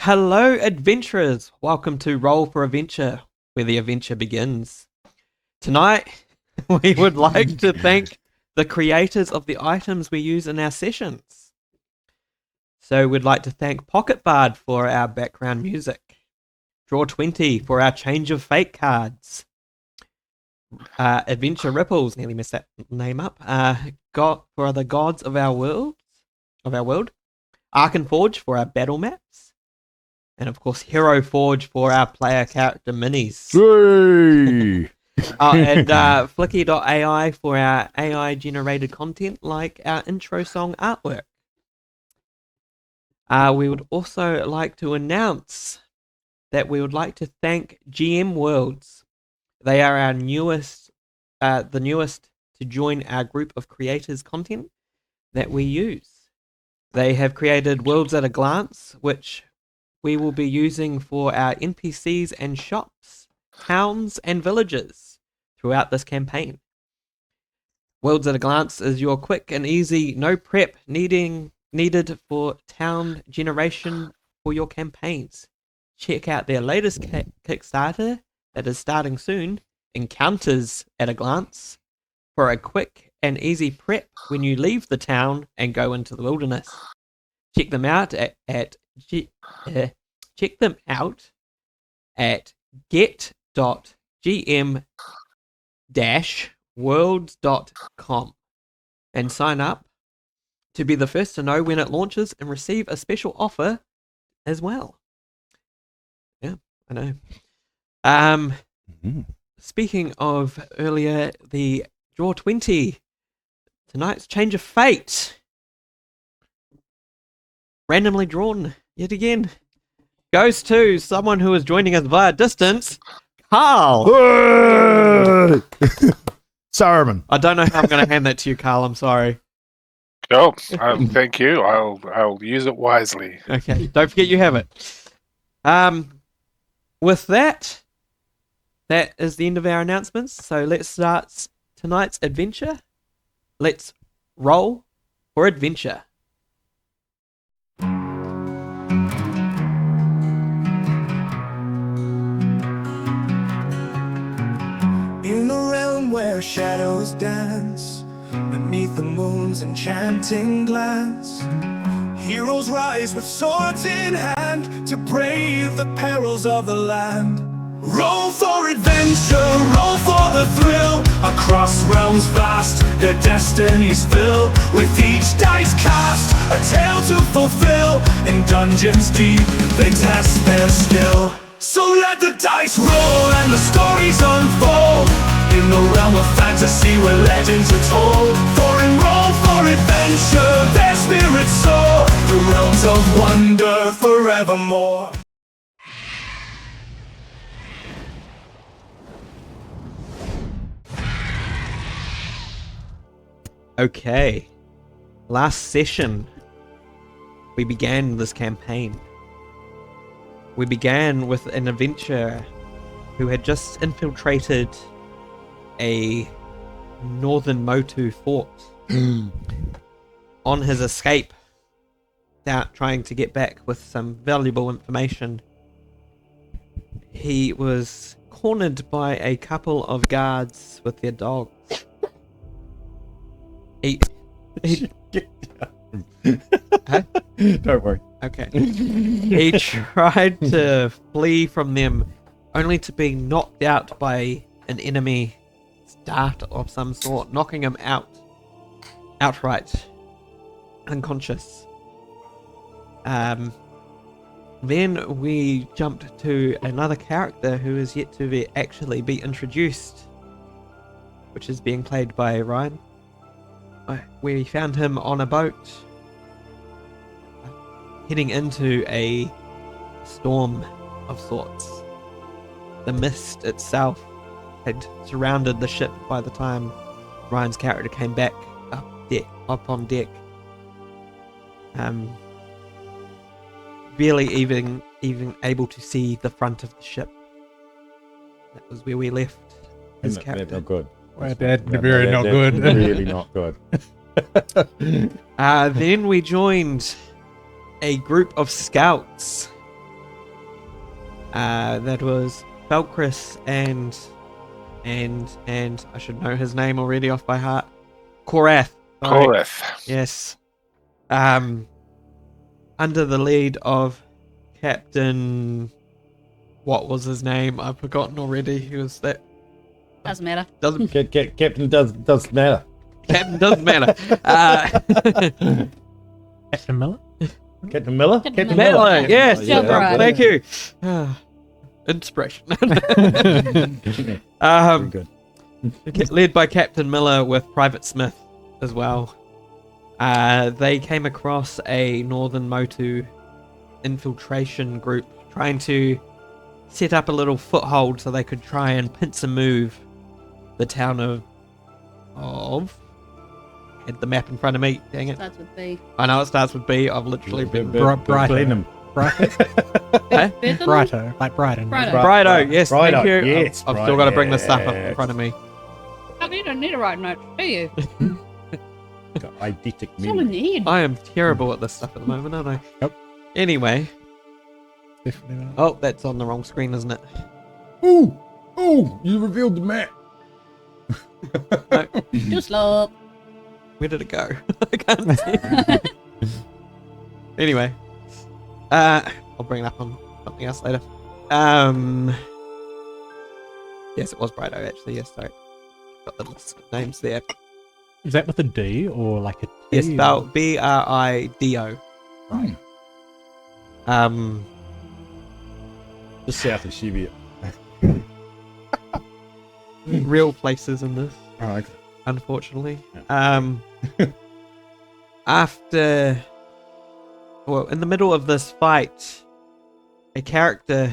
Hello, adventurers! Welcome to Roll for Adventure, where the adventure begins. Tonight, we would like to thank the creators of the items we use in our sessions. So we'd like to thank Pocket Bard for our background music, Draw 20 for our Change of Fate cards, Adventure Ripples, nearly messed that name up, God for the gods of our world, Ark & Forge for our battle maps, and of course Hero Forge for our player character minis. And Flicky.ai for our AI generated content like our intro song artwork. We would also like to announce that we would like to thank GM Worlds. They are our newest, the newest to join our group of creators content that we use. They have created Worlds at a Glance, which we will be using for our NPCs and shops, towns and villages throughout this campaign. Worlds at a Glance is your quick and easy, no prep needed for town generation for your campaigns. Check out their latest Kickstarter that is starting soon, Encounters at a Glance, for a quick and easy prep when you leave the town and go into the wilderness. Check them out at get.gm-worlds.com and sign up to be the first to know when it launches and receive a special offer as well. Yeah, I know. Speaking of earlier, the Draw 20, tonight's Change of Fate, randomly drawn yet again, goes to someone who is joining us via distance, Carl. Saruman. I don't know how I'm going to hand that to you, Carl. I'm sorry. Oh, thank you. I'll use it wisely. Okay, don't forget you have it. With that is the end of our announcements. So let's start tonight's adventure. Let's roll for adventure. In the realm where shadows dance, beneath the moon's enchanting glance, heroes rise with swords in hand to brave the perils of the land. Roll for adventure, roll for the thrill. Across realms vast, their destinies fill. With each dice cast, a tale to fulfill. In dungeons deep, they test their skill. So let the dice roll and the stories unfold. In the realm of fantasy where legends are told. For in roll for adventure, their spirits soar. The realms of wonder forevermore. Okay, last session, we began this campaign. We began with an adventurer who had just infiltrated a northern Motu fort. On his escape, trying to get back with some valuable information, he was cornered by a couple of guards with their dogs. Don't worry. Okay. He tried to flee from them, only to be knocked out by an enemy dart of some sort, knocking him outright unconscious. Then we jumped to another character who is yet to actually be introduced, which is being played by Ryan. We found him on a boat heading into a storm of sorts. The mist itself had surrounded the ship by the time Ryan's character came back up on deck. Barely even able to see the front of the ship. That was where we left his character. Not good. Very not good. Really not good. Then we joined a group of scouts That was Valkris and I should know his name already off by heart. Korath. Sorry. Korath. Yes. Under the lead of Captain. What was his name? I've forgotten already. He was that. Doesn't matter. Doesn't Captain doesn't matter. Captain doesn't matter. Captain Miller? Captain Miller? Captain Miller. Yes. Oh, Jump right. Thank you. Inspiration. Very good. Led by Captain Miller with Private Smith as well. They came across a Northern Motu infiltration group trying to set up a little foothold so they could try and pincer move the town of had the map in front of me, dang it. Starts with B. I know it starts with B. I've literally been Brighton. Brighto, like Brighton. Brighto. Brighto, yes, Brighto, thank you. yes, I've still got to bring the yes. stuff up in front of me. Oh, you don't need to write notes, do you? Got eidetic It's all in memory. your head. I am terrible at this stuff at the moment, aren't I? Yep. Anyway, Definitely not. oh, that's on the wrong screen, isn't it? Ooh! Ooh! You revealed the map! Too slow. Where did it go? I can't see it. Anyway, I'll bring it up on something else later. Yes, it was Brighto actually. Yes, sorry. Got the list of names there. Is that with a D or like a T? Yes, or- spelled Brido. Right. Just south of Cheviot. Real places in this, Oh, okay. unfortunately. After, well, in the middle of this fight, a character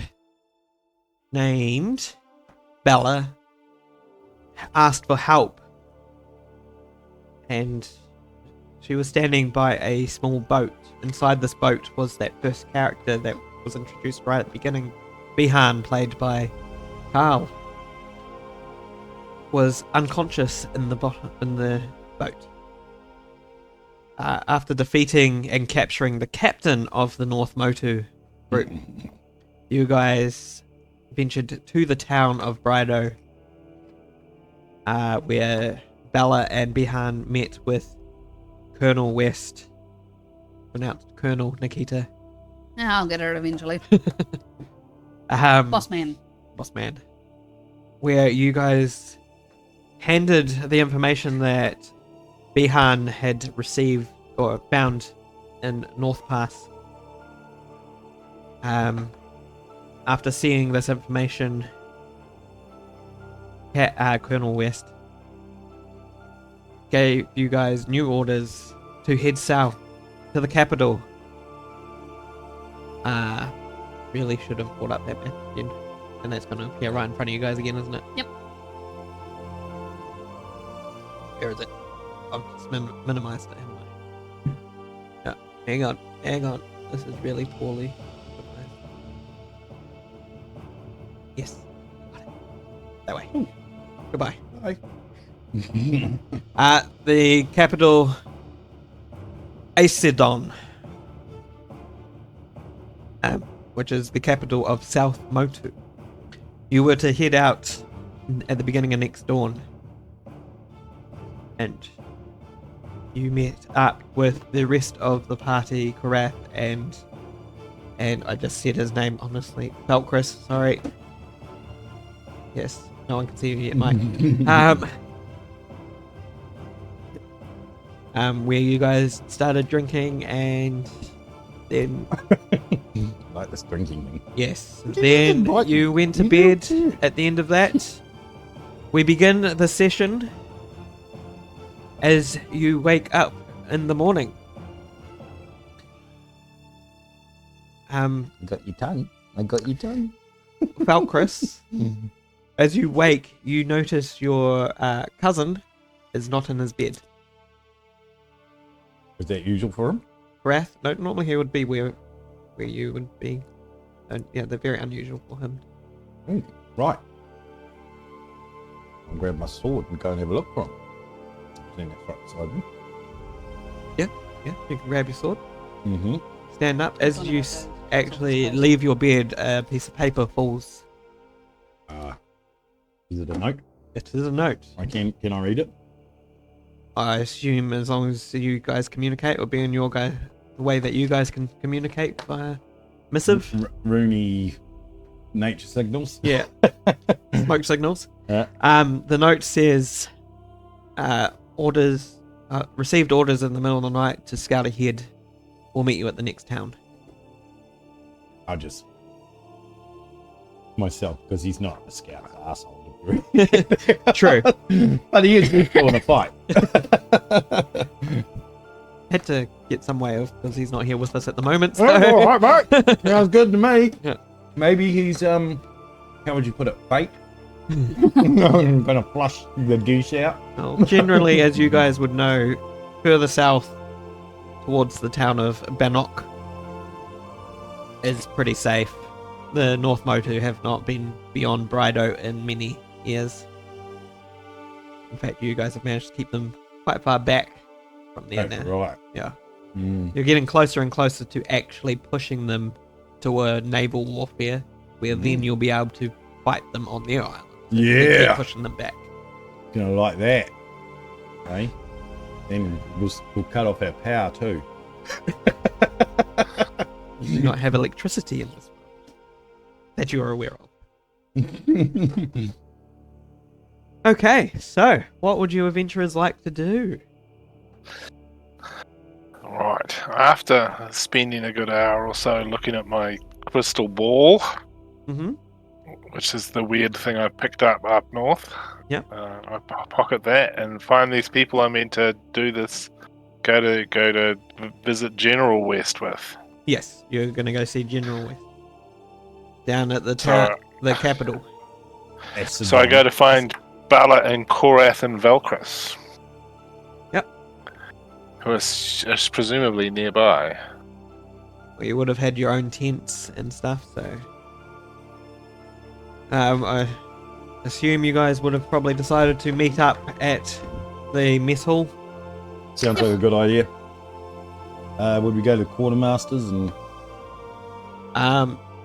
named Bella asked for help, and she was standing by a small boat. Inside this boat was that first character that was introduced right at the beginning, Bihan, played by Carl, was unconscious in the boat. After defeating and capturing the captain of the North Motu group, you guys ventured to the town of Brido, where Bella and Bihan met with Colonel West, pronounced Colonel Nikita. I'll get it eventually. Boss Boss man. Where you guys handed the information that Bihan had received or found in North Pass. After seeing this information, Colonel West gave you guys new orders to head south to the capital. Really should have brought up that map again, and that's going to appear right in front of you guys again, isn't it? Yep. Where is it? I've just minimized it, haven't I? Yeah. Hang on. This is really poorly. Yes. Got it. That way. Goodbye. Bye. The capital, Acidon, which is the capital of South Motu. You were to head out at the beginning of next dawn, and you met up with the rest of the party, Korath and I just said his name, honestly, Valkris, sorry. Yes, no one can see you yet, Mike. Where you guys started drinking, and then Like this drinking thing. yes, then you went to bed. At the end of that, we begin the session as you wake up in the morning. Got your tongue. I got your tongue. Valkris, as you wake, you notice your cousin is not in his bed. Is that usual for him? Korath, no, normally he would be where you would be. And yeah, they're very unusual for him. Right. I'll grab my sword and go and have a look for him. I think that's right beside me. Yeah, you can grab your sword. Mm-hmm. Stand up as It's on you the actually leave your bed, a piece of paper falls. Is it a note? It is a note. Can I read it? I assume as long as you guys communicate, it'll be in the way that you guys can communicate via missive. Rooney nature signals. Yeah. Smoke signals. Yeah. The note says, received orders in the middle of the night to scout ahead. We'll meet you at the next town. I just myself, because he's not a scout asshole. True. But he is useful in a fight. Had to get some way of, because he's not here with us at the moment. So. Oh, all right, mate. Sounds good to me. Yeah. Maybe he's how would you put it? Fake. I'm gonna flush the goose out. Well, generally, as you guys would know, further south towards the town of Bannock is pretty safe. The North Motu have not been beyond Brido in many years. In fact, you guys have managed to keep them quite far back from there That's now. right. Yeah. Mm. You're getting closer and closer to actually pushing them to a naval warfare, where then you'll be able to fight them on their island. They keep pushing them back. Gonna like that. Okay. Then we'll cut off our power too. You do not have electricity in this world that you are aware of. Okay, so what would you adventurers like to do? Right. After spending a good hour or so looking at my crystal ball, Mm-hmm. which is the weird thing I picked up north. Yep. I pocket that and find these people I meant to do this. Go to visit General West with. Yes, you're going to go see General West down at the town, the capital. So I go to find Bala and Korath and Velcris. Yep. Who is presumably nearby. Well, you would have had your own tents and stuff, so I assume you guys would have probably decided to meet up at the mess hall. Sounds like a good idea. Would we go to the quartermasters and?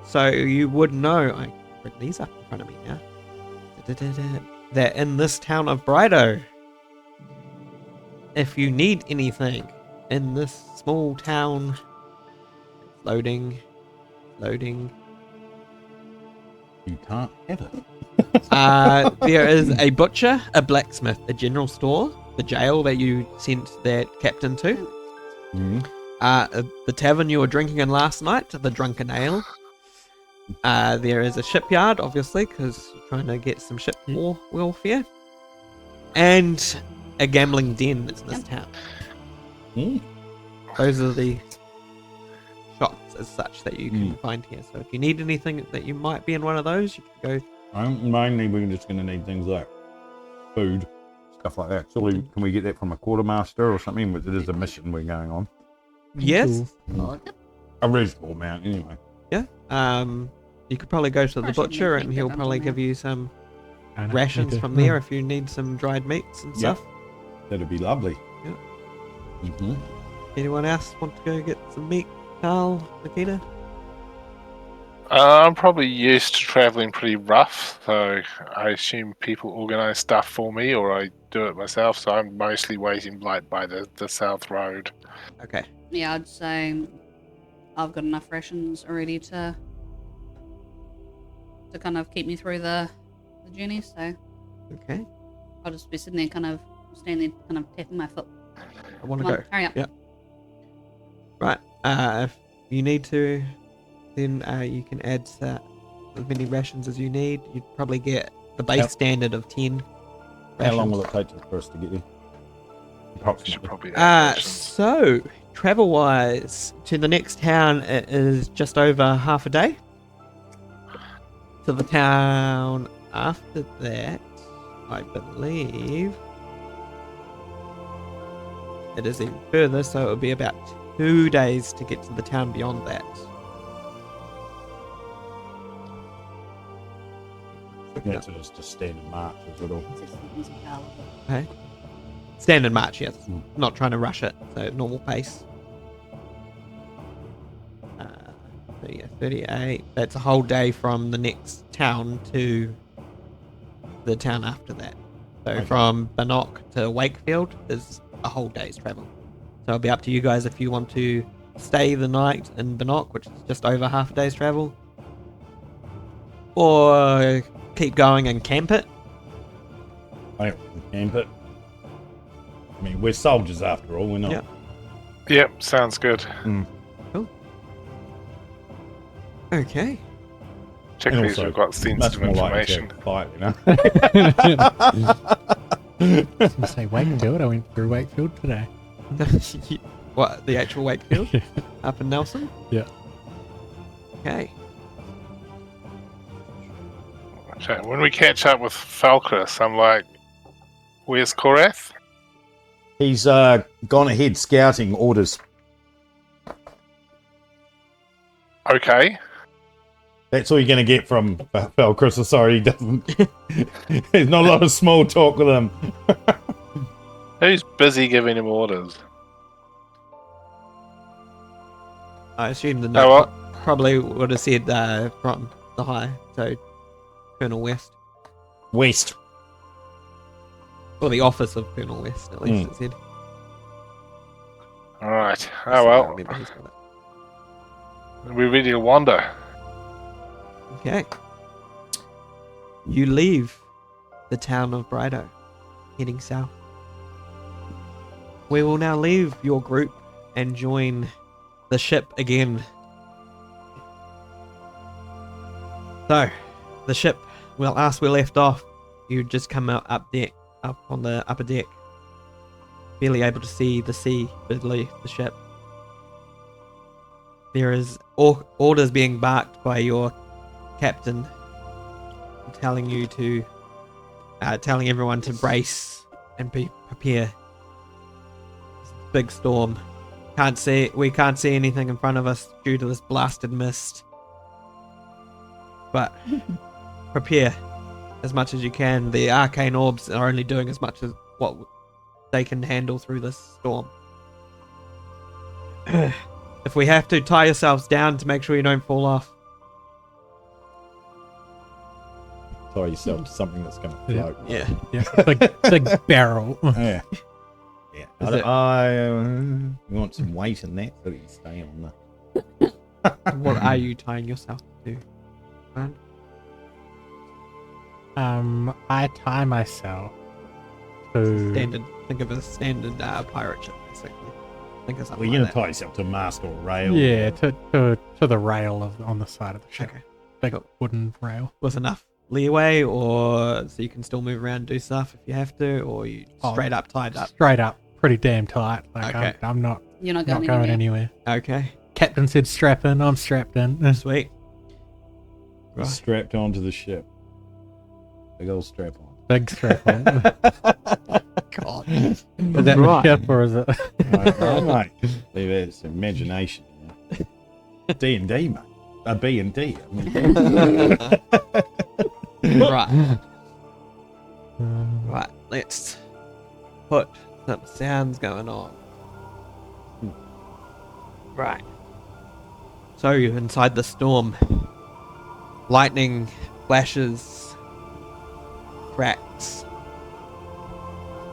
So you would know. I bring these up in front of me now. That in this town of Brido, if you need anything in this small town, loading. You can't have it. There is a butcher, a blacksmith, a general store, the jail that you sent that captain to, Mm. the tavern you were drinking in last night, the Drunken Ale. There is a shipyard, obviously, because you're trying to get some ship welfare, and a gambling den that's in this town. Mm. Those are the shops as such that you can find here. So if you need anything that you might be in one of those, you can go. Mainly, we're just going to need things like food, stuff like that. Surely, can we get that from a quartermaster or something? It is a mission we're going on. Yes. A reasonable amount, anyway. Yeah. You could probably go to the butcher and he'll probably give you some rations from there if you need some dried meats and stuff. That'd be lovely. Yeah. Mm-hmm. Anyone else want to go get some meat? Carl, Nikita? I'm probably used to traveling pretty rough, so I assume people organise stuff for me, or I do it myself. So I'm mostly waiting by the South Road. Okay. Yeah, I'd say I've got enough rations already to kind of keep me through the journey. So Okay. I'll just be sitting there, kind of standing there, kind of tapping my foot. I want to Come go. on, hurry up. Yep. Right. If you need to, then you can add as many rations as you need. You'd probably get the base standard of 10 rations. How long will it take for us to get there? Should Approximately. probably add rations. So, travel-wise, to the next town it is just over half a day. To the town after that, I believe it is even further, so it would be about 2 days to get to the town beyond that. Yeah, so it's just standard march, is it all? Okay. Standard march, yes. Mm. Not trying to rush it, so normal pace. So 38. That's a whole day from the next town to the town after that. So Okay. from Bannock to Wakefield is a whole day's travel. So it'll be up to you guys if you want to stay the night in Bannock, which is just over half a day's travel, or keep going and camp it. I think we can camp it. I mean, we're soldiers after all, we're not. Yeah. Yep, sounds good. Okay. Check And these, also, we've got Much sensitive more likely information. to fight, you know? You say Wakefield? I went through Wakefield today. What, the actual Wakefield? Up in Nelson? Yeah. Okay. Okay, when we catch up with Falkris, I'm like, where's Korath? He's gone ahead scouting orders. Okay. That's all you're going to get from Falkris. Sorry, he doesn't. There's not a lot of small talk with him. Who's busy giving him orders? I assume the Oh, note well. probably would have said from the high, so Colonel West. West. Or the office of Colonel West, at least it said. Alright. So Oh I well. remember he's got it. We're ready to wander. Okay. You leave the town of Brido, heading south. We will now leave your group and join the ship again. So, the ship, well, as we left off, you just come out up on the upper deck, barely able to see the sea below the ship. There is orders being barked by your captain, telling you to, telling everyone to brace and prepare. Big storm. We can't see anything in front of us due to this blasted mist. But prepare as much as you can. The arcane orbs are only doing as much as what they can handle through this storm. If we have to, tie yourselves down to make sure you don't fall off. Tie yourself to something that's going to float. Yeah. Yeah, big barrel. Yeah. Yeah. Is it- I want some weight in that so that you stay on the. What are you tying yourself to? Man? I tie myself to Standard. Think of a standard pirate ship, basically. Think of Well, something you're going like to tie yourself to a mast or a rail. yeah to the rail on the side of the that. ship. Okay. Big Cool. wooden rail. With enough leeway, or so you can still move around and do stuff if you have to, or you Oh, straight up tied up. Straight up, pretty damn tight. Like Okay. I'm not You're not going, going anywhere. anywhere. Okay. Captain said strap in. I'm strapped in. Sweet. You're Right. strapped onto the ship. Big old strap on. Big strap on. God. Is that Right. the ship or is it? Right. Leave it. It's imagination. You know? D&D, mate. B&D. I mean, Right. Right. Let's put some sounds going on. Right. So you're inside the storm. Lightning flashes, cracks.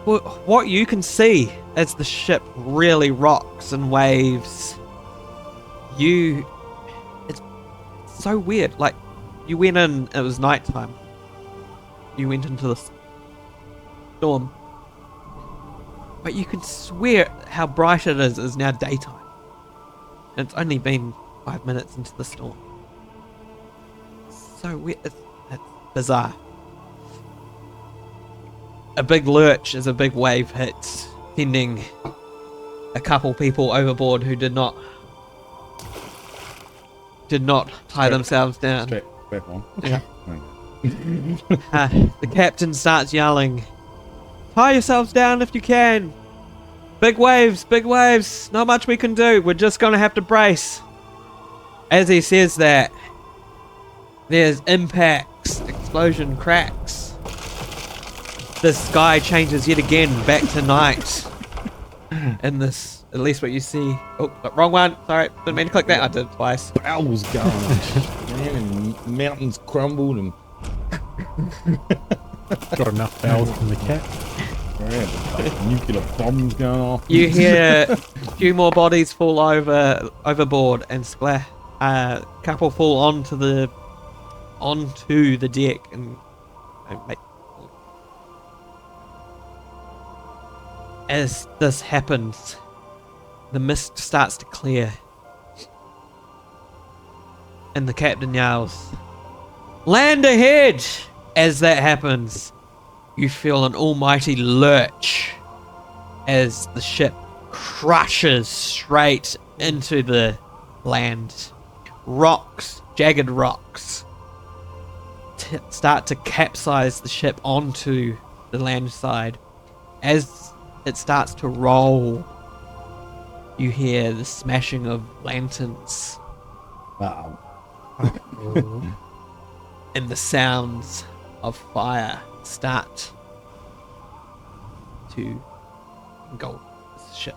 What you can see as the ship really rocks and waves. It's so weird. Like, you went in, it was nighttime. You went into the storm. But you can swear how bright it is now daytime. And it's only been 5 minutes into the storm. So weird. It's bizarre. A big lurch as a big wave hits, sending a couple people overboard who did not tie themselves down. strap on. Yeah. Okay. The captain starts yelling, "Tie yourselves down if you can. Big waves, big waves. Not much we can do. We're just gonna have to brace." As he says that, there's impacts, explosion, cracks. The sky changes yet again back to night in this at least what you see. Oh, wrong one. Sorry, didn't mean to click that. I did it twice. Bowels going on, man, and mountains crumbled and Got enough bells from the cat. nuclear bombs going off. You hear a few more bodies fall overboard and splash. A couple fall onto the deck and make. As this happens, the mist starts to clear, and the captain yells, "Land ahead!" As that happens, you feel an almighty lurch as the ship crushes straight into the land. Rocks, jagged rocks, start to capsize the ship onto the land side. As it starts to roll, you hear the smashing of lanterns and the sounds of fire start to engulf the ship.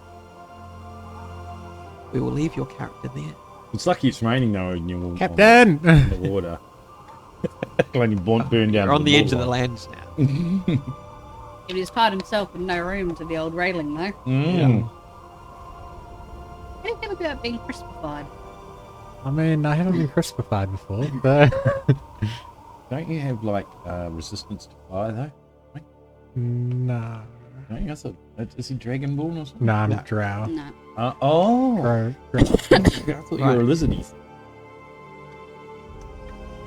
We will leave your character there. It's lucky it's raining though, and you're Captain! on the water. When you burn down. You're on the edge of the waterline. land now. If he's part himself with no room to the old railing, though. Mm. How do you feel about being crispified? I mean, I haven't been crispified before, but... Don't you have like resistance to fire though? no. Don't you? Is he dragonborn or something? No, I'm No. a drow. No. Oh, Drow. I thought you were a lizardy.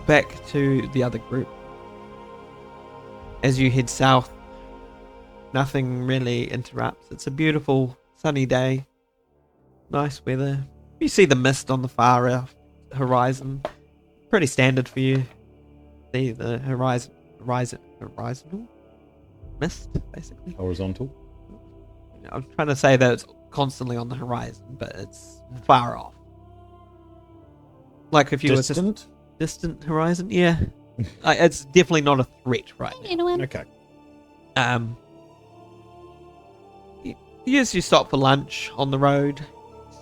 Back to the other group. As you head south, nothing really interrupts. It's a beautiful sunny day. Nice weather. You see the mist on the far horizon. Pretty standard for you. See the horizontal mist, basically. Horizontal. I'm trying to say that it's constantly on the horizon, but it's far off. Like if you Distant. were distant horizon, yeah. It's definitely not a threat right now. You know what? Okay. Yes, you stop for lunch on the road,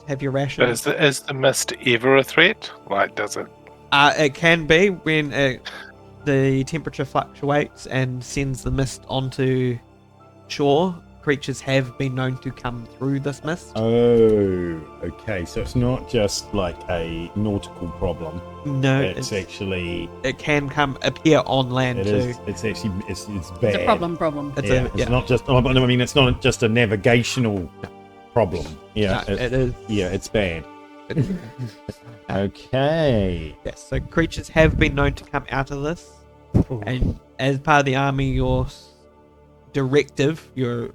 have your rations. Is the mist ever a threat? Like, does it? It can be when the temperature fluctuates and sends the mist onto shore. Creatures have been known to come through this mist. Oh, okay. So it's not just like a nautical problem. No, It's actually. it can appear on land It too. is. It's actually. It's bad. It's a problem. It's Yeah, it's not just. I mean, it's not just a navigational problem. Yeah, No, it is. Yeah, it's bad. Okay. Yes, so creatures have been known to come out of this, and as part of the army, your directive, your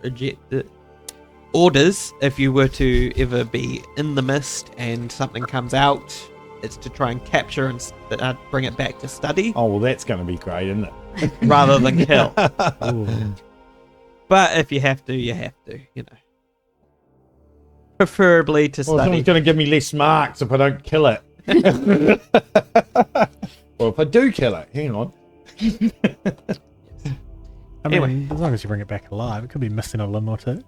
orders, if you were to ever be in the mist and something comes out, it's to try and capture and bring it back to study Oh well, that's going to be great, isn't it? rather than kill. Ooh. But if you have to, you have to, you know. Preferably to Well, study. someone's going to give me less marks if I don't kill it. Well, if I do kill it, hang on. I mean, Anyway. as long as you bring it back alive, it could be missing a limb or two.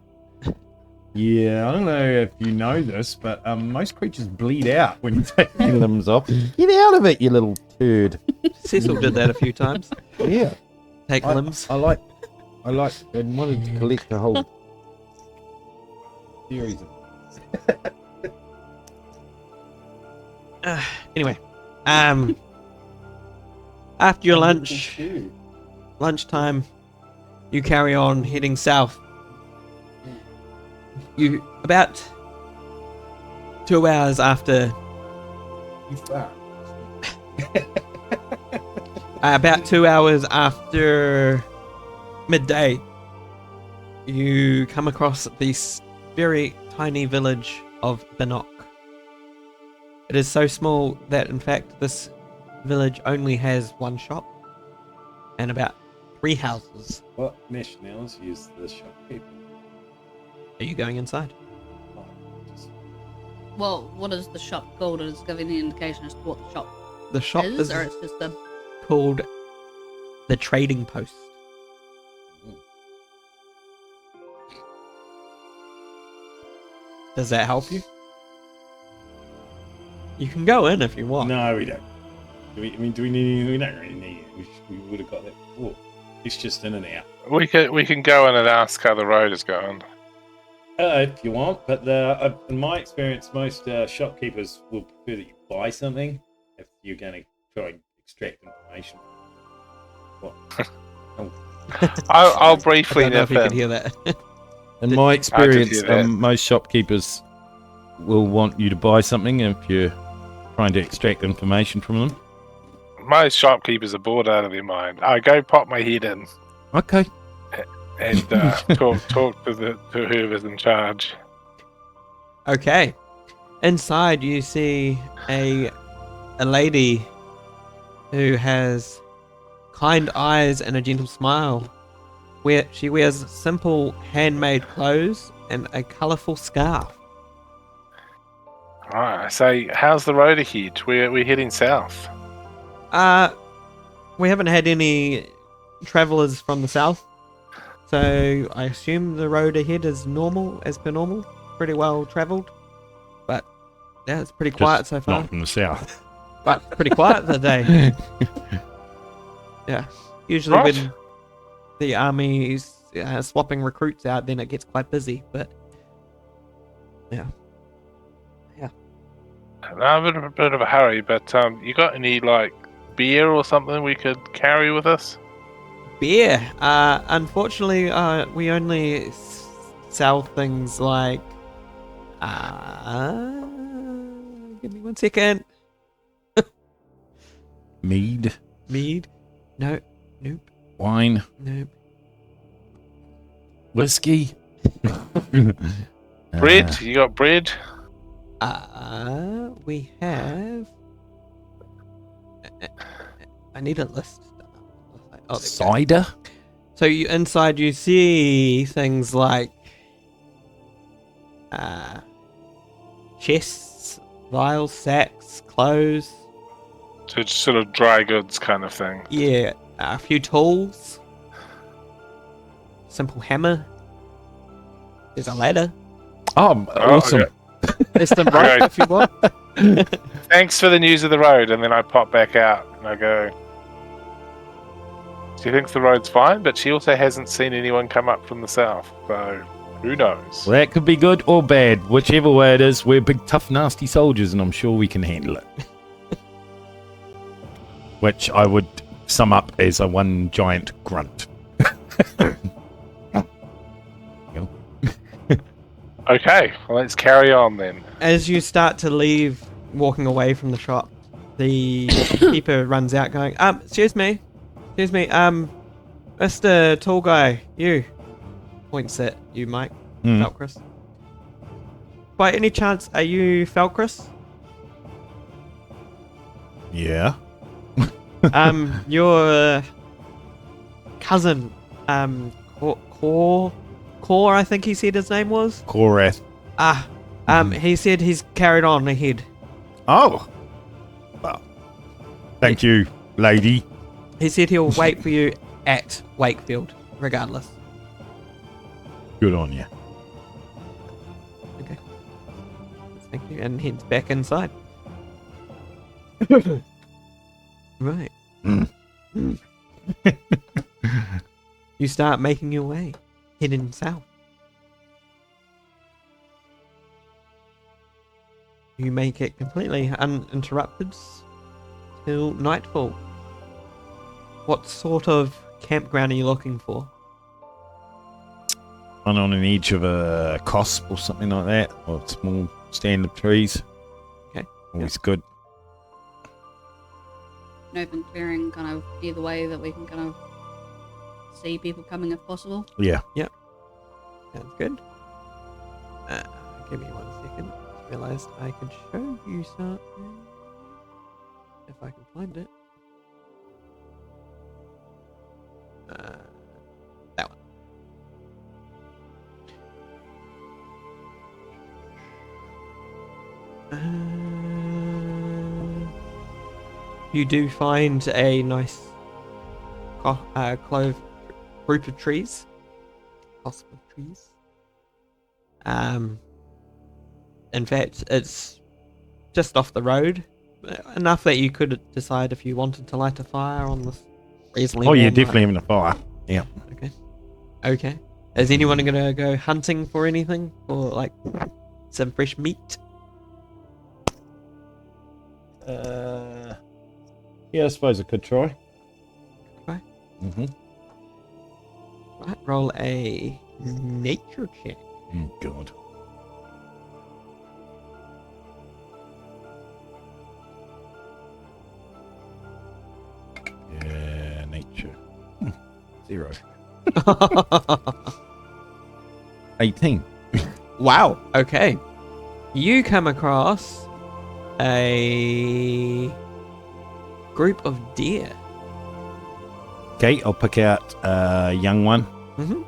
Yeah, I don't know if you know this, but most creatures bleed out when you take your limbs off. Get out of it, you little turd. Cecil did that a few times. Yeah, Take limbs. I like, and wanted to collect a whole series of. Anyway, after your lunchtime, you carry on heading south. You about 2 hours after. About 2 hours after midday, you come across this very tiny village of Binok. It is so small that, in fact, this village only has one shop and about 3 houses. What nationality is the shopkeeper? Are you going inside? Well, what is the shop called? Does it give any indication as to what the shop The shop is, is or it's just a... called the Trading Post. Does that help you? You can go in if you want. No, we don't. Do we need? We don't really need it. We would have got that before. It's just in and out. We can go in and ask how the road is going. If you want, but in my experience, most shopkeepers will prefer that you buy something if you're going to try and extract information. What? I'll I briefly don't know if nip you could in. hear that. In my experience, hear that. most shopkeepers will want you to buy something if you're trying to extract information from them. Most shopkeepers are bored out of their mind. I go pop my head in Okay. and talk to whoever's in charge. Okay. Inside, you see a lady who has kind eyes and a gentle smile. She wears simple handmade clothes and a colourful scarf. Alright, I say, how's the road ahead? We're heading south. We haven't had any travellers from the south, so I assume the road ahead is normal, as per normal. Pretty well travelled. But yeah, it's pretty quiet so far. Not from the south. But pretty quiet today. Yeah. Usually Right. when the army's swapping recruits out, then it gets quite busy. But yeah. I'm in a bit of a hurry, but you got any like beer or something we could carry with us? Beer. Unfortunately, we only sell things like. Give me 1 second. Mead, Mead. No. Nope. wine, Nope. whiskey. Bread? You got bread? We have. I need a list. Oh, there we go. Cider. So inside you see things like chests, vials, sacks, clothes. So it's sort of dry goods kind of thing. Yeah, a few tools. Simple hammer. There's a ladder. Oh, awesome. okay. There's some rope if you want. Thanks for the news of the road, and then I pop back out and I go. She thinks the road's fine, but she also hasn't seen anyone come up from the south, so who knows? Well, that could be good or bad. Whichever way it is, we're big, tough, nasty soldiers, and I'm sure we can handle it. Which I would sum up as a one giant grunt. Okay, well, let's carry on then. As you start to leave, walking away from the shop, the keeper runs out going, excuse me, Mr. Tall Guy, you. Points at you, Mike. Felcris. By any chance, are you Felcris? Yeah. Your cousin, Core, I think he said his name was. Korath. He said he's carried on ahead. Oh. Well, thank you, lady. He said he'll wait for you at Wakefield, regardless. Good on you. Okay. Thank you, and heads back inside. Right. You start making your way, heading south. You make it completely uninterrupted till nightfall. What sort of campground are you looking for? One on an edge of a cosp or something like that, or a small stand of trees. Okay. Always good. An open clearing, kind of either way that we can kind of see people coming if possible. Yeah. Sounds good. Give me 1 second. Just realised I could show you something. If I can find it. That one. You do find a nice clove group of trees. Cosp of trees. In fact, it's just off the road, enough that you could decide if you wanted to light a fire on this reasonably. Oh, yeah, warm definitely night. having a fire. Yeah. Okay. Is anyone gonna go hunting for anything, or like some fresh meat? Yeah, I suppose I could try. Try? Mm-hmm. Right, roll a nature check. Oh, God. Yeah, nature. 0. 18. Wow. Okay. You come across a group of deer. Okay, I'll pick out a young one. Mm-hmm.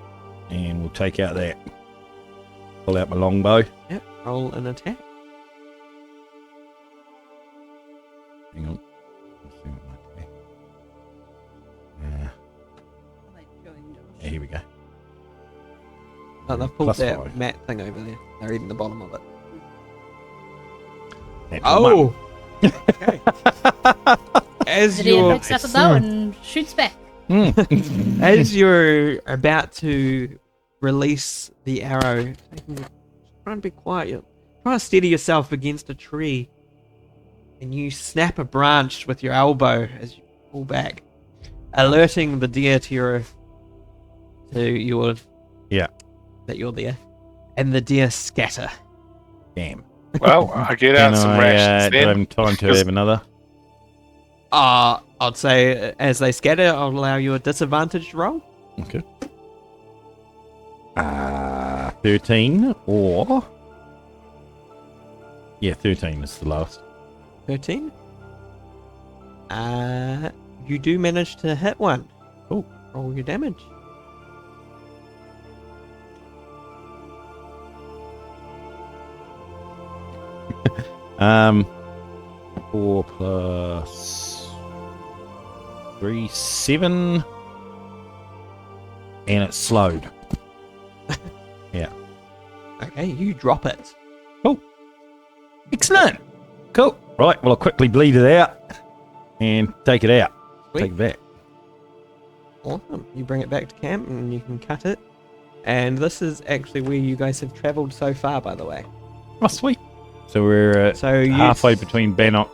And we'll take out that. Pull out my longbow. Yep. Roll an attack. Hang on. Let's see what might be. Yeah, here we go. Oh, they've pulled Plus that 5. mat thing over there. They're reading the bottom of it. Natural one. Okay. As The deer you're picks up a bow and shoots back. as you're about to release the arrow, try and be quiet. Try to steady yourself against a tree, and you snap a branch with your elbow as you pull back, alerting the deer to your Yeah. that you're there, and the deer scatter. Damn. Well, I get out some rations do I then. have time to Because- have another? I'd say as they scatter, I'll allow you a disadvantaged roll. Okay. 13 or... Yeah, 13 is the last. 13. You do manage to hit one. Cool. Roll your damage. Um, 4 plus 3, 7. And it's slowed. Okay, you drop it. Excellent. Cool. Right, well, I'll quickly bleed it out and take it out. Sweet. Take it back. Awesome. You bring it back to camp and you can cut it. And this is actually where you guys have travelled so far, by the way. Oh, sweet. So we're So you halfway between Bannock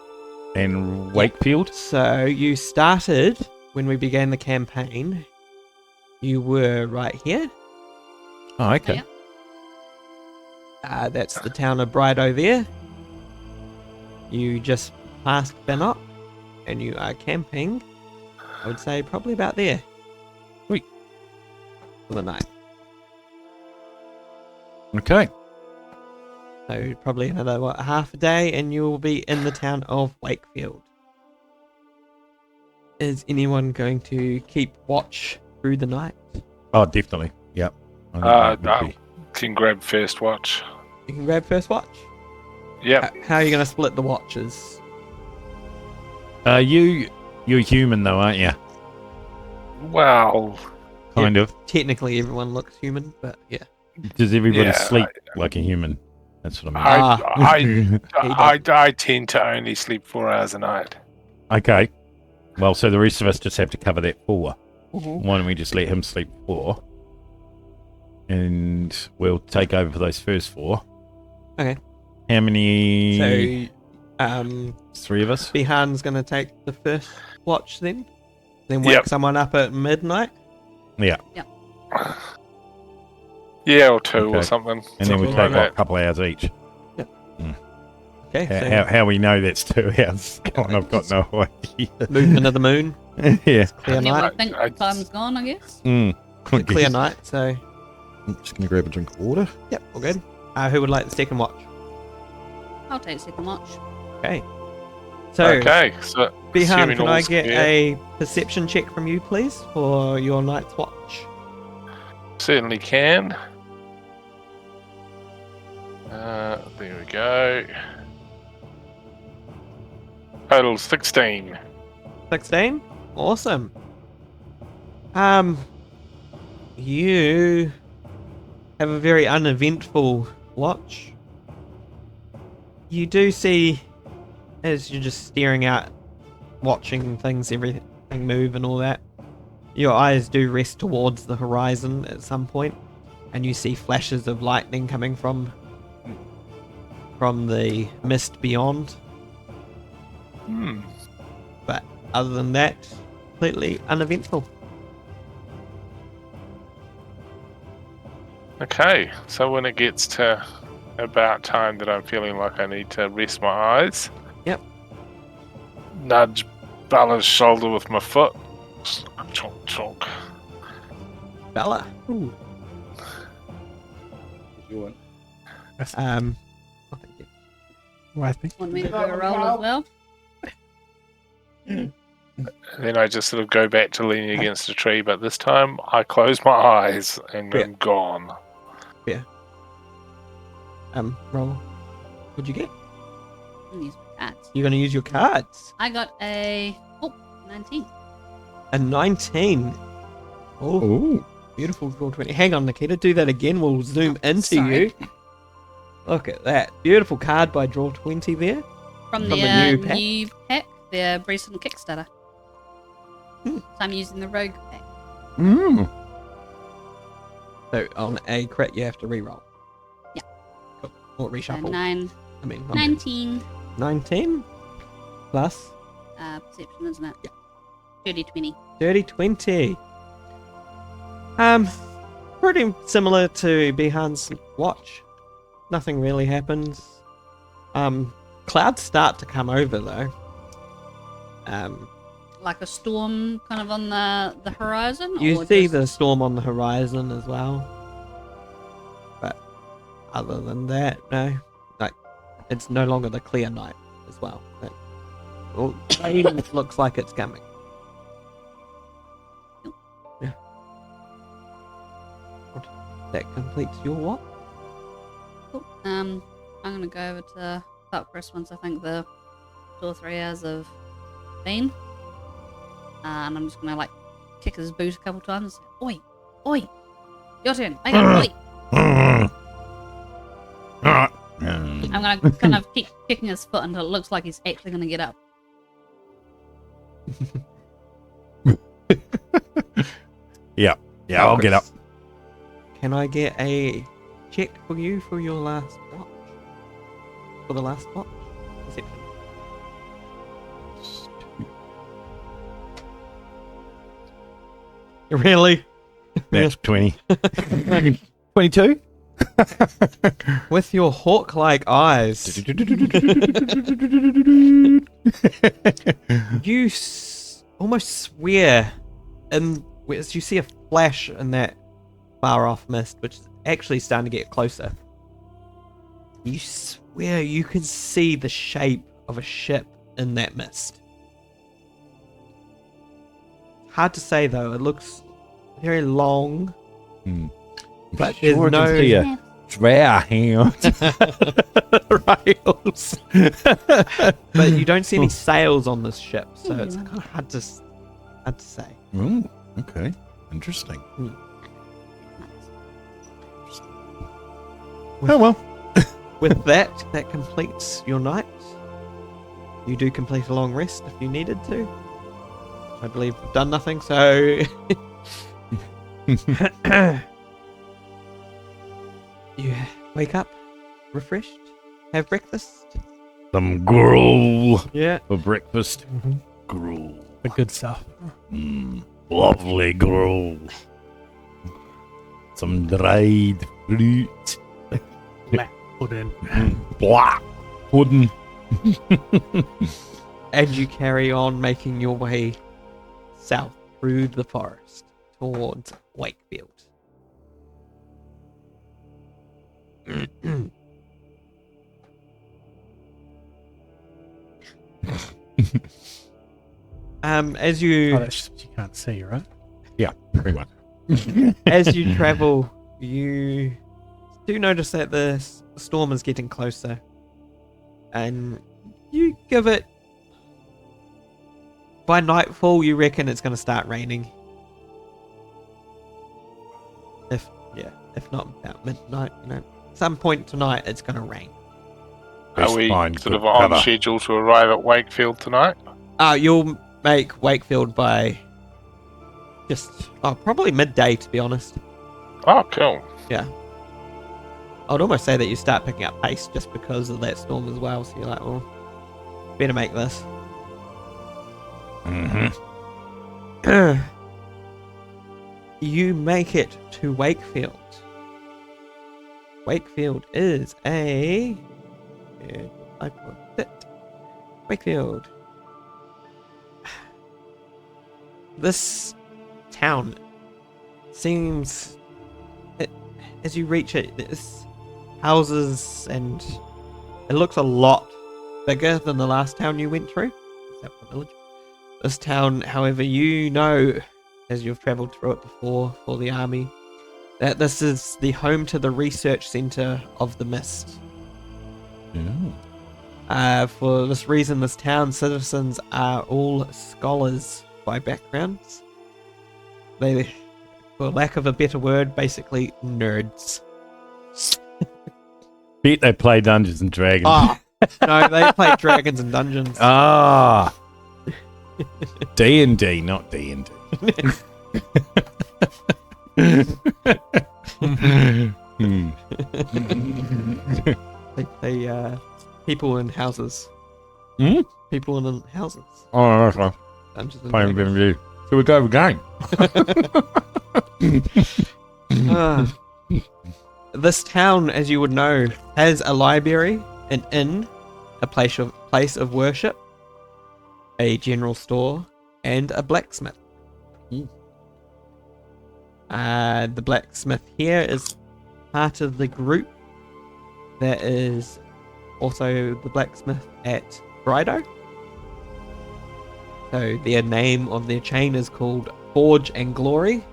and Wakefield. So you started when we began the campaign. You were right here. Oh, okay. Yeah. That's the town of Brido there. You just passed Bannock, and you are camping. I would say probably about there. Sweet. For the night. Okay. So probably another half a day, and you will be in the town of Wakefield. Is anyone going to keep watch through the night? Oh, definitely. Yep. I think that would be- Can grab first watch. You can grab first watch. Yep. How are you going to split the watches? You're human though, aren't you? Well, Kind of. Technically, everyone looks human, but yeah. Does everybody Yeah, sleep like a human? That's what I mean. I tend to only sleep 4 hours a night. Okay. Well, so the rest of us just have to cover that 4. Mhm. Why don't we just let him sleep 4? And we'll take over for those first 4. Okay. How many? So, 3 of us? Bihan's going to take the first watch then? Then wake Yep. someone up at midnight? Yeah. Yeah, or 2 Okay. or something. And then we something take like a couple hours each. Okay, How we know that's 2 hours? God, I've got no idea. so movement of the moon, Yeah. clear Anyone night. think I- time's gone, I guess? It's a clear night, so I'm just going to grab a drink of water. yep, all good. Who would like the second watch? I'll take second watch. Okay. So, Okay, so Bihan, assuming can I all's get clear, a perception check from you, please, for your night's watch? certainly can. There we go. Total 16. 16? Awesome. You have a very uneventful watch. you do see, as you're just staring out, watching things, everything move and all that, your eyes do rest towards the horizon at some point, and you see flashes of lightning coming from the mist beyond. But other than that, completely uneventful. Okay, so when it gets to about time that I'm feeling like I need to rest my eyes, Yep. nudge Bella's shoulder with my foot. Chonk, chonk. Bella. Did you want? Oh, thank you. Well, I think Want me to do a roll as well? Then I just sort of go back to leaning against a tree, but this time I close my eyes and Yeah. I'm gone. Roll. What'd you get? I'm use my cards. You're gonna use your cards. I got a 19. A 19. Oh, Ooh. beautiful draw 20. Hang on, Nikita. Do that again. We'll zoom into sorry. you. Look at that. Beautiful card by draw 20 there. From the the new pack? new pack, the recent Kickstarter. Hmm. So I'm using the Rogue pack. Mm. So on a crit, you have to re-roll. Yeah. Cool. Or So reshuffle. 9, I mean, 19 19 plus perception, isn't it? Yeah. 30, 20. 30, 20. Pretty similar to Bihan's watch. Nothing really happens. Clouds start to come over though. Like a storm kind of on the horizon? You or see just- the storm on the horizon as well. But other than that, no. Like, it's no longer the clear night as well. Rain looks like it's coming. Yeah. That completes your what? Cool. I'm gonna go over to Buckcrest once I think the 2 or 3 hours of been. And I'm just gonna like kick his boot a couple times. Oi! Oi! Your turn. I got oi! Alright. I'm gonna kind of keep kicking his foot until it looks like he's actually gonna get up. Yeah, I'll get up. Can I get a check for you for your last watch? For the last watch? Perception. Really? That's 20. 22? With your hawk-like eyes, you almost swear, and as you see a flash in that far-off mist, which is actually starting to get closer, you swear you can see the shape of a ship in that mist. Hard to say though, it looks very long, but there's Sure no can see a drow hanging on rails. but you don't see any sails on this ship, so it's kind of hard to say. Ooh, okay. Interesting. Oh well. With that completes your night. You do complete a long rest if you needed to. I believe we've done nothing, so you wake up refreshed, have breakfast. Some gruel Yeah. for breakfast. Mhm. Gruel. The good stuff. Lovely gruel. Some dried fruit. Black pudding. Black pudding. And you carry on making your way south through the forest towards Wakefield. As Oh, you that's just you can't see, right? Yeah, pretty much. as you travel, you do notice that the storm is getting closer, and you give it. By nightfall, you reckon it's going to start raining. If not about midnight, some point tonight, it's going to rain. Are we find sort of good on cover. schedule to arrive at Wakefield tonight? You'll make Wakefield by probably midday, to be honest. Oh, cool. I'd almost say that you start picking up pace just because of that storm as well. So you're like, well, better make this. Mm-hmm. You make it to Wakefield. Wakefield is where did I put it? Wakefield. This town seems, as you reach it, there's houses and it looks a lot bigger than the last town you went through. Except for the village. This town, however, you know, as you've travelled through it before for the army, that this is the home to the research centre of the Mist. Yeah. For this reason, this town's citizens are all scholars by backgrounds. They, for lack of a better word, basically nerds. Bet they play Dungeons and Dragons. No, they play Dragons and Dungeons. D&D, not D&D. They play people in houses. Hmm? People in houses. Oh, okay. Dungeons and Playing Dragons. with you. So we go again. This town, as you would know, has a library, an inn, a place of worship, a general store, and a blacksmith. The blacksmith here is part of the group that is also the blacksmith at Brido. So their name of their chain is called Forge and Glory,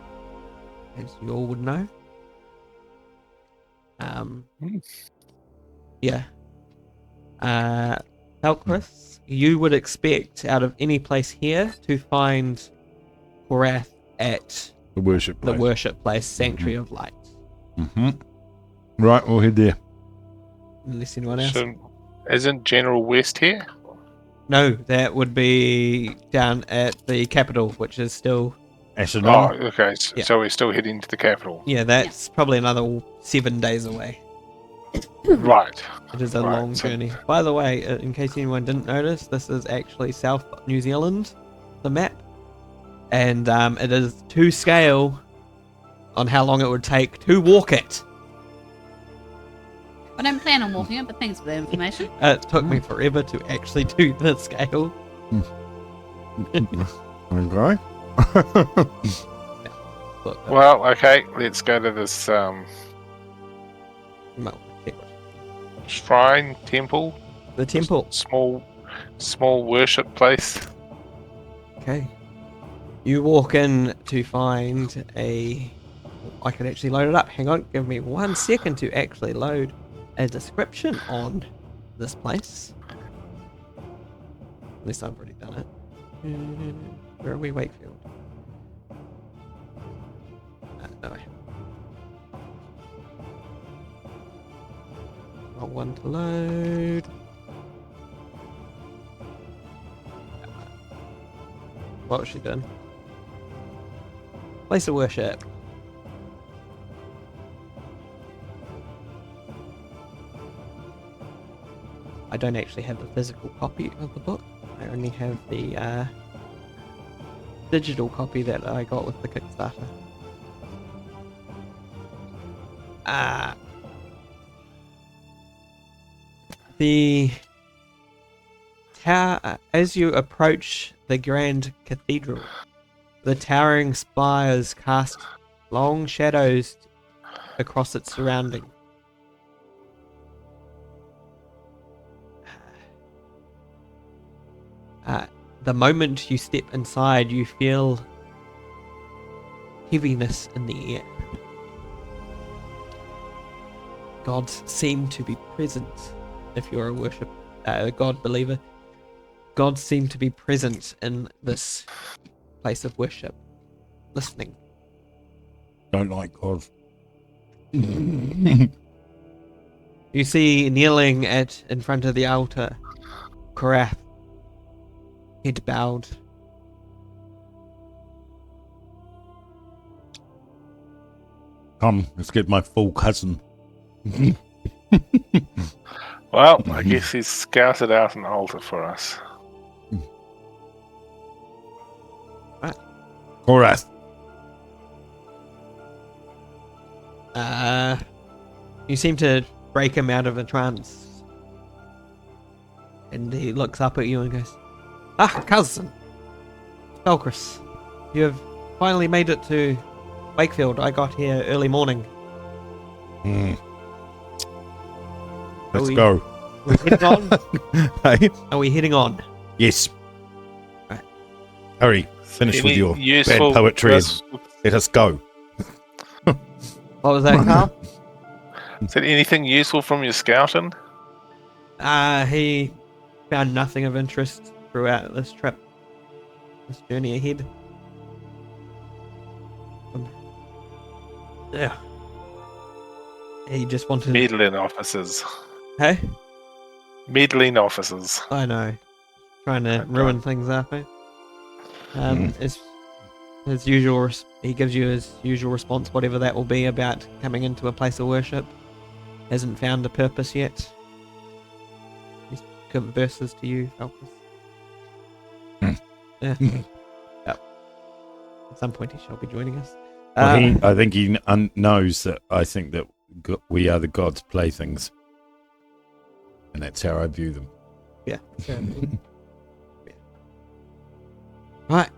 as you all would know. Falkris, you would expect out of any place here to find Korath at The worship the place. worship place, Sanctuary of Light. Mm-hmm. Right, we'll head there. Unless anyone else. So, isn't General West here? No, that would be down at the capital, which is still... Oh, Ashenor? okay. So, Yeah. so we're still heading to the capital. Yeah, that's probably another 7 days away. Right. It is a Right, long so- journey. By the way, in case anyone didn't notice, this is actually South New Zealand, the map. And it is to scale on how long it would take to walk it. I don't plan on walking it, but thanks for that information. It took me forever to actually do the scale. Okay. Look, Well, okay. Let's go to this shrine, temple, the temple. small worship place. Okay. You walk in to find a... I could actually load it up. Hang on, give me 1 second to actually load a description on this place. Unless I've already done it. Where are we? Wakefield. No, I haven't. Got one to load. What was she doing? Place of worship. I don't actually have the physical copy of the book. I only have the digital copy that I got with the Kickstarter. The tower, as you approach the Grand Cathedral, the towering spires cast long shadows across its surrounding. The moment you step inside, you feel heaviness in the air. Gods seem to be present. If you're a God believer, gods seem to be present in this place of worship, listening. Don't like God. You You see kneeling in front of the altar, Korath, head bowed. Come, let's get my full cousin. Well, I guess he's scouted out an altar for us. Korath. You seem to break him out of a trance. And he looks up at you and goes, "Ah, cousin! Felcris, you have finally made it to Wakefield. I got here early morning. Let's go. Are we heading on? Hey? Are we heading on? Yes. Right. Hurry, finish with Any your bad useful poetry and res- let us go. What was that, Carl? Is there anything useful from your scouting? He found nothing of interest throughout this trip. This journey ahead. Yeah. He just wanted... Meddling officers. Hey? Meddling officers. I know. Trying to Okay. ruin things up, eh? His usual... He gives you his usual response, whatever that will be, about coming into a place of worship. Hasn't found a purpose yet. He converses to you, Falcus. Yeah. Yep. At some point he shall be joining us. Well, I think he knows that I think that we are the gods' playthings. And that's how I view them. Yeah. Yeah. Right.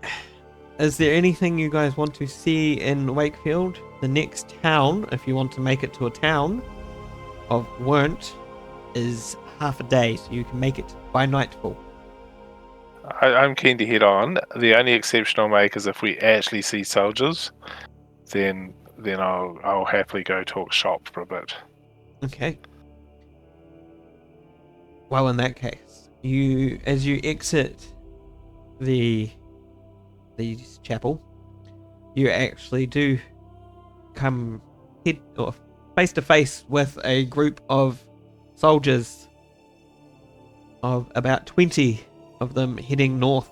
Is there anything you guys want to see in Wakefield? The next town, if you want to make it to a town of Weren't, is half a day, so you can make it by nightfall. I'm keen to head on. The only exception I'll make is if we actually see soldiers, then I'll happily go talk shop for a bit. Okay. Well, in that case, as you exit the chapel, you actually do come head or face to face with a group of soldiers of about 20 of them heading north.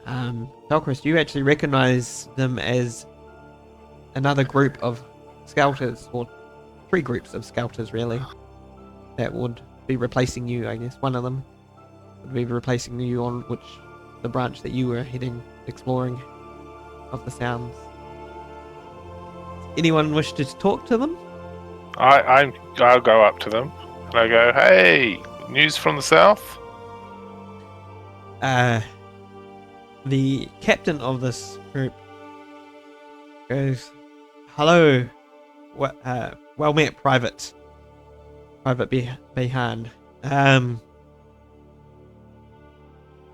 Falcris, you actually recognize them as another group of scouters, or 3 groups of scouters really, that would be replacing you. I guess one of them would be replacing you on the branch that you were exploring of the sounds. Anyone wish to talk to them? I'll go up to them and I go, "Hey, news from the south?" The captain of this group goes, "Hello, well met, Private Behind.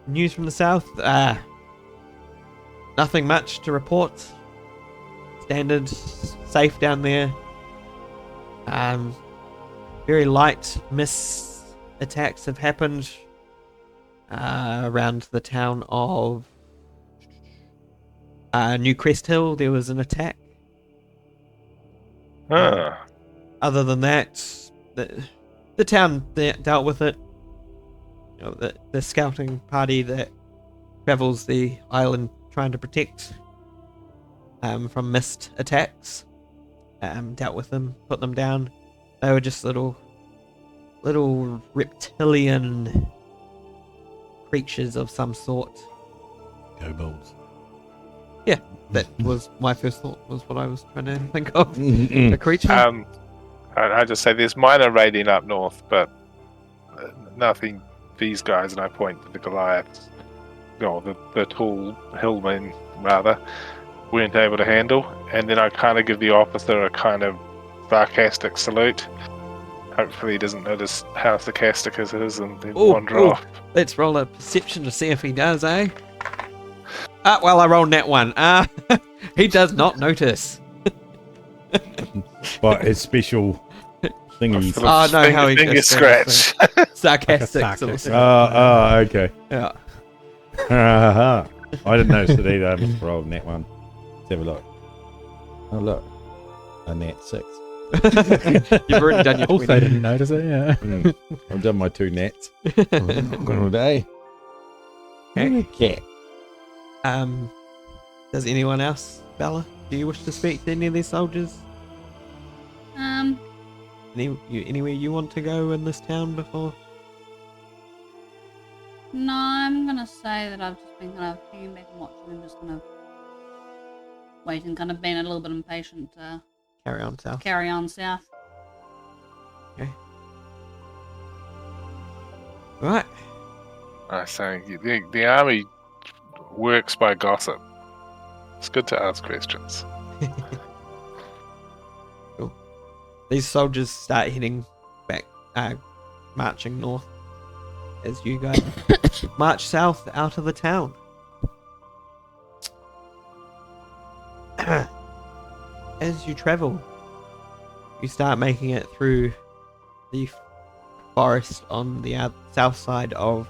News from the south? Nothing much to report. Standard, safe down there. Very light mist attacks have happened around the town of New Crest Hill. There was an attack. Other than that, the town dealt with it. You know, the scouting party that travels the island trying to protect from mist attacks dealt with them, put them down. They were just little reptilian creatures of some sort. Kobolds. Yeah, that was my first thought, was what I was trying to think of. A creature. I just say there's minor raiding up north, but nothing these guys, and I point to the Goliaths, the tall hillmen rather, weren't able to handle. And then I kind of give the officer a kind of sarcastic salute. Hopefully he doesn't notice how sarcastic it is and then wander off. Let's roll a perception to see if he does, eh? Well, I rolled that one. He does not notice. But his special thingies. Oh, no, how he finger just scratch. sarcastic. Sarcastic. Okay. Yeah. I didn't notice it either. I must roll net one. Let's have a look. Oh, look. A net 6. You've already done your Also 20. didn't notice it, yeah. I've done my 2 nets. Good all day. Okay. Does anyone else, Bella? Do you wish to speak to any of these soldiers? Anywhere you want to go in this town before? No, I'm gonna say that I've just been kind of hanging back and watching and just kind of waiting, kind of being a little bit impatient to Carry on south. carry on south. Okay. Right. I say the army works by gossip. It's good to ask questions. Cool. These soldiers start heading back, marching north as you guys march south out of the town. As you travel, you start making it through the forest on the south side of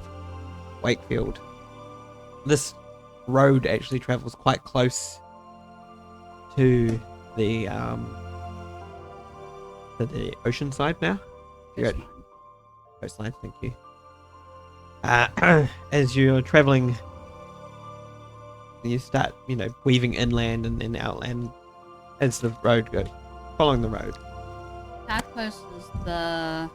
Wakefield. This road actually travels quite close to the ocean side now. You're at coastline, thank you. As you're traveling, you start, weaving inland and then outland as the road goes, following the road. How close is the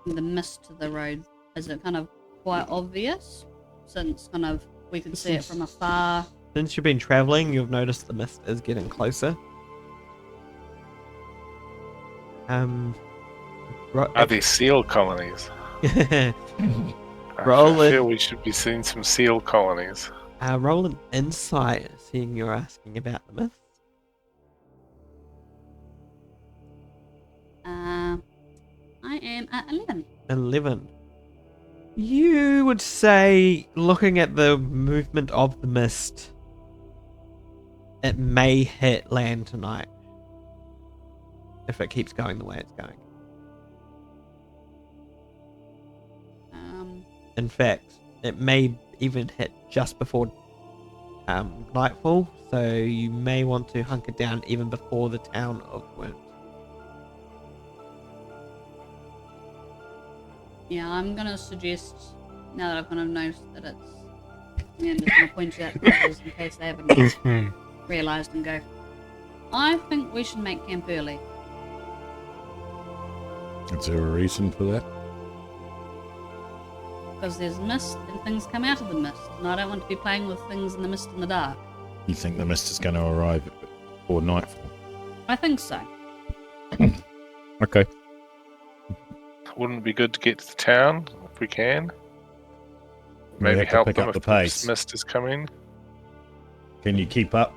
mist to the road? Is it kind of quite obvious, since kind of we can see it from afar? Since you've been traveling, you've noticed the mist is getting closer. Are these seal colonies? Roll I it. feel we should be seeing some seal colonies. Roll an insight, seeing you're asking about the myth. I am at 11. 11. You would say, looking at the movement of the mist, it may hit land tonight. If it keeps going the way it's going. In fact, it may even hit just before nightfall, so you may want to hunker down even before the town of Wint. Yeah, I'm gonna suggest, now that I've kind of noticed that it's, I'm just gonna point to that others in case they haven't realised and go, I think we should make camp early. Is there a reason for that? Because there's mist and things come out of the mist, and I don't want to be playing with things in the mist in the dark. You think the mist is going to arrive before nightfall? I think so. Okay. Wouldn't it be good to get to the town if we can? We Maybe have to help pick them up if the pace. mist is coming. Can you keep up?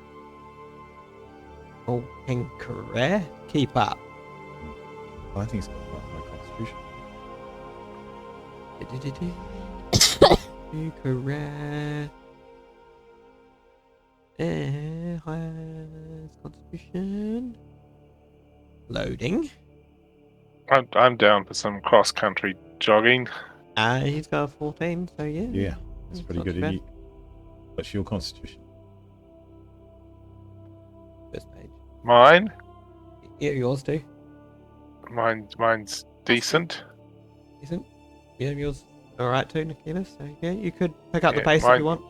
Oh, Incorrect. Keep up. I think it's got quite a high constitution. Incorrect. Constitution. Loading. I'm down for some cross-country jogging. He's got a 14, so yeah. Yeah, that's pretty not good. too bad. What's your constitution? First page. Mine? Yeah, yours too. Mine's decent. Isn't? Yeah, yours alright too, Nikita. So yeah, you could pick up the Yeah, pace if mine- you want.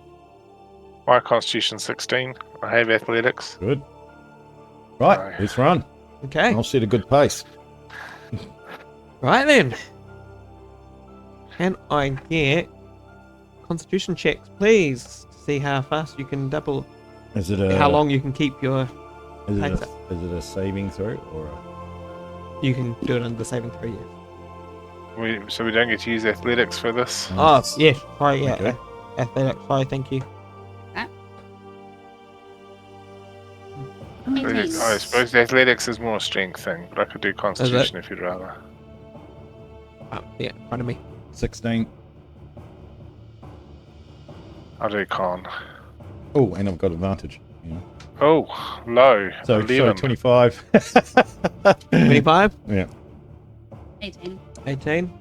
My constitution's 16. I have athletics. Good. Right, Aye. let's run. Okay. I'll set a good pace. Right then. Can I get constitution checks, please? To see how fast you can double, Is it a how long you can keep your. Is it pace a, up. is it a saving throw or a... You can do it under saving 3 years. So we don't get to use athletics for this. Oh, yeah. Sorry, yeah. Okay. Athletics, sorry, thank you. I suppose the athletics is more a strength thing, but I could do constitution if you'd rather. Oh, yeah, in front of me. 16. I'll do con. Oh, and I've got advantage. Yeah. Oh, low. So 11. 25. 25, Yeah. 18. 18.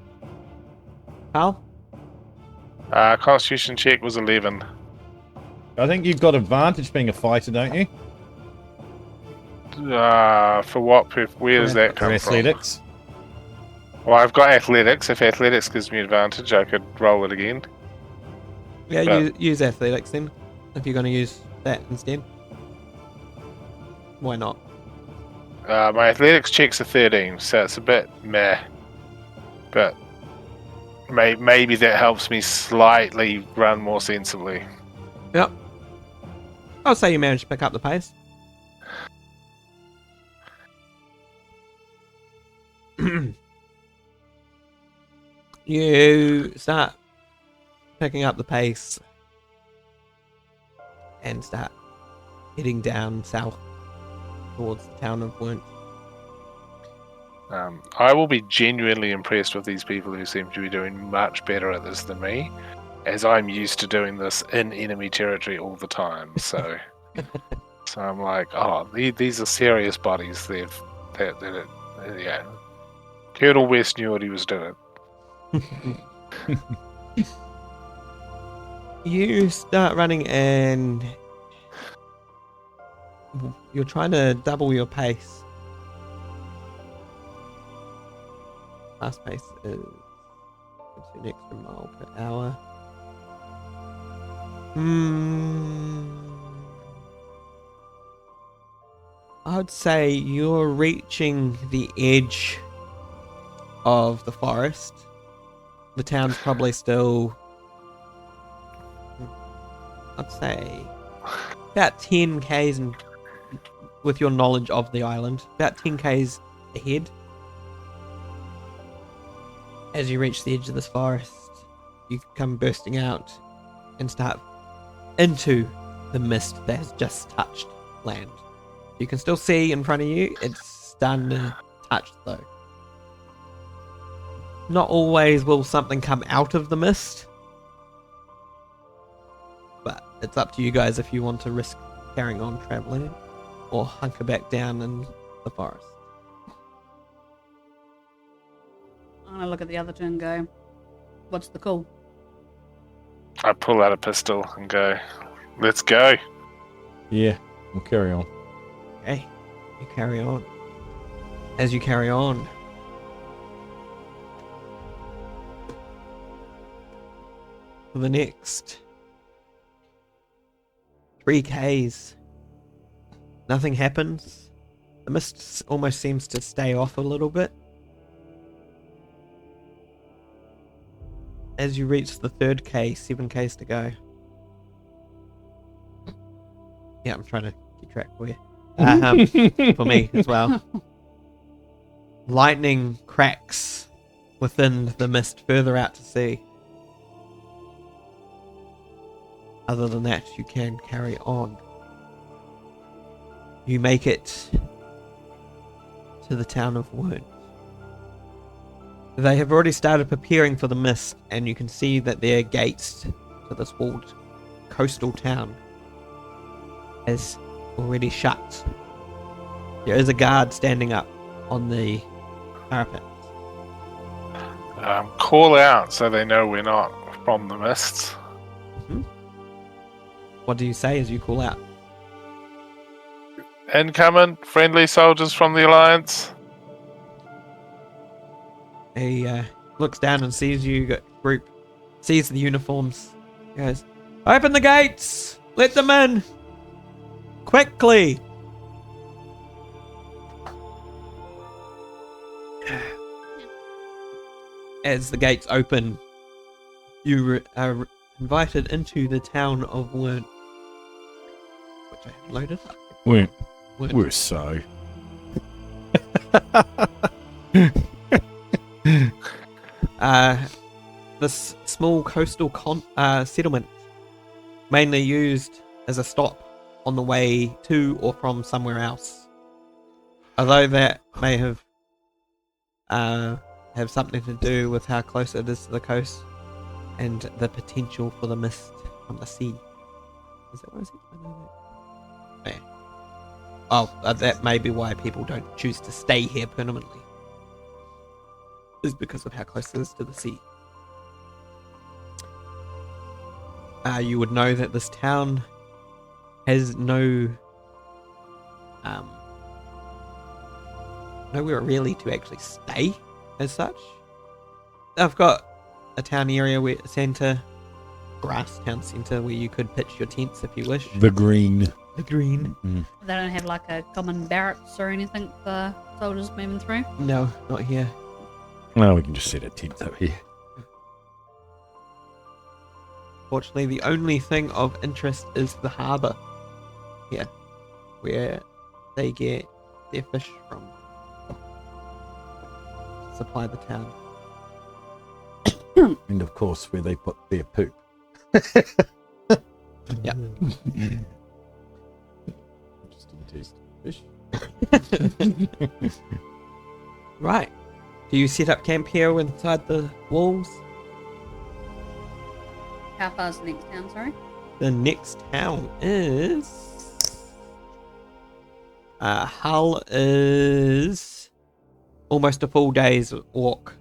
Hal? Constitution check was 11. I think you've got advantage being a fighter, don't you? For what? Where does that For come from? athletics. Well, I've got athletics. If athletics gives me advantage, I could roll it again. Yeah, But- use athletics then. If you're going to use that instead. Why not? My athletics check's a 13, so it's a bit meh. But maybe that helps me slightly run more sensibly. Yep. I'll say you managed to pick up the pace. You start picking up the pace and start heading down south towards the town of Wurnt. I will be genuinely impressed with these people who seem to be doing much better at this than me, as I'm used to doing this in enemy territory all the time. So, so I'm like, oh, these are serious bodies. Yeah. Colonel West knew what he was doing. You start running and you're trying to double your pace. Fast pace is gives you an extra mile per hour. I'd say you're reaching the edge of the forest. The town's probably still, I'd say, about 10 k's, and with your knowledge of the island, about 10 k's ahead. As you reach the edge of this forest, you come bursting out and start into the mist that has just touched land. You can still see in front of you, it's starting to touch though. Not always will something come out of the mist, but it's up to you guys if you want to risk carrying on traveling or hunker back down in the forest. I'm gonna look at the other two and go, what's the call? I pull out a pistol and go, let's go. Yeah, we'll carry on. Okay, you carry on. As you carry on, for the next 3 k's, nothing happens. The mist almost seems to stay off a little bit. As you reach the 3rd k, 7 k's to go. Yeah, I'm trying to keep track for you. For me as well. Lightning cracks within the mist further out to sea. Other than that, you can carry on. You make it to the town of Wurnt. They have already started preparing for the mist, and you can see that their gates to this walled coastal town is already shut. There is a guard standing up on the parapet. Call out so they know we're not from the mists. What do you say as you call out? Incoming, friendly soldiers from the Alliance. He looks down and sees you group, sees the uniforms. He goes, "Open the gates! Let them in! Quickly!" As the gates open, you are invited into the town of Wurnt, which I have loaded up. Wurnt. Wurnt. We're so. This small coastal settlement, mainly used as a stop on the way to or from somewhere else. Although that may have something to do with how close it is to the coast and the potential for the mist from the sea. Is that what I said? I know that. Yeah. Oh, that may be why people don't choose to stay here permanently. Is because of how close it is to the sea. You would know that this town has no nowhere really to actually stay as such. I've got a town area where grass town centre where you could pitch your tents if you wish. The green. The green. They don't have like a common barracks or anything for soldiers moving through. No, not here. No, we can just set a tent up here. Fortunately, the only thing of interest is the harbour here, where they get their fish from. Supply the town. And of course, where they put their poop. Yeah. Interesting taste of fish. Right. Do you set up camp here inside the walls? How far's the next town, sorry? The next town is... Hull is almost a full day's walk.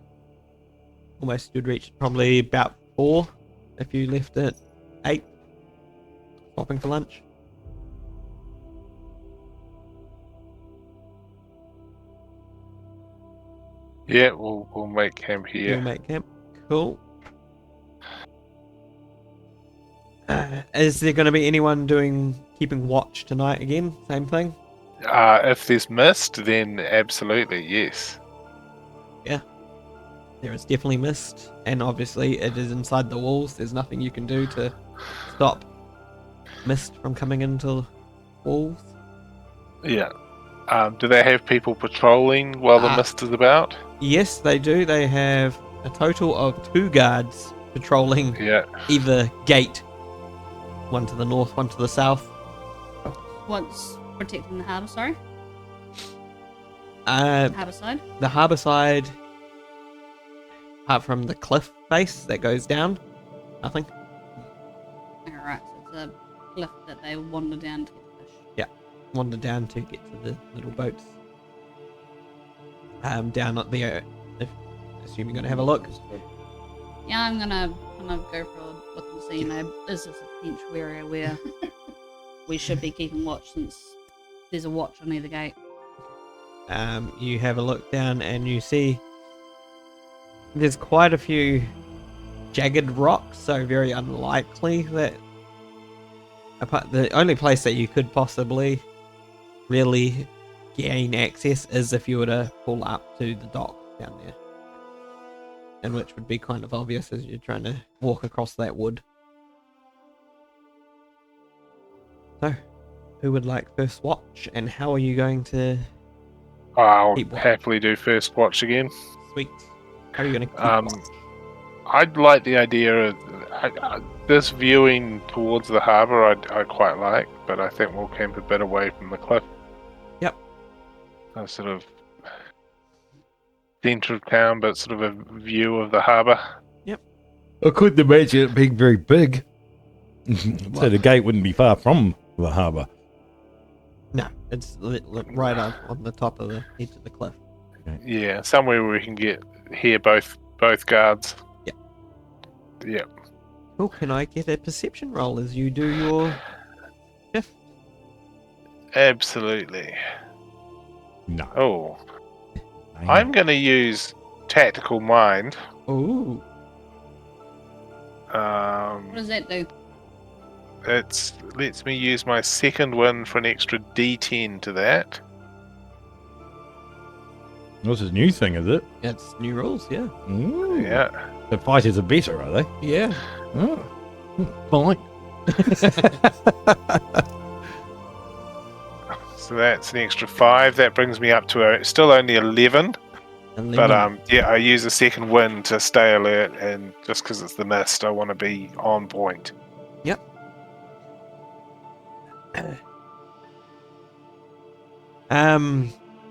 Almost you'd reach probably about 4 if you left at 8. Stopping for lunch. Yeah, we'll make camp here. You'll make camp. Cool. Is there going to be anyone keeping watch tonight again? Same thing? If there's mist, then absolutely, yes. There is definitely mist, and obviously it is inside the walls. There's nothing you can do to stop mist from coming into walls. Yeah. Do they have people patrolling while the mist is about? Yes, they do. They have a total of 2 guards patrolling Yeah. either gate, one to the north, one to the south. What's protecting the harbour, sorry? Uh, Harbour side? the harbour side, apart from the cliff face that goes down, nothing. Alright, so it's a cliff that they wander down to get the fish. Wander down to get to the little boats. Down at the, assume you're going to have a look. Yeah, I'm gonna go for a look and see, is this a potential area where we should be keeping watch since there's a watch on either gate? You have a look down and you see there's quite a few jagged rocks, so very unlikely that the only place that you could possibly really gain access is if you were to pull up to the dock down there, and which would be kind of obvious as you're trying to walk across that wood. So, who would like first watch, and how are you going to... I'll Keep watch. happily do first watch again. Sweet. How are you going to keep watch? I'd like the idea of this viewing towards the harbour. I quite like, but I think we'll camp a bit away from the cliff. Yep. A sort of centre of town, but sort of a view of the harbour. I couldn't imagine it being very big. So the gate wouldn't be far from the harbour. No, it's right up on the top of the edge of the cliff. Yeah, somewhere where we can hear both guards. Yep. Yeah. Cool, can I get a perception roll as you do your shift? Absolutely. No. Oh, I'm going to use tactical mind. Ooh. What does that do? It lets me use my second win for an extra D10 to that. What's this new thing, is it? It's new rules, yeah. Ooh. Yeah. The fighters are better, are they? Yeah. Oh. Fine. So that's an extra 5. That brings me up to still only 11. But I use a second win to stay alert, and just because it's the mist, I want to be on point. Yep.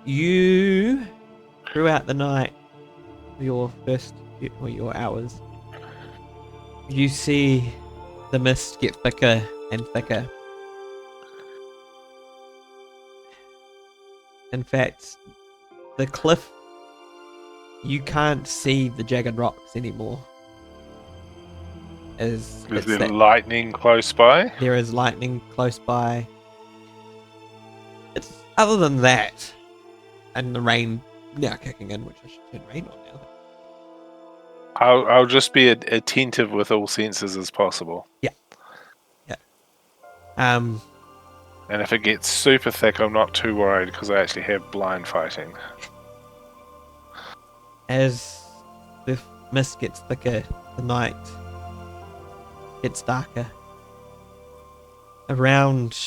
You throughout the night, your hours, you see the mist get thicker and thicker. In fact, the cliff, you can't see the jagged rocks anymore. Is there lightning close by? There is lightning close by. It's other than that, and the rain now kicking in, which I should turn rain on now. I'll just be attentive with all senses as possible. Um, And if it gets super thick, I'm not too worried because I actually have blind fighting. as the mist gets thicker, the night gets darker. Around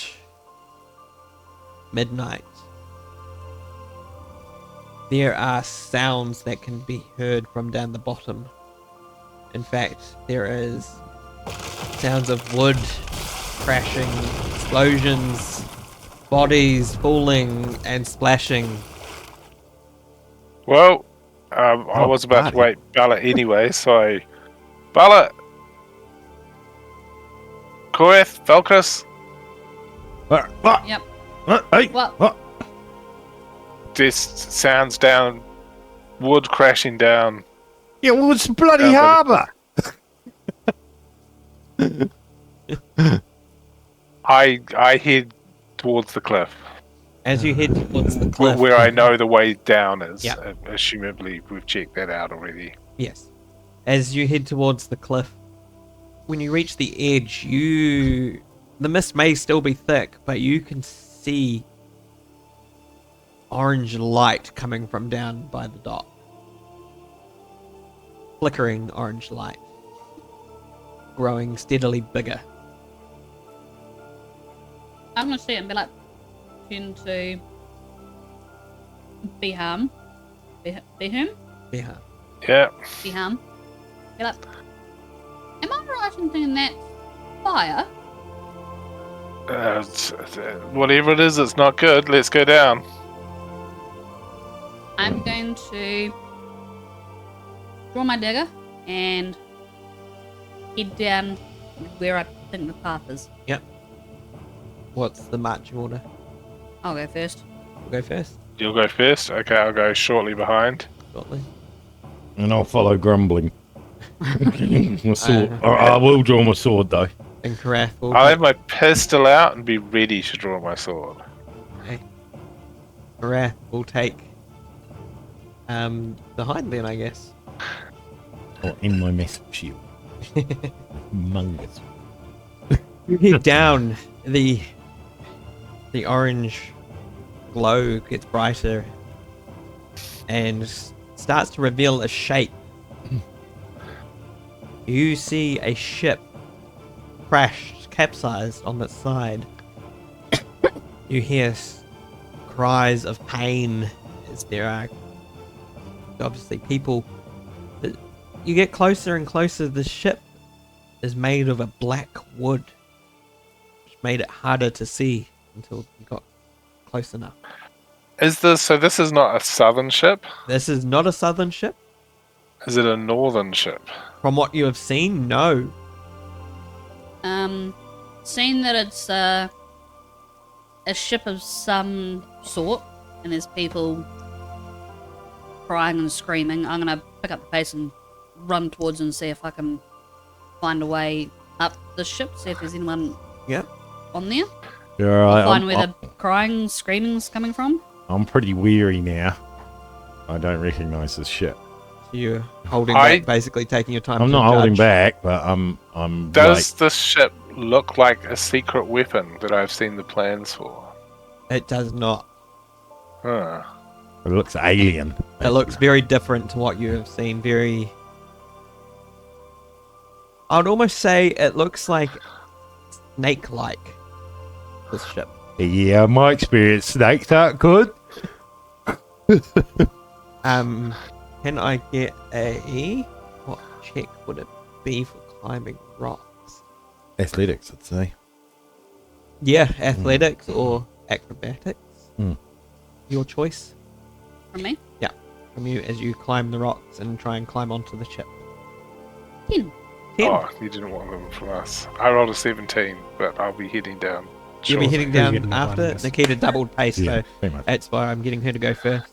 midnight, there are sounds that can be heard from down the bottom. In fact, there is sounds of wood crashing, explosions, bodies falling and splashing. Well, I was about to wake Bella anyway, so... Bella! Koeth, Velcris, What? Yep. Hey, What? what? this sounds down, wood crashing down. Yeah, well, it's bloody Down harbour. I head towards the cliff, As you head towards the cliff, where I know the way down is. Yep. Assumably, we've checked that out already. yes, as you head towards the cliff, when you reach the edge, the mist may still be thick, but you can see orange light coming from down by the dock. Flickering orange light, growing steadily bigger. I'm gonna see it and be like, tune to Beham. Beham? Yeah. Yeah. Beham. Be like, am I right in thinking that's fire? Whatever it is, it's not good. Let's go down. I'm going to draw my dagger and head down where I think the path is. What's the marching order? I'll go first. Go first. You'll go first? Okay, I'll go shortly behind. Shortly. And I'll follow grumbling. My sword. I will draw my sword though. And Karath will I'll have my pistol out and be ready to draw my sword. Karath will take the hind then, I guess. Or in my massive shield. Humongous. You head down, the orange glow gets brighter and starts to reveal a shape. You see a ship crashed, capsized on its side. You hear cries of pain as there are obviously people. You get closer and closer. The ship is made of a black wood, which made it harder to see until you got close enough. So this is not a southern ship? This is not a southern ship. Is it a northern ship? From what you have seen, no. Seeing that it's a ship of some sort and there's people crying and screaming, I'm gonna pick up the pace and run towards and see if I can find a way up the ship, see if there's anyone Yep. on there. Yeah, right. Find where the crying, screaming's coming from. I'm pretty weary now. I don't recognise this shit. You're holding back, basically taking your time. I'm to not holding judge. back, but I'm. Does this ship look like a secret weapon that I've seen the plans for? It does not. Huh. It looks alien. It looks very different to what you have seen. Very. I would almost say it looks like snake-like. This ship. Yeah, my experience, snakes aren't good. Can I get what check would it be for climbing rocks? Athletics, I'd say. Yeah, athletics or acrobatics. Your choice. From me? From you as you climb the rocks and try and climb onto the ship. 10. 10. Oh, you didn't want them from us. I rolled a 17, but I'll be heading down. You'll be heading Who's down getting after. advantage? Nikita doubled pace, Yeah, so pretty much. that's why I'm getting her to go first.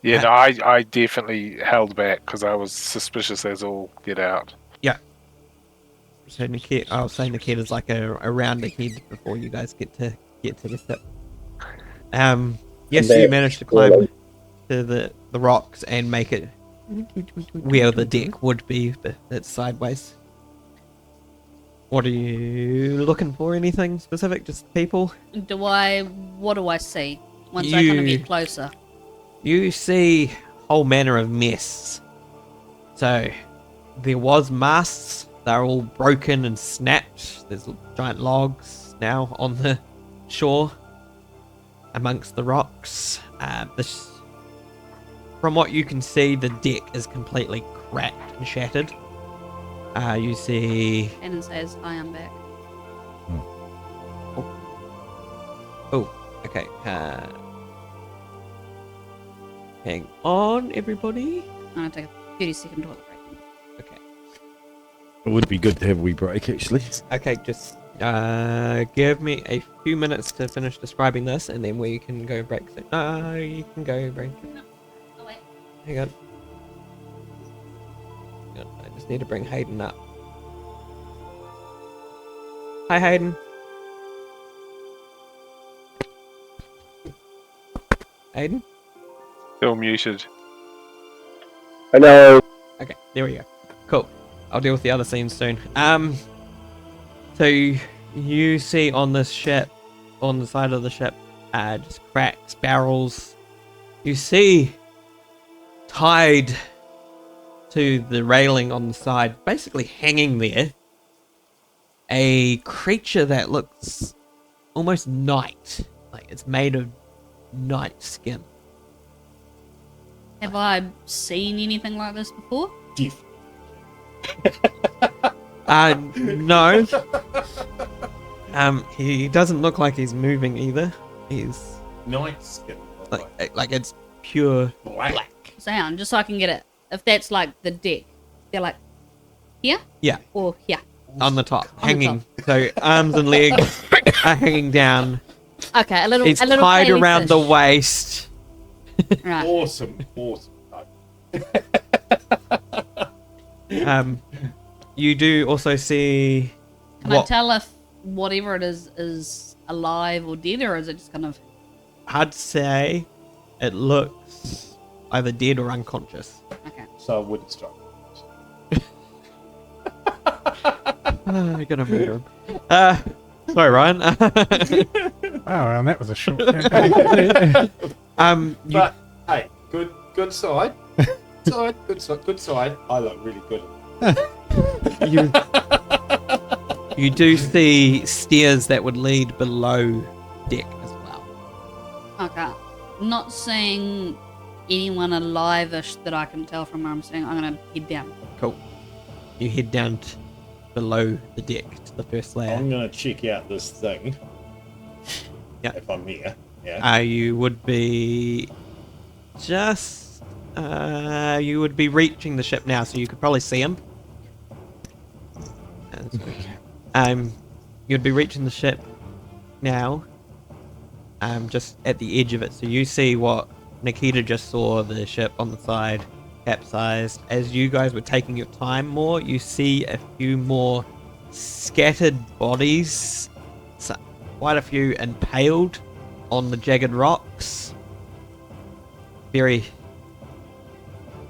Yeah, no, I definitely held back because I was suspicious as all get out. So Nikita, I'll say Nikita's like a round ahead before you guys get to the ship. Yes, you managed to climb. to the rocks and make it where the deck would be, but it's sideways. What are you looking for? Anything specific? Just people? What do I see once I kind of You- get closer? You see whole manner of mess. So there was masts. They're all broken and snapped. There's giant logs now on the shore amongst the rocks. From what you can see, the deck is completely cracked and shattered. You see... And says, "Hi, I'm back." Oh, okay. Hang on, everybody. I'm gonna take a 30-second toilet break. Okay. It would be good to have a wee break, actually. Okay, just give me a few minutes to finish describing this, and then we can go break. You can go break. Oh wait. Hang on. I just need to bring Hayden up. Hi, Hayden. Hayden? Still muted. Hello. Okay, there we go. Cool. I'll deal with the other scenes soon. So you see on this ship, on the side of the ship, just cracks, barrels. You see tied to the railing on the side, basically hanging there, a creature that looks almost night, like it's made of night skin. Have I seen anything like this before? Diff. No. He doesn't look like he's moving either. He's Night skin. like it's pure black. black. Sound, just so I can get it. If that's like the deck, they're like here? Yeah. Or here? On the top, On the hanging. So arms and legs are hanging down. Okay, a little. It's a little tied baby around fish. the waist. Right. Awesome. You do also see Can I tell if whatever it is alive or dead, or is it just kind of? I'd say it looks either dead or unconscious. Okay. So I wouldn't strike. You're gonna murder him. Sorry, Ryan. Oh, well, that was a short. You, But hey, good side. Good side. I look really good. you do see stairs that would lead below deck as well. Okay. Not seeing anyone alive-ish that I can tell from where I'm sitting. I'm gonna head down. Cool. You head down below the deck to the first layer. I'm gonna check out this thing. Yeah. If I'm here. Yeah. You would be just you would be reaching the ship now, so you could probably see him. You'd be reaching the ship now. Just at the edge of it, so you see what Nikita just saw, the ship on the side capsized. As you guys were taking your time more, you see a few more scattered bodies, quite a few impaled on the jagged rocks.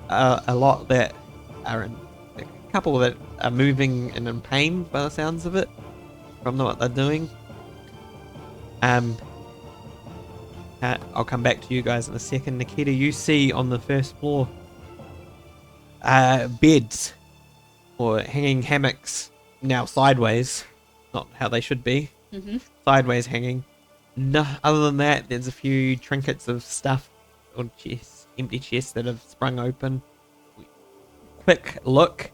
A lot that are in, a couple that are moving and in pain by the sounds of it, from what they're doing. I'll come back to you guys in a second. Nikita, you see on the first floor beds or hanging hammocks, now sideways, not how they should be, sideways hanging. No, other than that, there's a few trinkets of stuff or chests, empty chests that have sprung open. Quick look,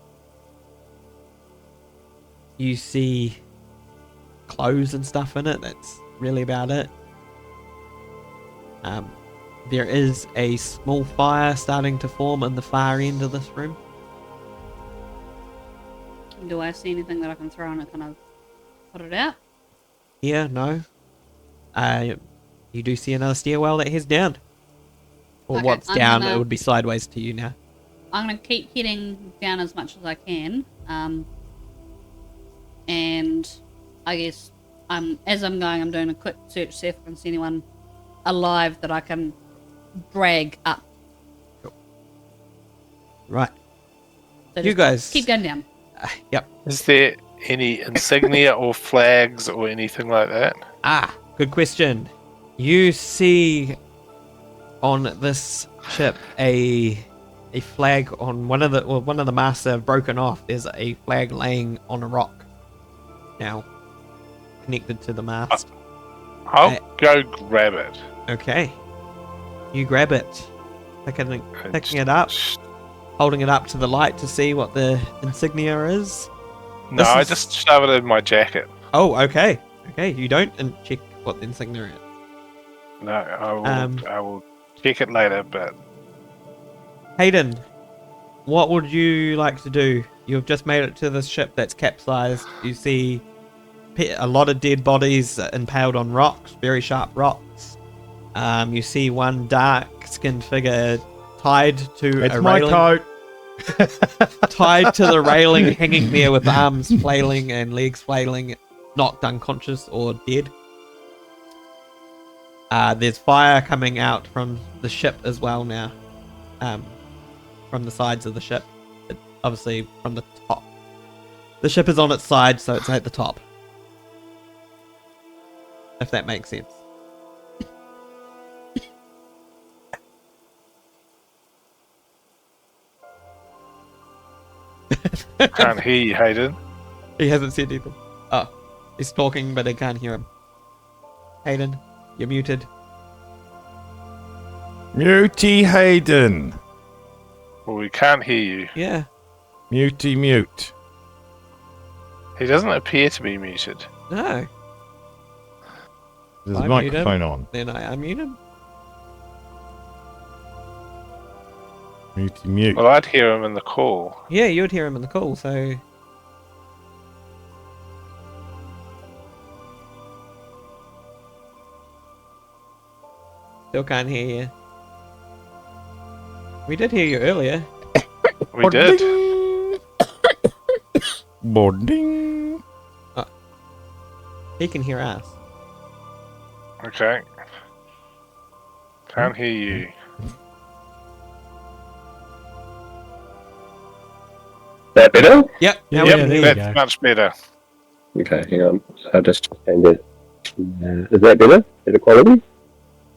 you see clothes and stuff in it. That's really about it. There is a small fire starting to form in the far end of this room. Do I see anything that I can throw on it, kind of put it out? Here, no. You do see another stairwell that heads down. Or Okay, what's I'm down, gonna- it would be sideways to you now. I'm gonna keep heading down as much as I can, and I guess as I'm going, I'm doing a quick search, see if I can see anyone alive that I can drag up Right. So You just guys. keep going down. Yep. Is there any insignia or flags or anything like that? Good question. You see on this ship a flag on one of the masts have broken off. There's a flag laying on a rock now, connected to the mast. I'll go grab it. Okay. You grab it, picking it up, holding it up to the light to see what the insignia is. No, I just shove it in my jacket. Oh, okay. Okay, you don't check what the insignia is. No, I will check it later, but Hayden, what would you like to do? You've just made it to this ship that's capsized. You see a lot of dead bodies impaled on rocks, very sharp rocks. You see one dark-skinned figure tied to It's a my railing. coat. Tied to the railing, hanging there with arms flailing and legs flailing, knocked unconscious or dead. There's fire coming out from the ship as well now, from the sides of the ship. Obviously from the top. The ship is on its side, so it's at the top. If that makes sense. can't hear you, Hayden. He hasn't said anything. Oh, he's talking, but I can't hear him. Hayden, you're muted. Muty Hayden. Well, we can't hear you. Yeah. Muty mute. He doesn't appear to be muted. No. There's I a mute him. microphone on. Then I unmute him. Muty mute. Well, I'd hear him in the call. Yeah, you would hear him in the call, so... Still can't hear you. We did hear you earlier. We did. Boarding. He can hear us. Okay. Can't hear you. That better? Yep. Yeah, now we Yep, can hear you. there you that's go. much better. Okay, hang on. I'll just change it. Is that better? Better quality?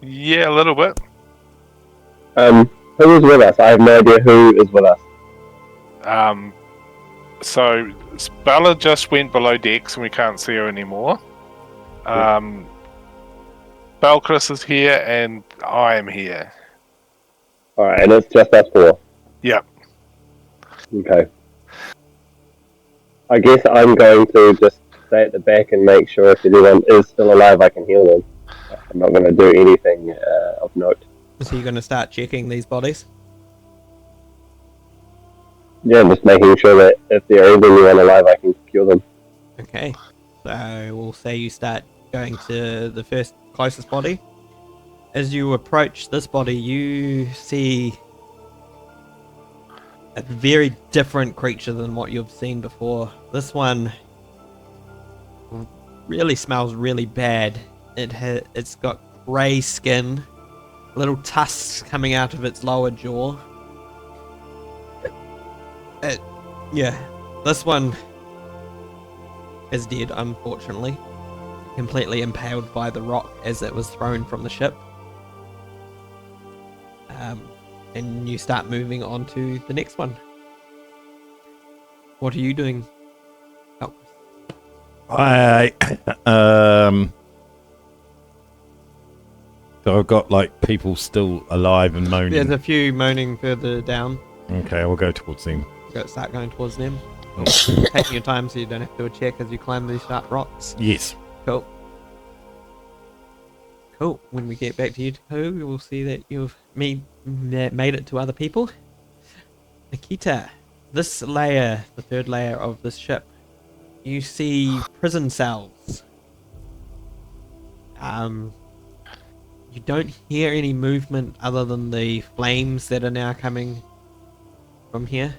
Yeah, a little bit. Who is with us? I have no idea who is with us. So Bella just went below decks and we can't see her anymore. Belchris is here and I am here. Alright, and it's just us four. Yep. Okay. I guess I'm going to just stay at the back and make sure if anyone is still alive I can heal them. I'm not going to do anything of note. So you're going to start checking these bodies? Yeah, I'm just making sure that if there is anyone alive I can cure them. Okay. So we'll say you start going to the first closest body. As you approach this body, you see a very different creature than what you've seen before. This one really smells really bad. It's got grey skin, little tusks coming out of its lower jaw. Yeah, this one is dead, unfortunately. Completely impaled by the rock as it was thrown from the ship. And you start moving on to the next one. What are you doing? Oh, So I've got like people still alive and moaning. there's a few moaning further down. Okay, we'll go towards them. Start going towards them. Taking your time so you don't have to do a check as you climb these sharp rocks. Yes. Cool. Cool. When we get back to you two, we'll see that you've made it to other people. Nikita, this layer, the third layer of this ship, you see prison cells. You don't hear any movement other than the flames that are now coming from here.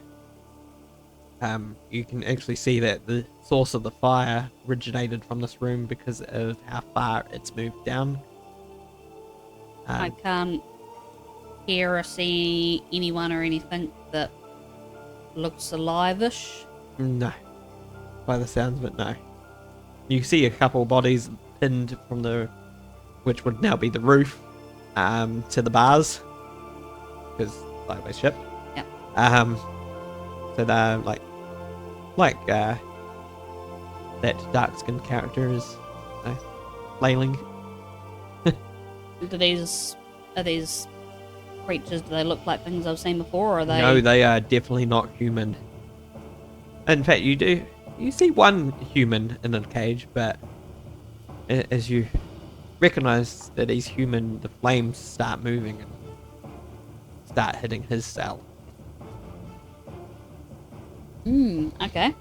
You can actually see that the source of the fire originated from this room because of how far it's moved down. I can't hear or see anyone or anything that looks alive-ish? No. By the sounds of it, no. You see a couple bodies pinned from the, which would now be the roof, to the bars, because sideways ship. Yep. So they're like that dark-skinned character is flailing. Are these creatures? Do they look like things I've seen before, or are they? No, they are definitely not human. In fact, you see one human in a cage, but as you recognize that he's human, the flames start moving and start hitting his cell. Okay.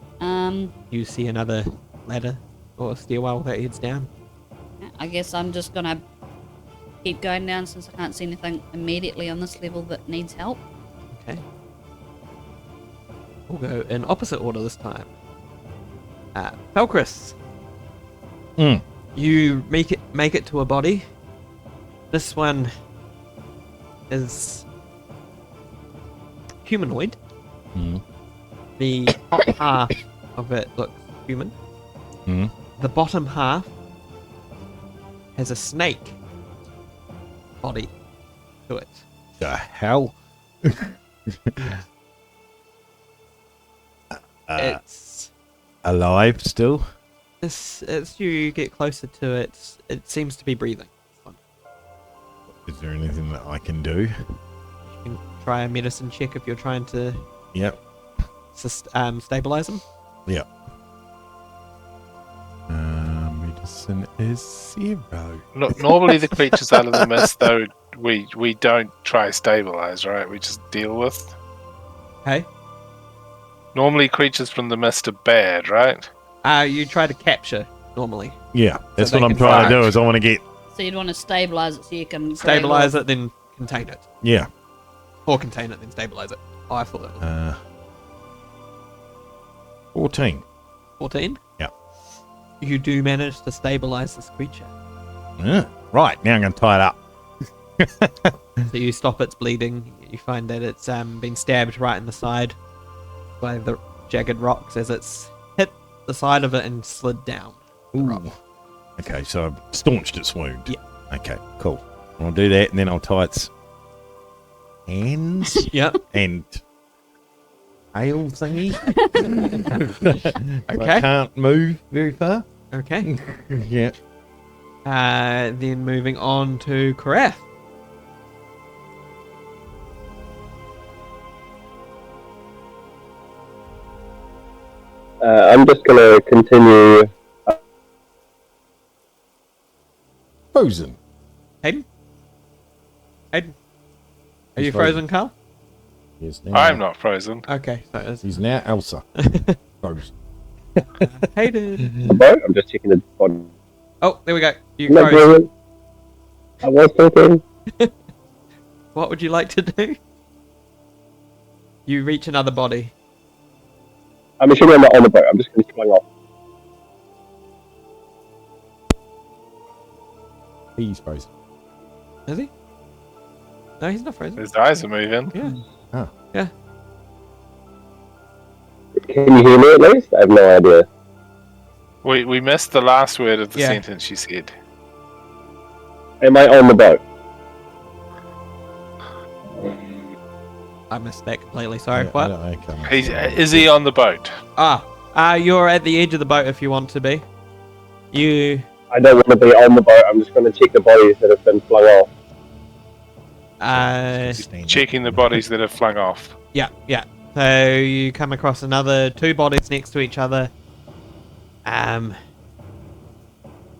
You see another ladder or stairwell that heads down. I guess I'm just gonna keep going down since I can't see anything immediately on this level that needs help. Okay. We'll go in opposite order this time. Falkris. You make it to a body. This one is humanoid. The top half of it looks human. The bottom half has a snake body to it. The hell? It's Alive still? as you get closer to it, it seems to be breathing. Is there anything that I can do? You can try a medicine check if you're trying to Yep. stabilize them. Yep. Medicine is 0. Normally the creatures out of the mist, though, we don't try stabilize, right? We just deal with. Hey, Normally creatures from the mist are bad, right? you try to capture normally. Yeah, that's they what I'm can trying to fire. do. Is I want to get So you'd want to stabilize it so you can Stabilize it, then contain it, yeah. or contain it, then stabilize it. Oh, I thought that was 14. 14. Yeah. You do manage to stabilize this creature. Right now I'm going to tie it up. So you stop its bleeding. You find that it's been stabbed right in the side by the jagged rocks as it's hit the side of it and slid down. the rock. Okay, so I've staunched its wound. Yeah. Okay, cool. I'll do that, and then I'll tie its hands Yep. and tail thingy. I Okay. can't move very far. Okay. Yeah. Then moving on to Kareth. I'm just going to continue. Frozen. Hayden? Hayden? Are He's you frozen, Carl? Yes, now. I'm not frozen. Okay, so it's He's now Elsa. Frozen. Hayden. The boat. I'm just checking the body. Oh, there we go. You Not froze. brilliant. I was thinking. What would you like to do? You reach another body. I'm assuming I'm not on the boat. I'm just going to fling off. He's frozen. Is he? No, he's not frozen. His eyes are moving. Yeah. Oh. Yeah. Can you hear me at least? I have no idea. We missed the last word of the Yeah. sentence you said. Am I on the boat? I missed that completely. Sorry. Yeah, What? okay. Is he on the boat? You're at the edge of the boat if you want to be. You. I don't want to be on the boat. I'm just going to check the bodies that have been flung off. Checking the bodies that have flung off. Yeah. So you come across another two bodies next to each other.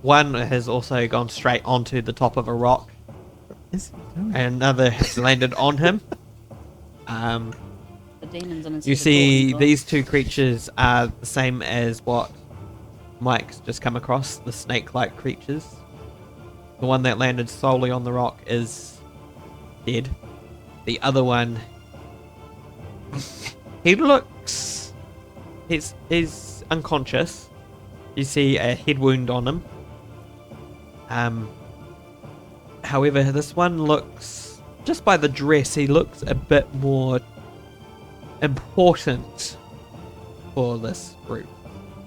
One has also gone straight onto the top of a rock. And another has landed on him. The demons on his You head are see, talking, these two creatures are the same as what Mike's just come across, the snake-like creatures. The one that landed solely on the rock is dead. The other one, he looks... He's unconscious. You see a head wound on him. However, this one looks... Just by the dress, he looks a bit more important for this group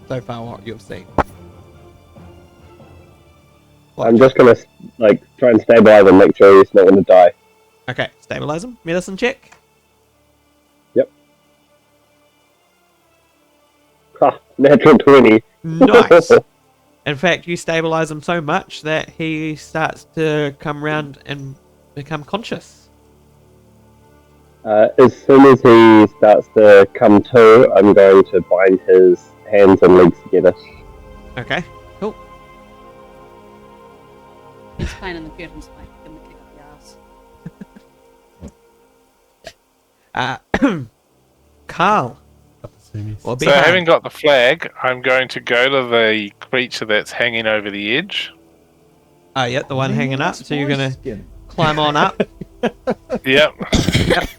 so far? What you've seen? I'm just gonna like try and stabilize and make sure he's not gonna die. Okay, stabilize him. Medicine check. Yep. Ha! Natural 20. Nice. In fact, you stabilize him so much that he starts to come round and become conscious. As soon as he starts to come to, I'm going to bind his hands and legs together. Okay, cool. He's playing in the curtains, mate. Give him a kick up the ass. Carl. Well, So having got the flag, I'm going to go to the creature that's hanging over the edge. Oh, yeah, the one hanging up. So you're gonna climb on up. Yep. Yep.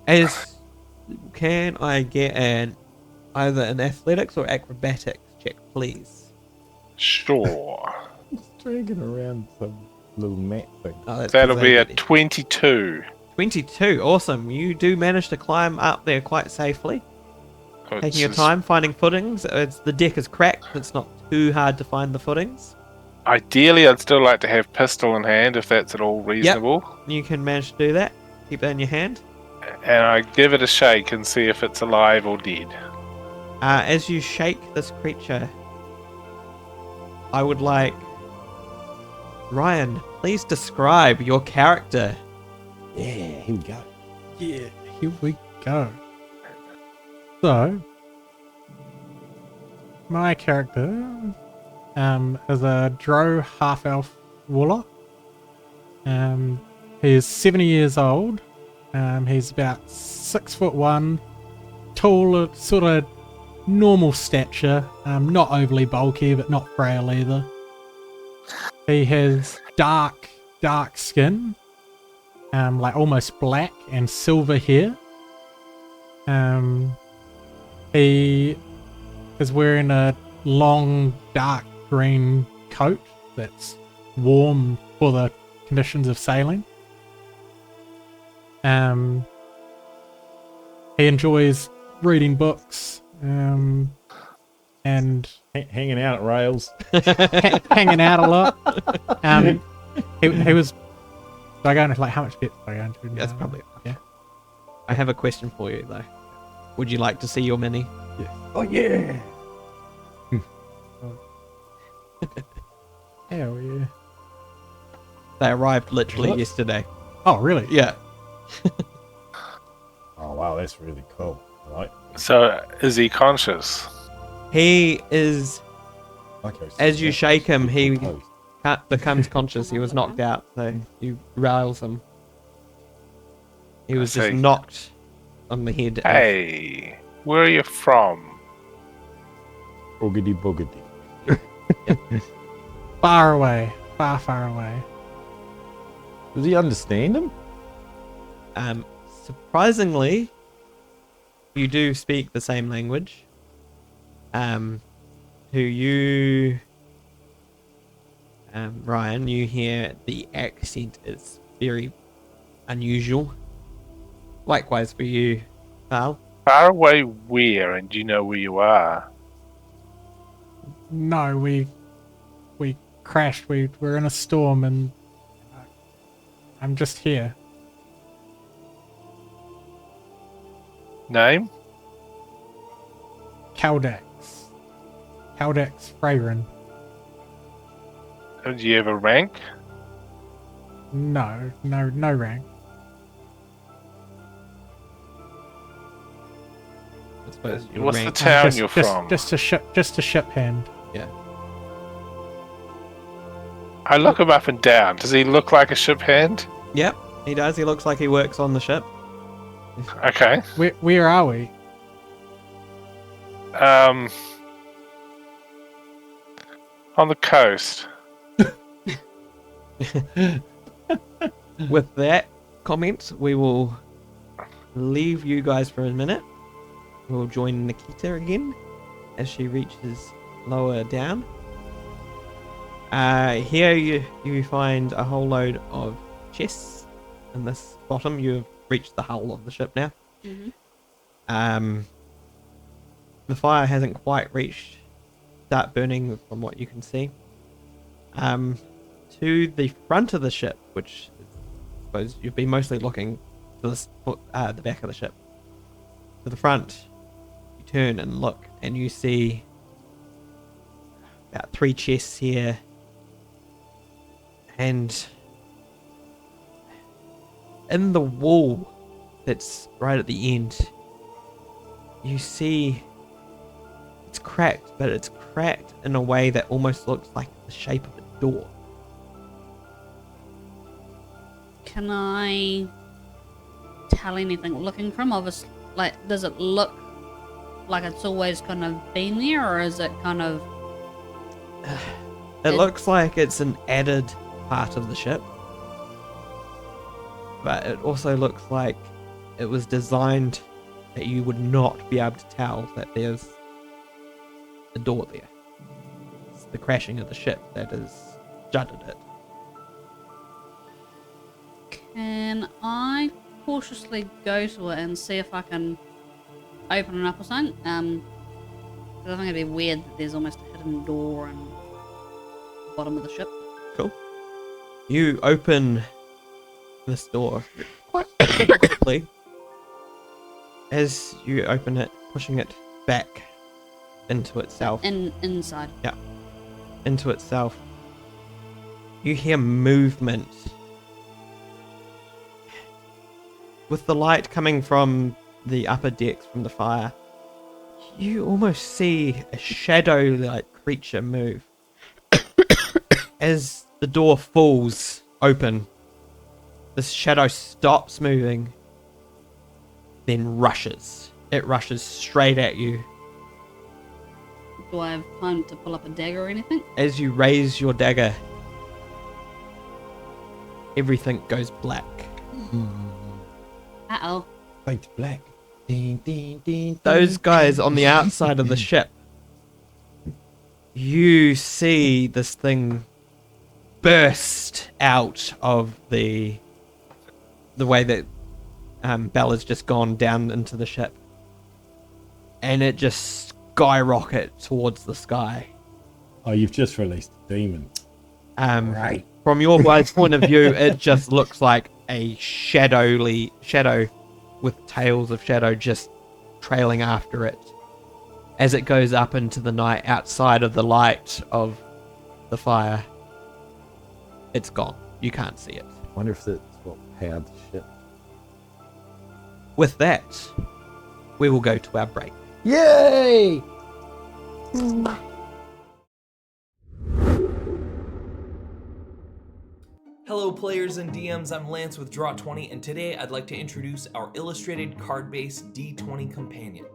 As can I get either an athletics or acrobatics check, please? Sure. Just dragging around some little mat thing. Oh, that's That'll be a 'cause 22. 22. Awesome. You do manage to climb up there quite safely, which taking your is- time finding footings. The deck is cracked. It's not too hard to find the footings. Ideally, I'd still like to have pistol in hand if that's at all reasonable. You can manage to do that. Keep that in your hand. And I give it a shake and see if it's alive or dead. As you shake this creature, I would like Ryan, please describe your character. Yeah, here we go. Yeah, here we go. So, my character is a drow half-elf warlock. He's 70 years old. He's about 6'1", tall, sort of normal stature. Not overly bulky, but not frail either. He has dark skin, like almost black and silver hair. He is wearing a long, dark green coat that's warm for the conditions of sailing. He enjoys reading books, and Hanging out at rails. hanging out a lot. He was. Do I go into like how much depth do I go into? That's now? probably Yeah. I have a question for you though. Would you like to see your mini? Oh yeah. Hell yeah. They arrived literally What? yesterday. Oh really? Yeah. Oh wow, that's really cool. I like. So, is he conscious? He is. Okay, so As you that's shake him, he close. becomes conscious. He was knocked out, so you rails him. He was just see. knocked on the head. Hey, where are you from? Boogity boogity. Far away. Far away. Does he understand him? Surprisingly, you do speak the same language. Who you, Ryan, you hear the accent is very unusual. Likewise for you, Carl. Far away where, and do you know where you are? No, we crashed. We're in a storm, and I'm just here. Name? Caldex Frayron. Do you have a rank? No rank. I suppose your What's the rank- town you're from? Just a ship hand. I look him up and down. Does he look like a ship hand? Yep, he does. He looks like he works on the ship. Okay. Where are we? On the coast. With that comment, we will leave you guys for a minute. We'll join Nikita again as she reaches lower down. Here you find a whole load of chests in this bottom. You've reached the hull of the ship now. Mm-hmm. The fire hasn't quite reached start burning from what you can see. To the front of the ship, which I suppose you've been mostly looking to the back of the ship. To the front, you turn and look, and you see about 3 chests here, and in the wall that's right at the end, you see it's cracked, but it's cracked in a way that almost looks like the shape of a door. Can I tell anything looking from? Obviously, like, does it look like it's always kind of been there, or is it kind of? It looks like it's an added part of the ship, but it also looks like it was designed that you would not be able to tell that there's a door there. It's the crashing of the ship that has jutted it. Can I cautiously go to it and see if I can open it up or something? 'Cause I think it'd be weird that there's almost a hidden door in the bottom of the ship. Cool. You open this door quite quickly. As you open it, pushing it back into itself. Inside. Yeah. Into itself. You hear movement. With the light coming from the upper decks from the fire, you almost see a shadow-like creature move. As the door falls open, this shadow stops moving, then rushes. It rushes straight at you. Do I have time to pull up a dagger or anything? As you raise your dagger, everything goes black. Uh-oh. Fade black. Ding, ding, ding, Those guys on the outside of the ship, you see this thing burst out of the way that Bella's just gone down into the ship, and it just skyrocket towards the sky. Oh, you've just released a demon. Right. From your guys' point of view, it just looks like a shadow with tails of shadow just trailing after it as it goes up into the night outside of the light of the fire. It's gone. You can't see it. Wonder if that's what powered the ship. With that, we will go to our break. Yay! Hello players and DMs, I'm Lance with Draw20, and today I'd like to introduce our illustrated card-based D20 companion.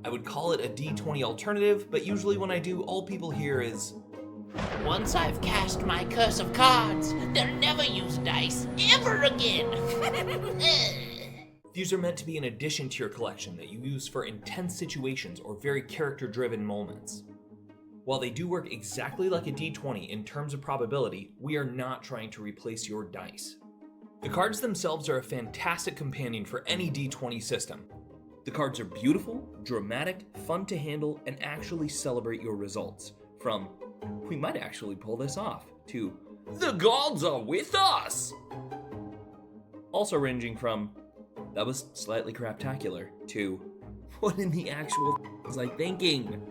I would call it a D20 alternative, but usually when I do, all people hear is, "Once I've cast my curse of cards, they'll never use dice ever again." These are meant to be an addition to your collection that you use for intense situations or very character-driven moments. While they do work exactly like a D20 in terms of probability, we are not trying to replace your dice. The cards themselves are a fantastic companion for any D20 system. The cards are beautiful, dramatic, fun to handle, and actually celebrate your results. From, "We might actually pull this off," to, "The gods are with us!" Also ranging from, "That was slightly craptacular," to, "What in the actual was I thinking?"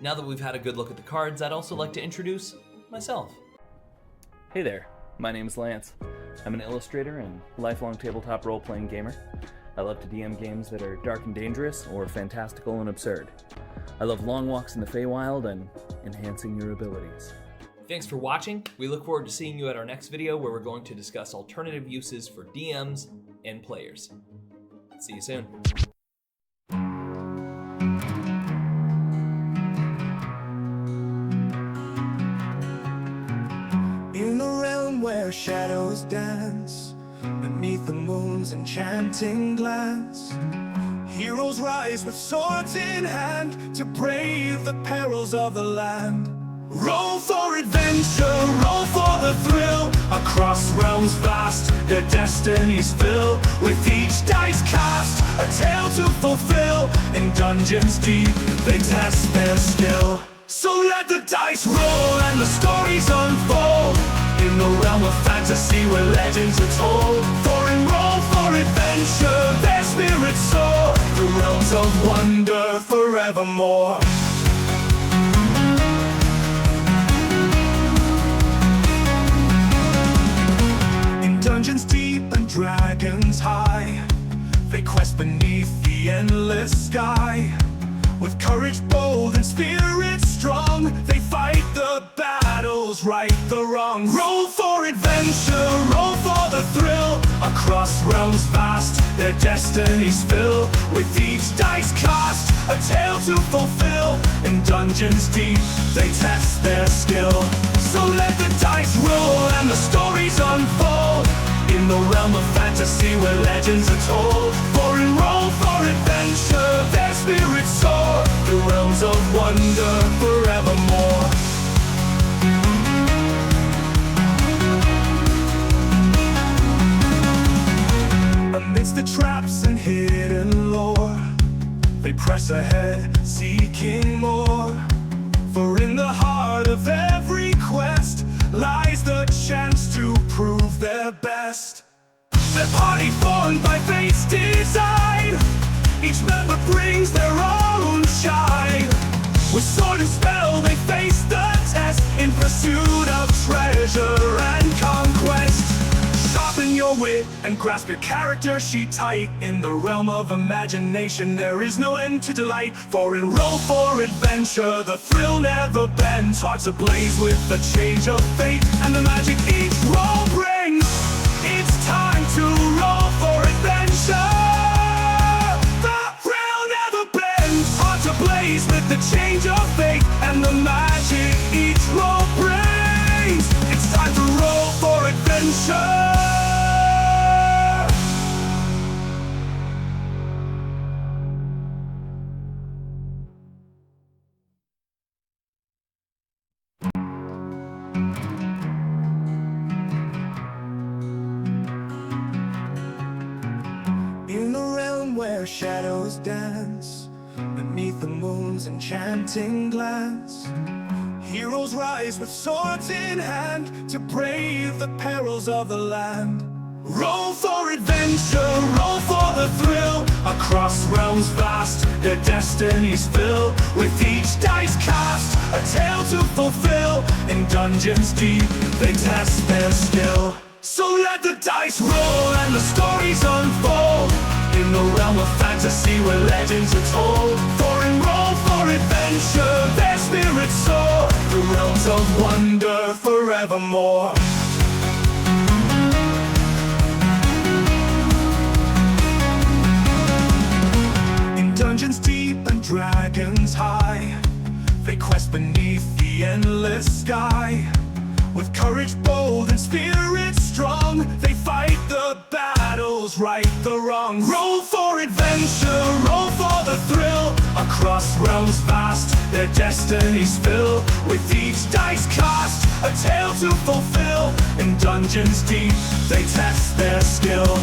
Now that we've had a good look at the cards, I'd also like to introduce myself. Hey there, my name's Lance. I'm an illustrator and lifelong tabletop role-playing gamer. I love to DM games that are dark and dangerous or fantastical and absurd. I love long walks in the Feywild and enhancing your abilities. Thanks for watching. We look forward to seeing you at our next video where we're going to discuss alternative uses for DMs and players. See you soon. In a realm where shadows dance, beneath the moon's enchanting glance, heroes rise with swords in hand to brave the perils of the land. Roll for adventure, roll for the thrill, across realms vast. Their destinies fill with each dice cast, a tale to fulfill. In dungeons deep, they test their skill. So let the dice roll and the stories unfold, in the realm of fantasy where legends are told. For in roll for adventure, their spirits soar, the realms of wonder forevermore. In dungeons deep and dragons high, they quest beneath the endless sky. With courage bold and spirit strong, they fight the battles, right the wrong. Roll for adventure, roll for the thrill. Across realms vast, their destinies fill with each dice cast, a tale to fulfill. In dungeons deep, they test their skill. So let the dice roll and the stories unfold, in the realm of fantasy where legends are told. For in roll for adventure, their spirits soar, the realms of wonder forevermore. Amidst the traps and hidden lore, they press ahead, seeking more. For in the heart of every quest lies the chance to prove their best. Their party formed by fate's design, each member brings their own shine. With sword and spell they face the test, in pursuit of treasure and conquest. Sharpen your wit and grasp your character sheet tight. In the realm of imagination there is no end to delight. For in roll for adventure the thrill never bends, hearts ablaze with the change of fate and the magic each roll brings. It's time to roll for adventure. The thrill never bends, hearts ablaze with the change of fate and the magic each roll brings. It's time to roll for adventure. In the realm where shadows dance, beneath the moon's enchanting glance, heroes rise with swords in hand to brave the perils of the land. Roll for adventure, roll for the thrill. Across realms vast, their destinies fill with each dice cast, a tale to fulfill. In dungeons deep, they test their skill. So let the dice roll and the stories unfold, in the realm of fantasy where legends are told. For in roll for adventure, their spirits soar, the realms of wonder forevermore. In dungeons deep and dragons high, they quest beneath the endless sky. With courage bold and spirit strong, they fight the battles, right the wrong. Roll for adventure, roll for the thrill. Across realms vast, their destinies fill with each dice cast, a tale to fulfill. In dungeons deep, they test their skill.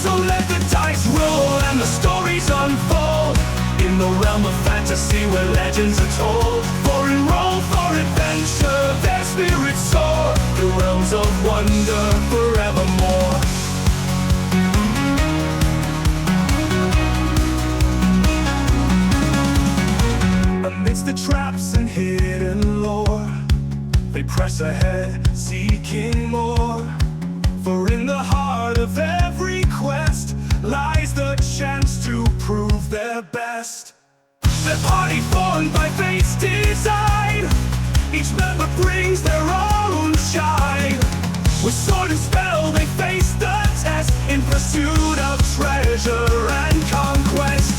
So let the dice roll and the stories unfold, in the realm of fantasy where legends are told. For in roll for adventure, their spirits soar, the realms of wonder forevermore. Amidst the traps and hidden lore, they press ahead, seeking more. For in the heart of every quest lies the chance to prove their best. Their party formed by fate's design, each member brings their own shine. With sword and spell they face the test, in pursuit of treasure and conquest.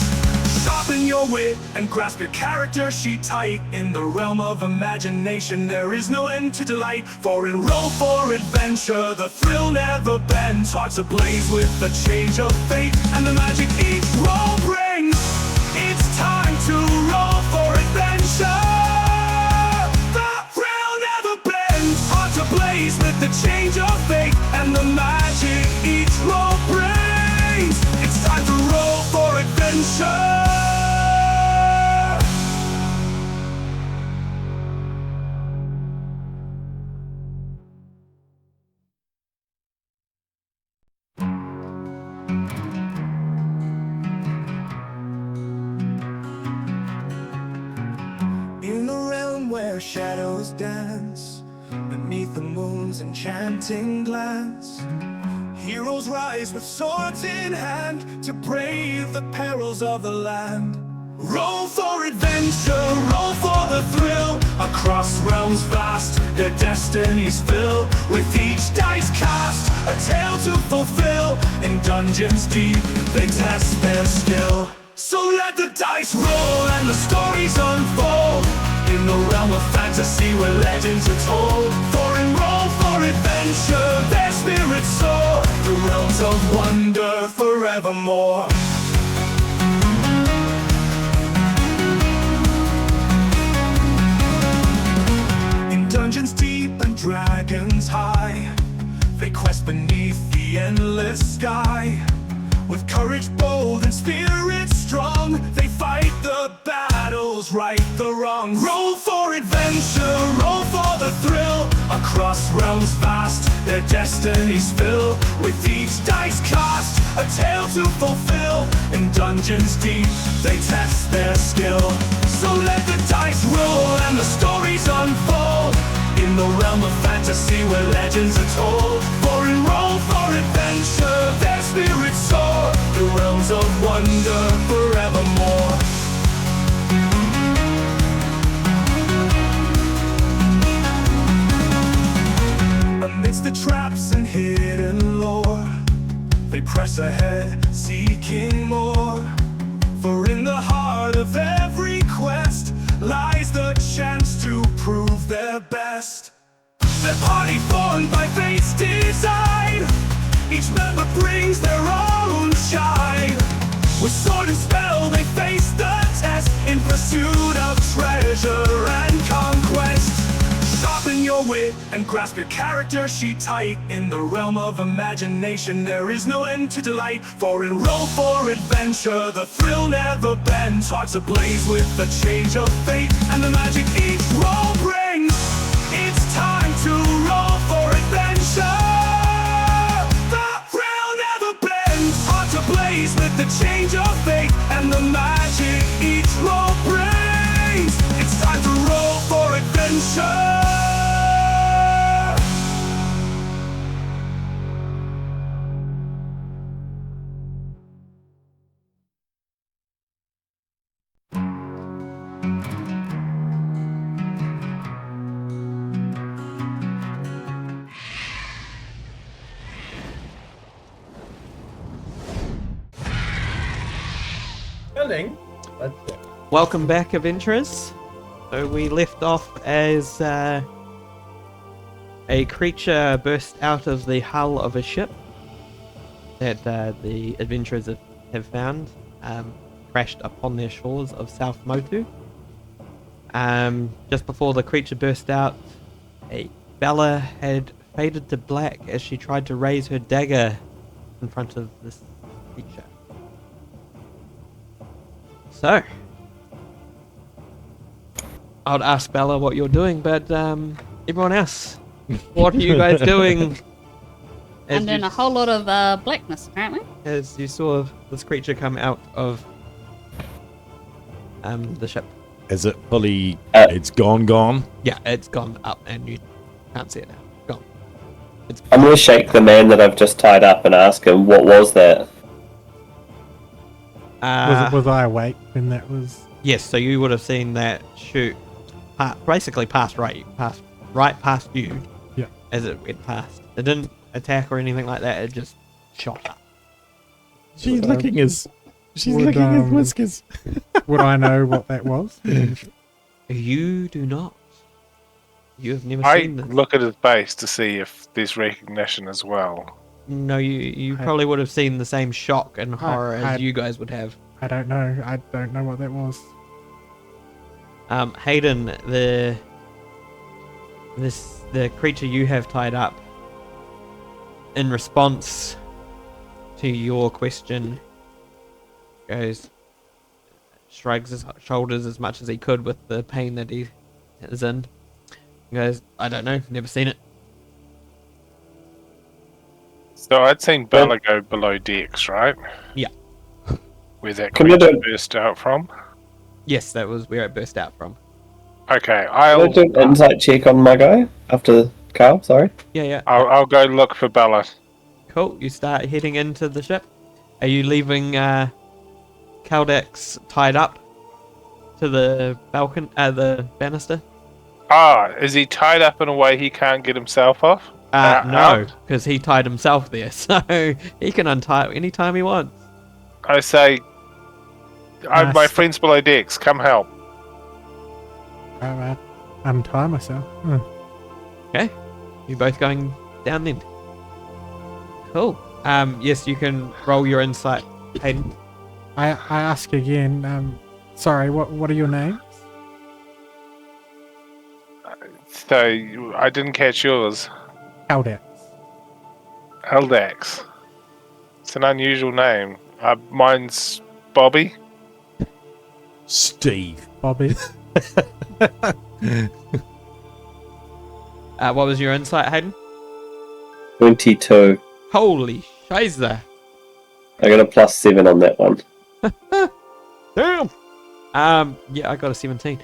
Sharpen your wit and grasp your character sheet tight. In the realm of imagination there is no end to delight. For in roll for adventure the thrill never bends, hearts ablaze with the change of fate and the magic each roll brings. It's time to roll for adventure. The thrill never bends, hearts ablaze with the the change of fate and the magic each roll brings. It's time to roll for adventure. In a realm where shadows dance, beneath the moon's enchanting glance, heroes rise with swords in hand to brave the perils of the land. Roll for adventure, roll for the thrill. Across realms vast, their destinies fill. With each dice cast, a tale to fulfill. In dungeons deep, they test their skill. So let the dice roll and the stories unfold. In the realm of fantasy where legends are told. For in roll for adventure, their spirits soar. The realms of wonder forevermore. In dungeons deep and dragons high, they quest beneath the endless sky. With courage bold and spirit strong, they fight the battles, right the wrong. Roll for adventure, roll for the thrill. Across realms vast, their destinies fill. With each dice cast, a tale to fulfill. In dungeons deep, they test their skill. So let the dice roll and the stories unfold. In the realm of fantasy where legends are told. For in roll for adventure, their spirits soar. The realms of wonder forevermore. Amidst the traps and hidden lore, they press ahead, seeking more. For in the heart of every quest lies the chance to prove their best. Their party formed by fate's design, each member brings their own shine. With sword and spell they face the test, in pursuit of treasure and conquest. Sharpen your wit and grasp your character sheet tight. In the realm of imagination there is no end to delight. For in roll for adventure the thrill never bends. Hearts ablaze with the change of fate and the magic each roll brings. It's time to roll for adventure. The thrill never bends. Hearts ablaze with the change of fate and the magic each roll brings. It's time to roll for adventure. Welcome back, adventurers. So we left off as a creature burst out of the hull of a ship that the adventurers have found, crashed upon their shores of South Motu. Just before the creature burst out, Bella had faded to black as she tried to raise her dagger in front of this creature. So, I'd ask Bella what you're doing, but everyone else, what are you guys doing? I'm doing a whole lot of blackness, apparently. As you saw this creature come out of the ship. Is it fully? It's gone. Yeah, it's gone up, and you can't see it now. Gone. I'm gonna shake the man that I've just tied up and ask him, what was that? Was I awake when that was? Yes, so you would have seen that shoot, basically passed right past you. Yeah. As it went past, it didn't attack or anything like that. It just shot up. She's licking his whiskers. Would I know what that was? You do not. You have never I seen this. look at his base to see if there's recognition as well. No, you probably would have seen the same shock and horror as you guys would have. I don't know. I don't know what that was. Hayden, the creature you have tied up in response to your question, shrugs his shoulders as much as he could with the pain that he is in. He goes, I don't know, never seen it. So I'd seen Bella go below decks, right? Yeah. Where that Can you creature do- burst out from? Yes, that was where it burst out from. Okay, Can I I'll do an insight check on my guy after Carl? Sorry. Yeah. I'll go look for Bella. Cool. You start heading into the ship. Are you leaving Caldex tied up to the the banister? Is he tied up in a way he can't get himself off? No, Out? because he tied himself there, so he can untie it anytime he wants. I say, Nice. my friends below decks, come help. Alright, untie myself. Okay. You both going down then? Cool. Yes, you can roll your insight, Hayden. I ask again. Sorry, what are your names? So, I didn't catch yours. Caldex. Eldax. It's an unusual name. Mine's Bobby. Steve. Bobby. What was your insight, Hayden? 22. Holy shiza. I got a +7 on that one. Damn. Yeah, I got a 17.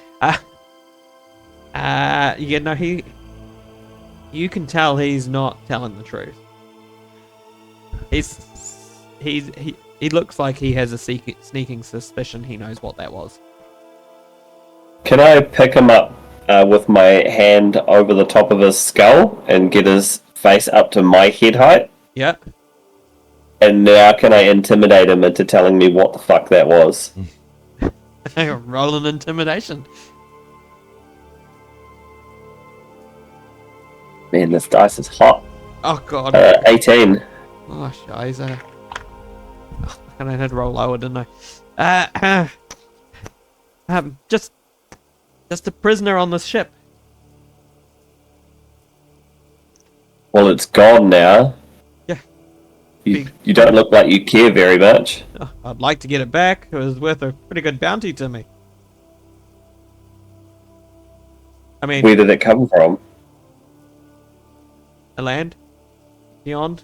Yeah, no, you can tell he's not telling the truth. He looks like he has a sneaking suspicion he knows what that was. Can I pick him up with my hand over the top of his skull and get his face up to my head height? Yeah. And now can I intimidate him into telling me what the fuck that was? Roll an intimidation. Man, this dice is hot. Oh god. 18. Oh shiza. And I had to roll lower, didn't I? Just a prisoner on this ship. Well, it's gone now. Yeah. You don't look like you care very much. Oh, I'd like to get it back. It was worth a pretty good bounty to me. I mean, Where did it come from? a land beyond.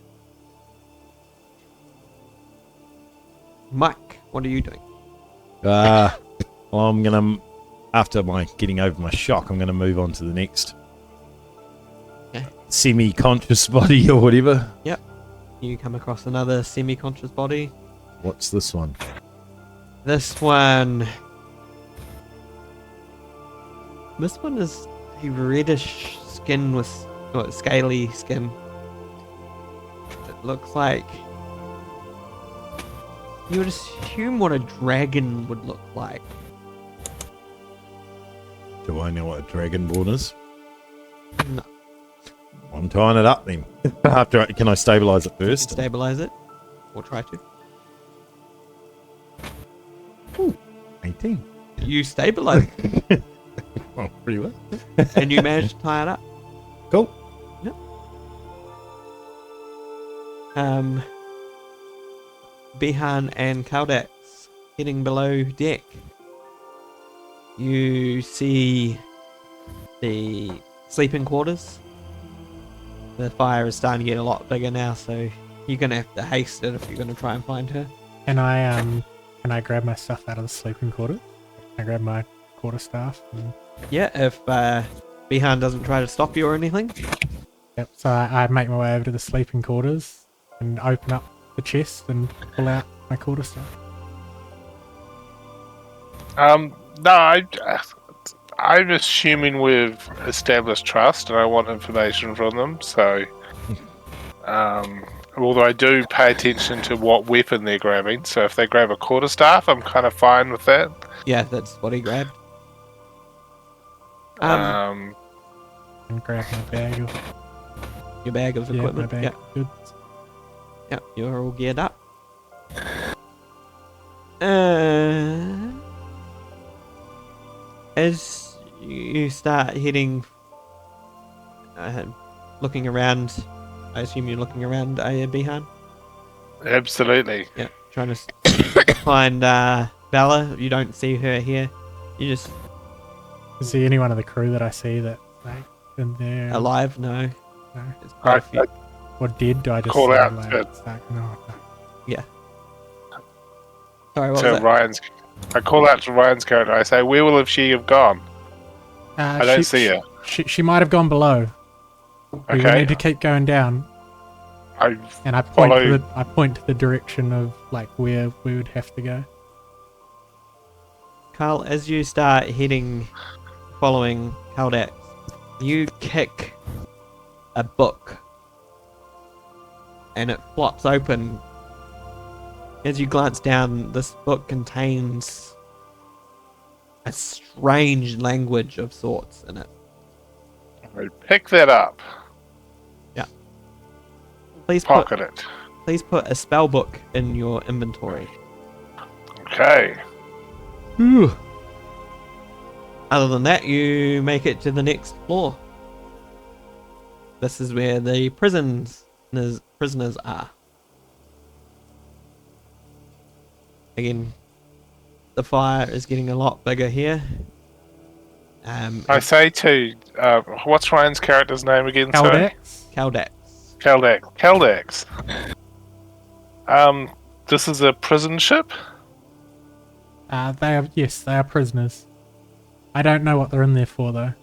Mike, what are you doing? Well, I'm gonna, after my getting over my shock, I'm gonna move on to the next semi-conscious body or whatever. Yep. You come across another semi-conscious body. What's this one? This one is a reddish skin with scaly skin. It looks like you would assume what a dragon would look like. Do I know what a dragonborn is? No. I'm tying it up then. Can I stabilize it first? Stabilize it, or try to. Ooh, 18. You stabilize it, Oh, pretty well. and you manage to tie it up. Cool. Yep. Bihan and Caldex heading below deck. You see the sleeping quarters. The fire is starting to get a lot bigger now, so you're gonna have to haste it if you're gonna try and find her. Can I grab my stuff out of the sleeping quarters? Can I grab my quarterstaff? Yeah, if Bihan doesn't try to stop you or anything. Yep. So I make my way over to the sleeping quarters and open up the chest and pull out my quarterstaff. No, I'm assuming we've established trust and I want information from them, so although I do pay attention to what weapon they're grabbing, so if they grab a quarterstaff, I'm kind of fine with that. Yeah, that's what he grabbed. And grab my bag of Your bag of equipment. my bag Yeah, of goods. yeah, you're all geared up. As you start heading, looking around I assume you're looking around, Bihan? Absolutely. Yeah, trying to find Bella. You don't see her here. You just Is there anyone of the crew that I see that like in there? alive? No. No. There's quite a few. Or dead? Do I just Call say, out like, to- it's like, no. Sorry, what To was that? Ryan's, I call out to Ryan's character. I say, "Where will have she have gone?" I don't see her. She might have gone below. We will Okay. need to keep going down. I And I point Follow- to the direction of like where we would have to go. Carl, as you start heading, following Kaldax, you kick a book and it flops open. As you glance down, this book contains a strange language of sorts in it. I pick that up, Please pocket put a spell book in your inventory. it. Okay. Whew. Other than that, you make it to the next floor. This is where the prisoners are. Again, the fire is getting a lot bigger here. I say to what's Ryan's character's name again? Sorry? Kaldax? Caldex. This is a prison ship. They are prisoners. I don't know what they're in there for though.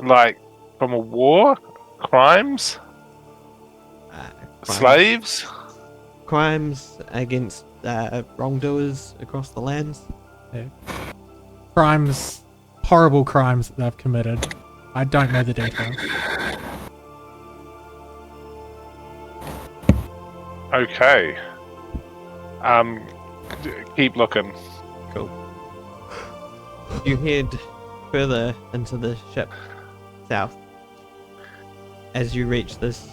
Like from a war, crimes, slaves. Crimes against wrongdoers across the lands. Crimes, horrible crimes that they've committed. I don't know the details. Okay. Keep looking. Cool. You head further into the ship south. As you reach this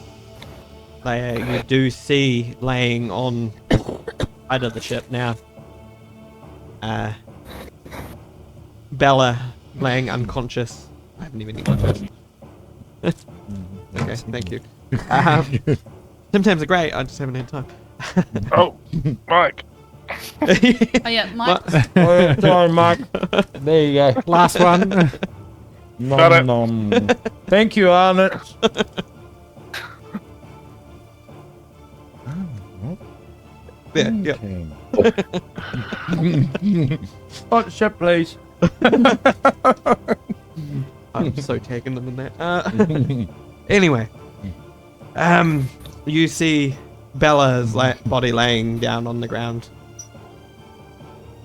layer, you do see laying on side of the ship now. Bella laying unconscious. I haven't even English. Okay, thank you. Symptoms are great. I just haven't had time. Oh, Mike. Oh yeah, Mike. Sorry, Mark. There you go. Last one. Got it. Nom, nom. Thank you, Arnott. There, yep. Hot ship, please. I'm so taking them in that. Anyway, you see Bella's body laying down on the ground.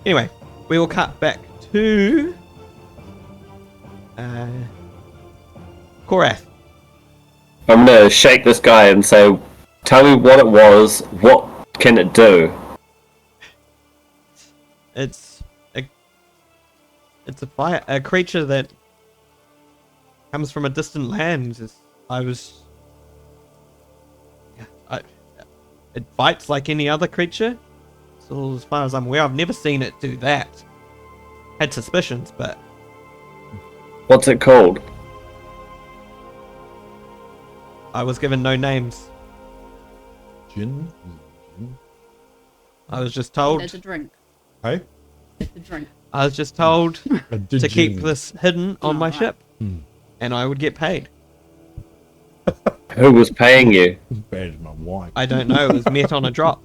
Anyway, we will cut back to Korath. I'm gonna shake this guy and say, "Tell me what it was. What can it do?" It's a creature that comes from a distant land. It bites like any other creature. So as far as I'm aware, I've never seen it do that. Had suspicions, but What's it called? I was given no names. Gin? I was just told. It's a drink. Hey? It's a drink. I was just told to keep Gin. this hidden on my Alright. ship, and I would get paid. Who was paying you? Bad as my wife. I don't know. It was met on a drop.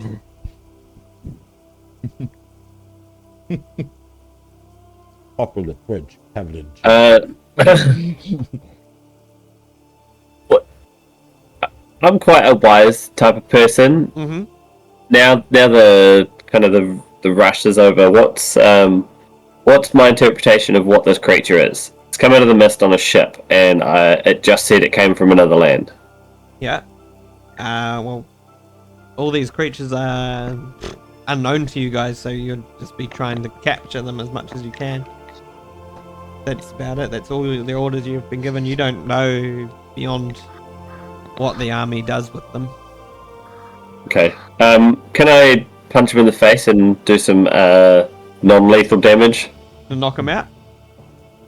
Pop in the fridge. Have it in. What? I'm quite a wise type of person. Mm-hmm. Now the kind of the rush is over. What's my interpretation of what this creature is? It's come out of the mist on a ship, and it just said it came from another land. Yeah. Well, all these creatures are unknown to you guys, so you'll just be trying to capture them as much as you can. That's about it. That's all the orders you've been given. You don't know beyond what the army does with them. Okay. Can I punch him in the face and do some non-lethal damage? To knock them out?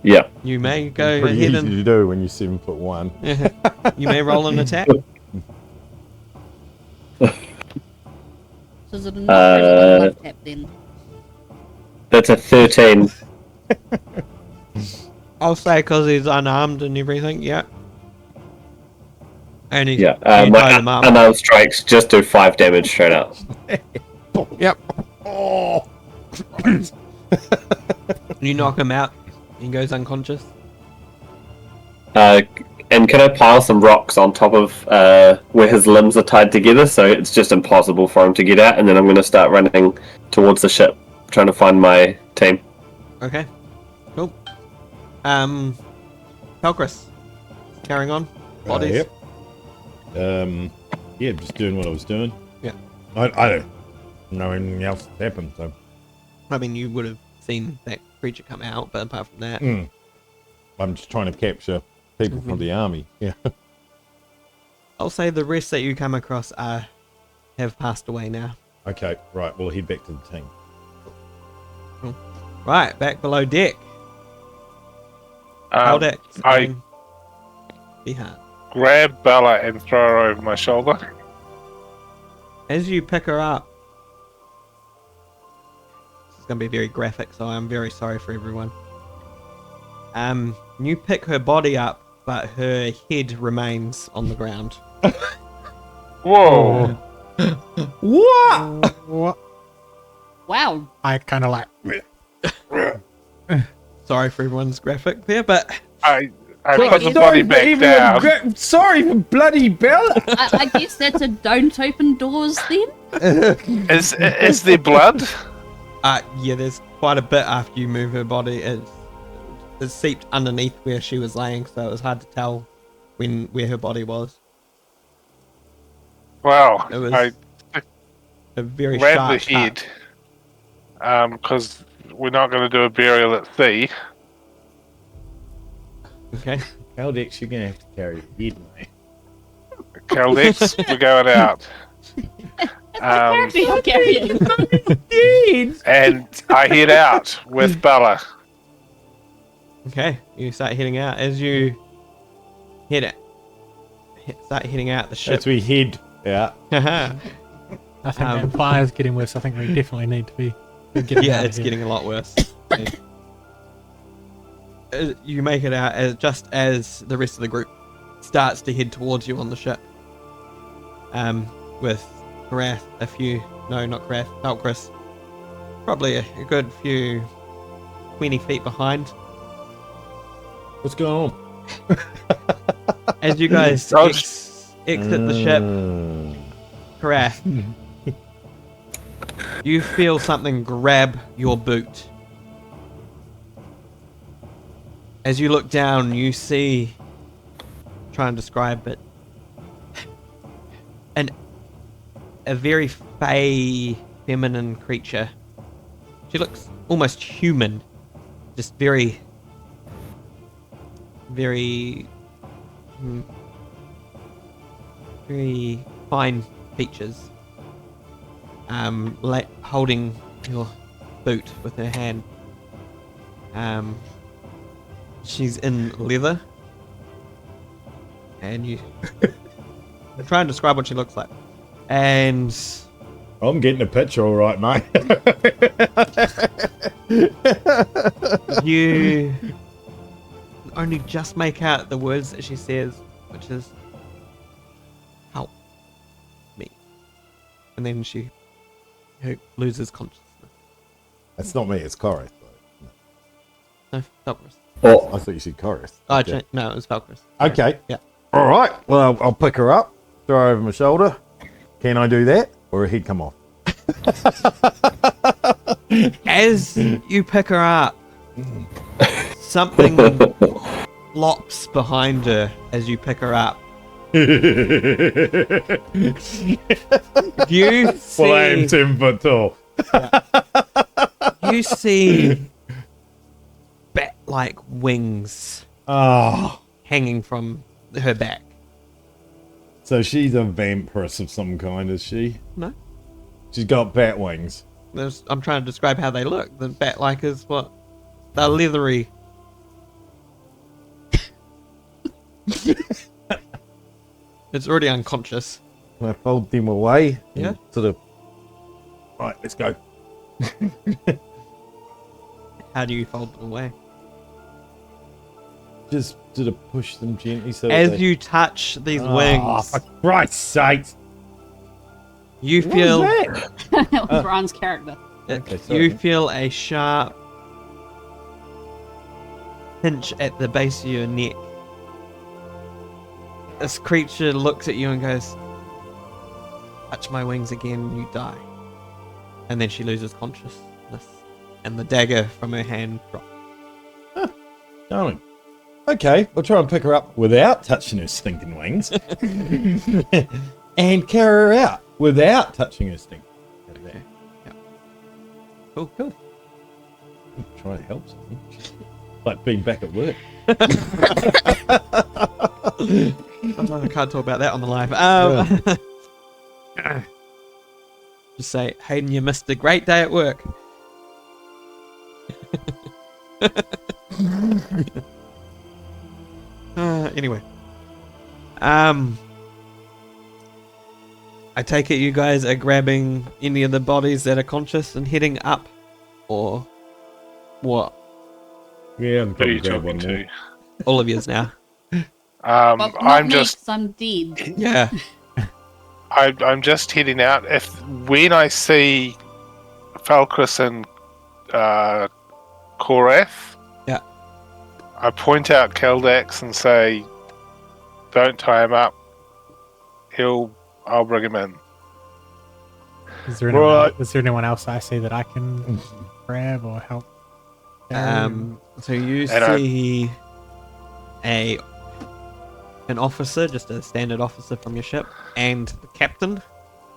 Yeah. You may go Pretty ahead easy and to do when you're 7'1". you may roll an attack. So is it a knock or is it a blood tap then? That's a 13. I'll say because he's unarmed and everything. Yeah. And he's, Yeah. you My tie them up. unarmed strikes just do 5 damage straight out. Yep. Oh, You knock him out. He goes unconscious. And can I pile some rocks on top of where his limbs are tied together so it's just impossible for him to get out? And then I'm going to start running towards the ship, trying to find my team. Okay. Cool. Pelchris. Carrying on. Bodies. Yep. Yeah, just doing what I was doing. Yeah. I don't know anything else that's happened, so. I mean, you would have seen that creature come out, but apart from that, I'm just trying to capture people from the army. Yeah. I'll say the rest that you come across have passed away now. Okay, right, we'll head back to the team. Right, back below deck. Um, Deck. I Behind. grab Bella and throw her over my shoulder. As you pick her up, this is going to be very graphic, so I'm very sorry for everyone. You pick her body up, but her head remains on the ground. Whoa! What? What? Wow. I kind of like. Sorry for everyone's graphic there, but I put the body back down. Sorry for bloody Bella. I guess that's a don't open doors then? Is there blood? yeah, there's quite a bit after you move her body. It's seeped underneath where she was laying, so it was hard to tell where her body was. Wow. It was I a very grab sharp the head. Because we're not going to do a burial at sea. Okay. Caldex, you're going to have to carry the head, mate. Caldex, we're going out. And I head out with Bella. Okay, you start heading out. As you start heading out the ship. As we head out. Haha. I think that fire's getting worse. I think we definitely need to be getting Yeah, out of it's here. getting a lot worse. You make it out just as the rest of the group starts to head towards you on the ship. With Karath, Pelchris, probably a good few 20 feet behind. What's going on? As you guys exit the ship, Karath, you feel something grab your boot. As you look down, you see, try and describe it, a very fey, feminine creature. She looks almost human, just very fine features. Holding your boot with her hand. She's in leather, and you try and describe what she looks like. And I'm getting a picture, all right, mate. you only just make out the words that she says, which is "help me," and then she loses consciousness. That's not me, it's Chorus. No, Pelchris. Oh, I thought you said Chorus. Oh, Okay. no, it was Pelchris. Okay. Yeah. All right. Well, I'll pick her up, throw her over my shoulder. Can I do that? Or her head come off? As you pick her up, something flops behind her as you pick her up. You see, Well, I am 10 foot tall. you see bat-like wings Oh, hanging from her back. so she's a vampiress of some kind, is she? No, She's got bat wings. I'm trying to describe how they look. The bat-like is what? They're leathery. It's already unconscious. Can I fold them away? Yeah. And sort of. Right, let's go. How do you fold them away? Just sort of push them gently so As that you touch these Oh, wings, for Christ's sake! you What feel was that? That was Ron's character. Okay, sorry. you feel a sharp pinch at the base of your neck. This creature looks at you and goes, "Touch my wings again, you die." And then she loses consciousness, and the dagger from her hand drops. Darling. Okay, we'll try and pick her up without touching her stinking wings. And carry her out without touching her stinking wings. Okay. Yeah. Cool. Try to help something. Like being back at work. Oh, I can't talk about that on the live. Just say, Hayden, you missed a great day at work. Anyway. I take it you guys are grabbing any of the bodies that are conscious and heading up, or what? Yeah, I'm Who are you probably grab one talking more. to? All of yous now. Well, not I'm me, just 'cause I'm dead. Yeah. I'm just heading out. If when I see Falkris and Korath, Yeah. I point out Keldax and say, "Don't tie him up. I'll bring him in." Is there anyone, Right. is there anyone else I see that I can grab or help? So you And I- see an officer, just a standard officer from your ship, and the captain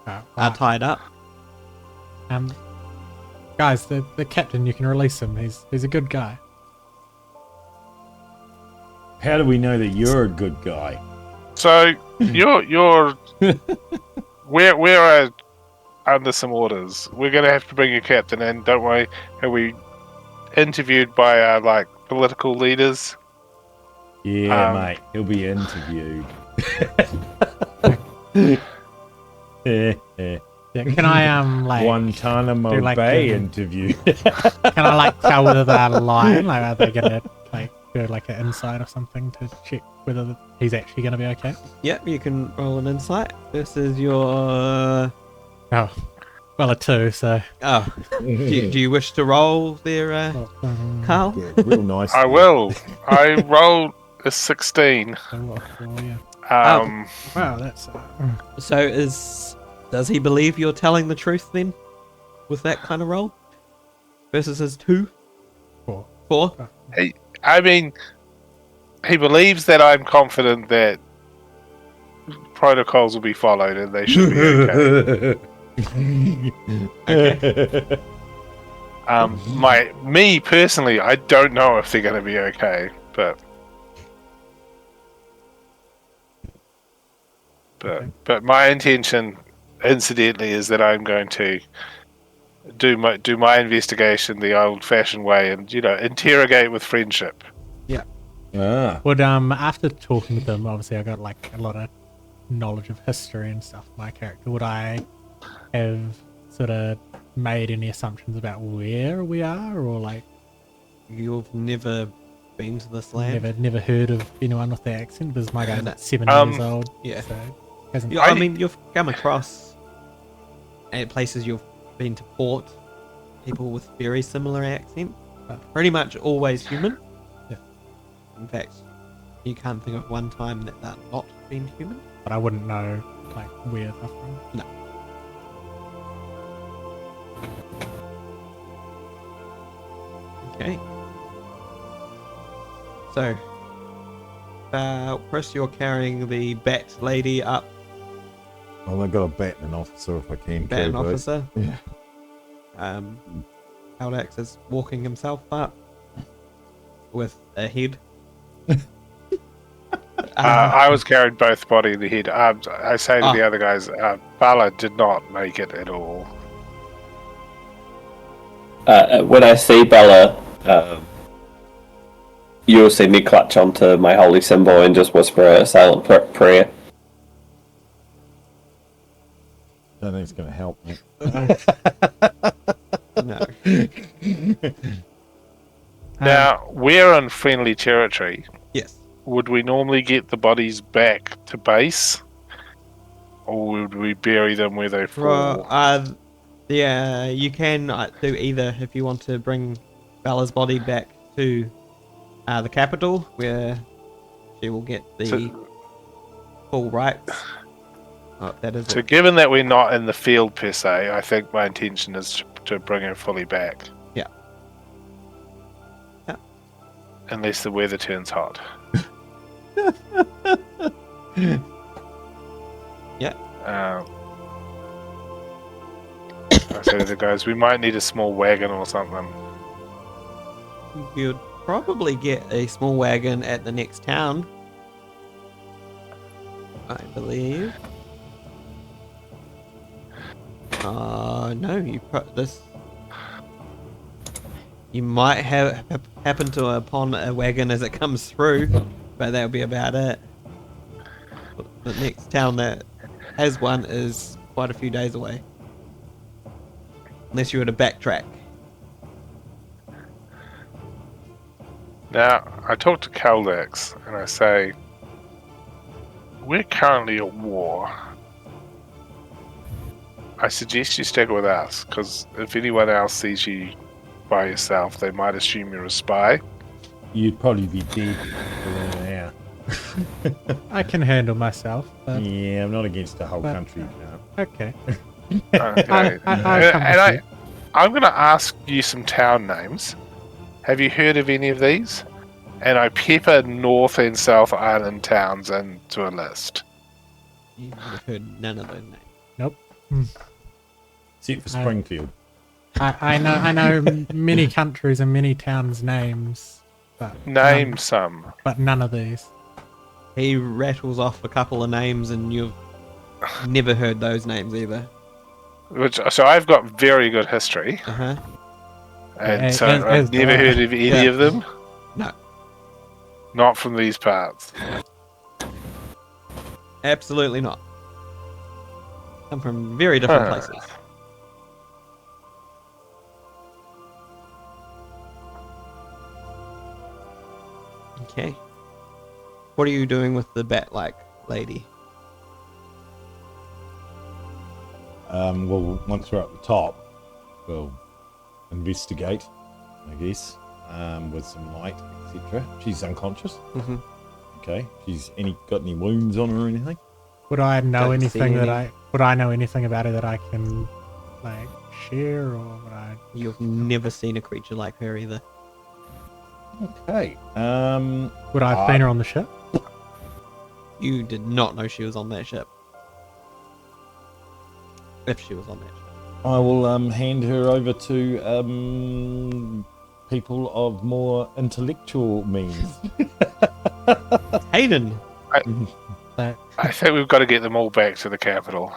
are tied up. Guys, the captain, you can release him. He's a good guy. How do we know that you're a good guy? So you're we're under some orders. We're gonna have to bring your captain in. Don't worry. Are we interviewed by our political leaders? Yeah, mate, he'll be interviewed. Yeah, can I Guantanamo do, like, Bay an- interview. can I tell whether they're lying? Like, are they gonna do an insight or something to check whether he's actually gonna be okay? Yep, you can roll an insight versus your. Oh, well, a 2. So. Oh, do you wish to roll there, Carl? Yeah, real nice. I will. I rolled a 16. Yeah. Um, Wow, that's. So does he believe you're telling the truth then, with that kind of roll, versus his 2? 4. I mean, he believes that I'm confident that protocols will be followed and they should be okay. Me personally, I don't know if they're going to be okay, but my intention, incidentally, is that I'm going to do my investigation the old-fashioned way and interrogate with friendship. Would after talking with them, obviously I got a lot of knowledge of history and stuff. My character, would I have sort of made any assumptions about where we are, or You've never been to this land? never heard of anyone with the accent? Because my guy's 7 years old. Yeah. So hasn't. I mean, you've come across at places you've been to port, people with very similar accent, but pretty much always human. Yeah. In fact, you can't think of one time that they're not been human. But I wouldn't know where they're from. No. Okay. So, Chris, you're carrying the bat lady up. Well, I've got a bat and an officer if I can. Bat and carry both. officer. Yeah. Kaldax is walking himself up with a head. I was carried both body and the head. I say to the other guys, Bala did not make it at all. When I see Bella, you'll see me clutch onto my holy symbol and just whisper a silent prayer. don't think it's going to help. No. Now, we're on friendly territory. Yes. Would we normally get the bodies back to base? Or would we bury them where they fall? Yeah, you can do either if you want to bring Bella's body back to the capital, where she will get the full rights. Oh, that is So it. given that we're not in the field per se, I think my intention is to bring her fully back. Yeah. Yeah. Unless the weather turns hot. Yeah. I say to the guys, we might need a small wagon or something. You'd probably get a small wagon at the next town, I believe. No, you might have happen to upon a wagon as it comes through, but that'll be about it. The next town that has one is quite a few days away, unless you were to backtrack. Now, I talk to Caldex and I say, we're currently at war. I suggest you stick with us, because if anyone else sees you by yourself, they might assume you're a spy. You'd probably be dead within an hour. I can handle myself. But, Yeah, I'm not against the whole But- country. No. okay. Okay. I'm going to ask you some town names. Have you heard of any of these? And I pepper North and South Island towns into a list. You would have heard none of those names. Except for Springfield. I know many countries and many towns' names, but Name some. but none of these. He rattles off a couple of names, and you've never heard those names either. So I've got very good history, Uh-huh. and As- so as I've do never I. heard of any Yeah. of them. No. Not from these parts. Absolutely not. Come from very different Huh. places. Okay. What are you doing with the bat-like lady? Well, once we're at the top, we'll investigate, I guess, with some light, etc. She's unconscious. Mm-hmm. Okay. She's got any wounds on her or anything? Would I know Don't see anything any. would I know anything about it that I can like share, or would I? You've never seen a creature like her either. Okay. Would I have seen her on the ship? You did not know she was on that ship. If she was on that ship. I will hand her over to people of more intellectual means. Hayden! I think we've got to get them all back to the capital.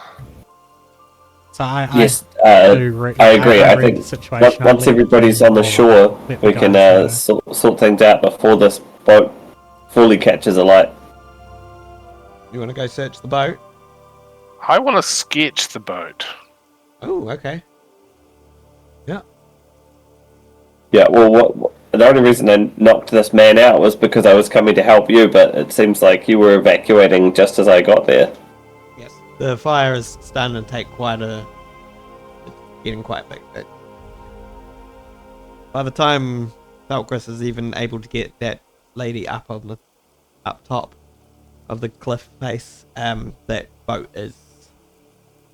So Yes, I agree. I read think the situation. once everybody's on the shore, let we the can guys know. sort things out before this boat fully catches alight. You want to go search the boat? I want to sketch the boat. Oh, okay. Yeah, well, the only reason I knocked this man out was because I was coming to help you, but it seems like you were evacuating just as I got there. Yes. The fire is starting to take it's getting quite big. By the time Falkris is even able to get that lady up top of the cliff face, that boat is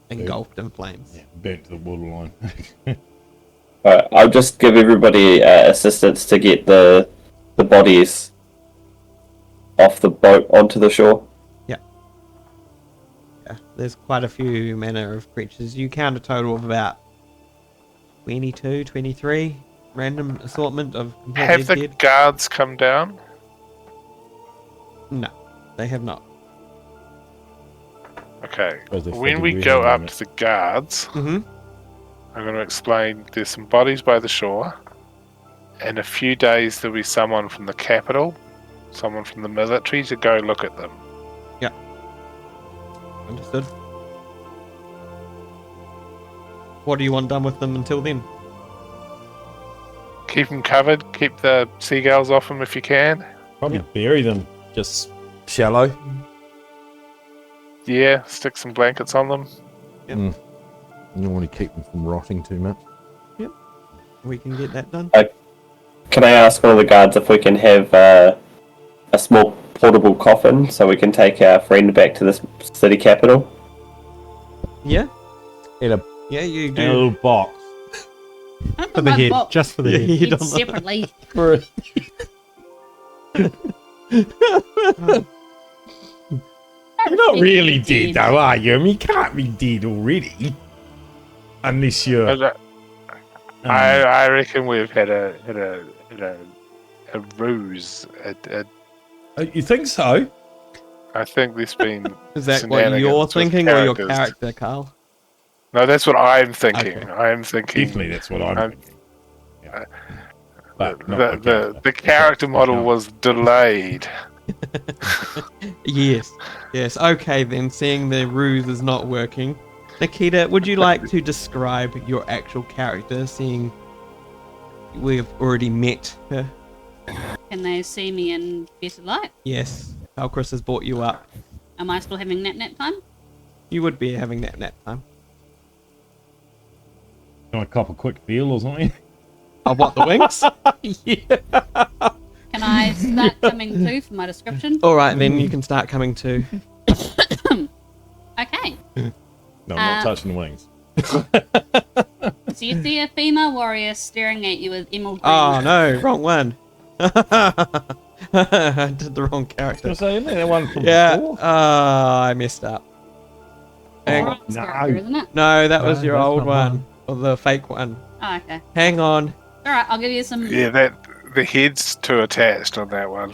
engulfed in flames. Yeah, burnt to the waterline. Alright, I'll just give everybody assistance to get the bodies off the boat onto the shore. Yeah, there's quite a few manner of creatures. You count a total of about 22, 23 random assortment of completely Have the dead. guards come down? No, they have not. Okay. Suppose they When figured we we go had up them. to the guards, Mm-hmm. I'm going to explain there's some bodies by the shore. In a few days, there'll be someone from the capital, someone from the military to go look at them. Understood. what do you want done with them until then? Keep them covered. Keep the seagulls off them if you can. Probably bury them just shallow. Yeah, stick some blankets on them. You don't want to keep them from rotting too much. We can get that done. Can I ask one of the guards if we can have a small portable coffin so we can take our friend back to the city capital? Yeah. In a You do. little box. I don't For put the my head, box just for the Yeah, head. you don't know. separately. You're not really dead, though, are you? I mean, you can't be dead already, unless you're. I reckon we've had a ruse. You think so? I think there's been. Is that what shenanigans you're with thinking, or your characters. character, Carl? No, that's what I'm thinking. Okay. I'm thinking. Definitely, that's what I'm. thinking. But not The character model was delayed. Yes. Okay, then, seeing the ruse is not working. Nikita, would you like to describe your actual character, seeing we've already met her? Can they see me in better light? Yes. Valkris has brought you up. Am I still having nap time? You would be having that nap time. You want to cop a quick feel or something? Oh, what, the wings? Can I start coming to for my description? Alright, then you can start coming to. Okay. No, I'm not touching the wings. So you see a female warrior staring at you with emerald green Oh, eyes. no, wrong one. I did the wrong character. So, isn't that one from Yeah, before? I messed up. Hang on. That's character, isn't it? No, that was No, your that's old not one. mine. Or the fake one. Oh, okay. Hang on. Alright, I'll give you some... Yeah, the head's too attached on that one.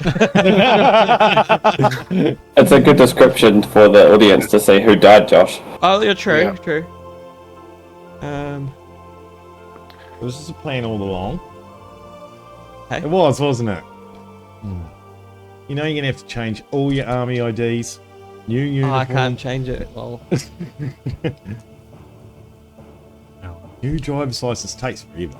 It's a good description for the audience to see who died, Josh. Oh, yeah, true, Yeah. true. Was this a plan all along? Hey. It was, wasn't it? You know you're going to have to change all your army IDs. New Oh, uniform. I can't change it. Lol. New driver's license takes forever.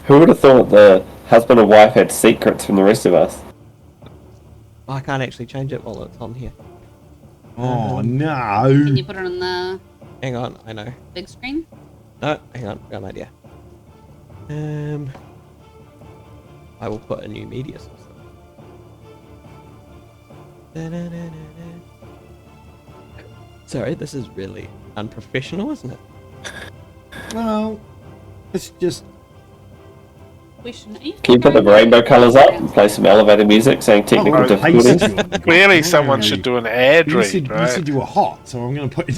Who would have thought the husband and wife had secrets from the rest of us? I can't actually change it while it's on here. Oh, Can no. you put it on the Hang on, I know. big screen? No, hang on, got an idea. I will put a new media source. Sorry, this is really unprofessional, isn't it? Well, it's just. Question. Can you put the rainbow colours up and play some elevator music saying technical difficulties? Clearly, someone should do an ad You read, said, right? you said you were hot, so I'm going to put you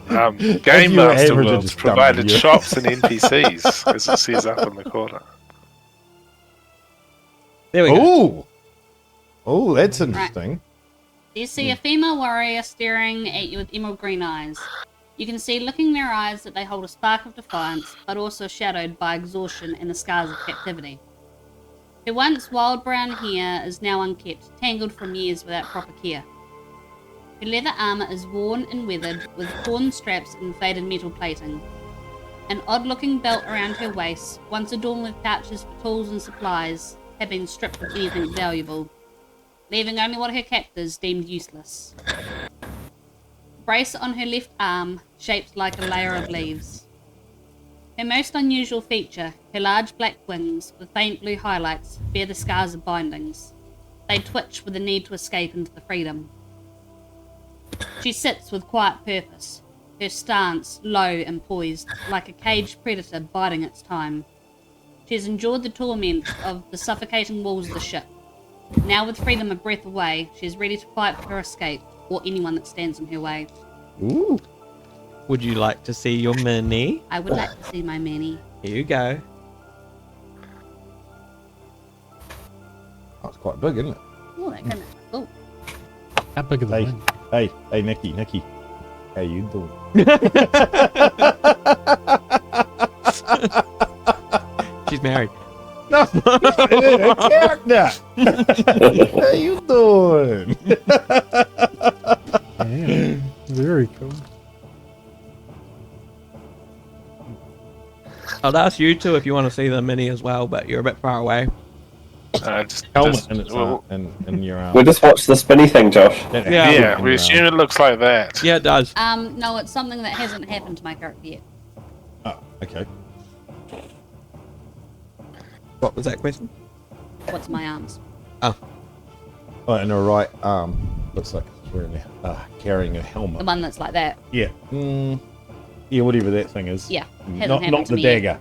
down. Game Your Master average Worlds is dumb, provided yeah. shops and NPCs, as it says up in the corner. There we go. Oh! Oh, that's interesting. You see a female warrior staring at you with emerald green eyes. You can see looking in their eyes that they hold a spark of defiance, but also shadowed by exhaustion and the scars of captivity. Her once wild brown hair is now unkempt, tangled from years without proper care. Her leather armour is worn and weathered, with torn straps and faded metal plating. An odd-looking belt around her waist, once adorned with pouches for tools and supplies, had been stripped of anything valuable, leaving only what her captors deemed useless. Brace on her left arm, shaped like a layer of leaves. Her most unusual feature, her large black wings with faint blue highlights, bear the scars of bindings. They twitch with the need to escape into the freedom. She sits with quiet purpose, her stance low and poised, like a caged predator biding its time. She has endured the torment of the suffocating walls of the ship. Now with freedom a breath away, she is ready to fight for her escape, or anyone that stands in her way. Ooh. Would you like to see your mini? I would like to see my mini. Here you go. That's quite big, isn't it? Oh, that came out. Oh, How big are the Hey, wings? hey, Nikki. How you doing? She's married. No, character. How you doing? Yeah, very cool. I'll ask you two if you want to see the mini as well, but you're a bit far away. Helmet and its and your arm. We just watched the spinny thing, Josh. Yeah, we assume it looks like that. Yeah, it does. No, it's something that hasn't happened to my character yet. Oh, okay. What was that question? What's my arms? Oh, And her right arm looks like it's wearing carrying a The helmet. one that's like that. Yeah. Yeah, whatever that thing is. Yeah, hasn't Not happened to the me yet. dagger.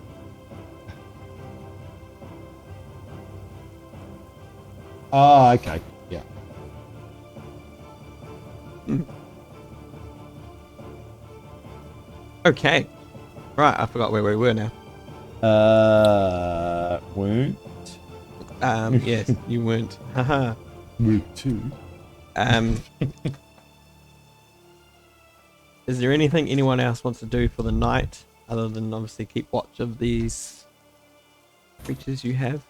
Ah, okay. Yeah. okay. Right, I forgot where we were now. Wound. Yes, you weren't. Haha. Move 2. Is there anything anyone else wants to do for the night, other than obviously keep watch of these creatures you have?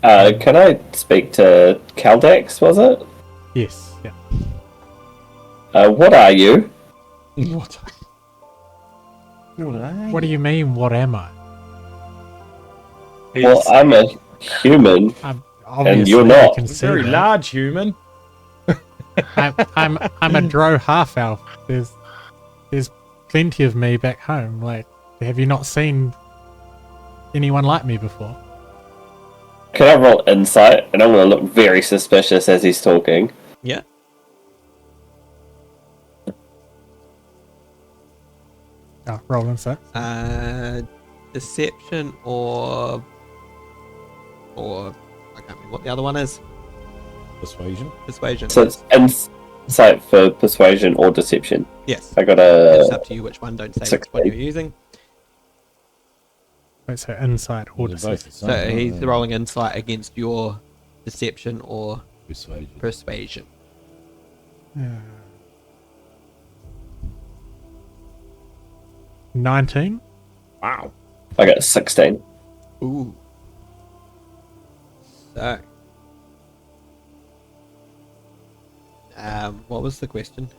Can I speak to Caldex, was it? Yes. Yeah. What are you? What? What do you mean? What am I? Well, I'm a human. Obviously, you're you not. can see Very that. large human. I'm a drow half elf. There's plenty of me back home. Like, have you not seen anyone like me before? Can I roll insight? And I'm going to look very suspicious as he's talking. Yeah. Oh, roll insight. Deception or I can't remember what the other one is. Persuasion. Persuasion. So it's insight for persuasion or deception. Yes. I got It's up to you which one. Don't say which one 16. you're using. Wait, so insight or They're both deception. the So same, he's aren't they? rolling insight against your deception or Persuasion. persuasion. 19. Wow. I got 16. Ooh. So. What was the question?